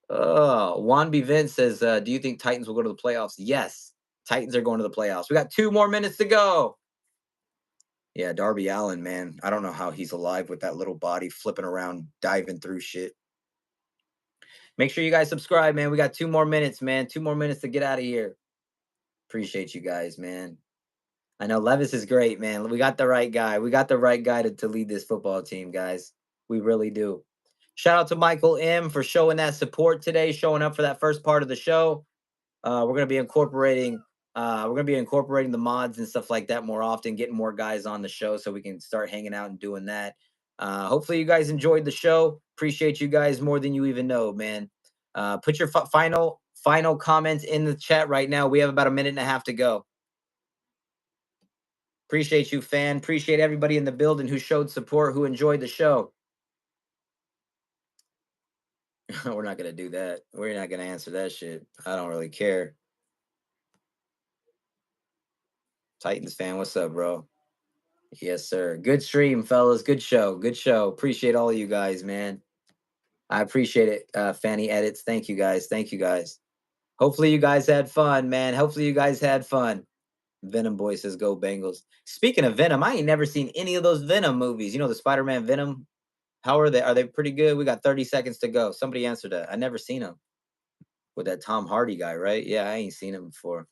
Juan B. Vince says, do you think Titans will go to the playoffs? Yes, Titans are going to the playoffs. We got 2 more minutes to go. Yeah, Darby Allin, man. I don't know how he's alive with that little body flipping around, diving through shit. Make sure you guys subscribe, man. We got 2 more minutes, man. 2 more minutes to get out of here. Appreciate you guys, man. I know Levis is great, man. We got the right guy. We got the right guy to lead this football team, guys. We really do. Shout out to Michael M for showing that support today, showing up for that first part of the show. We're gonna be incorporating the mods and stuff like that more often, getting more guys on the show so we can start hanging out and doing that. Hopefully you guys enjoyed the show. Appreciate you guys more than you even know, man. Put your final Final comments in the chat right now. We have about a minute and a half to go. Appreciate you, fan. Appreciate everybody in the building who showed support, who enjoyed the show. We're not going to do that. We're not going to answer that shit. I don't really care. Titans fan, what's up, bro? Yes, sir. Good stream, fellas. Good show. Good show. Appreciate all of you guys, man. I appreciate it. Fanny Edits. Thank you, guys. Thank you, guys. Hopefully you guys had fun, man. Hopefully you guys had fun. Venom Boy says, go Bengals. Speaking of Venom, I ain't never seen any of those Venom movies. You know, the Spider-Man Venom. How are they? Are they pretty good? We got 30 seconds to go. Somebody answer that. I never seen them. With that Tom Hardy guy, right? Yeah, I ain't seen him before.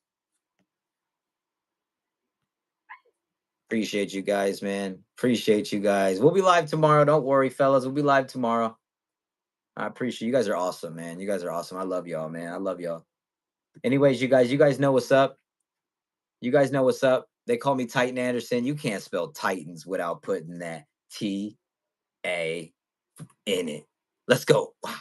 Appreciate you guys, man. Appreciate you guys. We'll be live tomorrow. Don't worry, fellas. We'll be live tomorrow. I appreciate you guys are awesome, man. You guys are awesome. I love y'all, man. I love y'all. Anyways, you guys know what's up. You guys know what's up. They call me Titan Anderson. You can't spell Titans without putting that T-A in it. Let's go. Wow.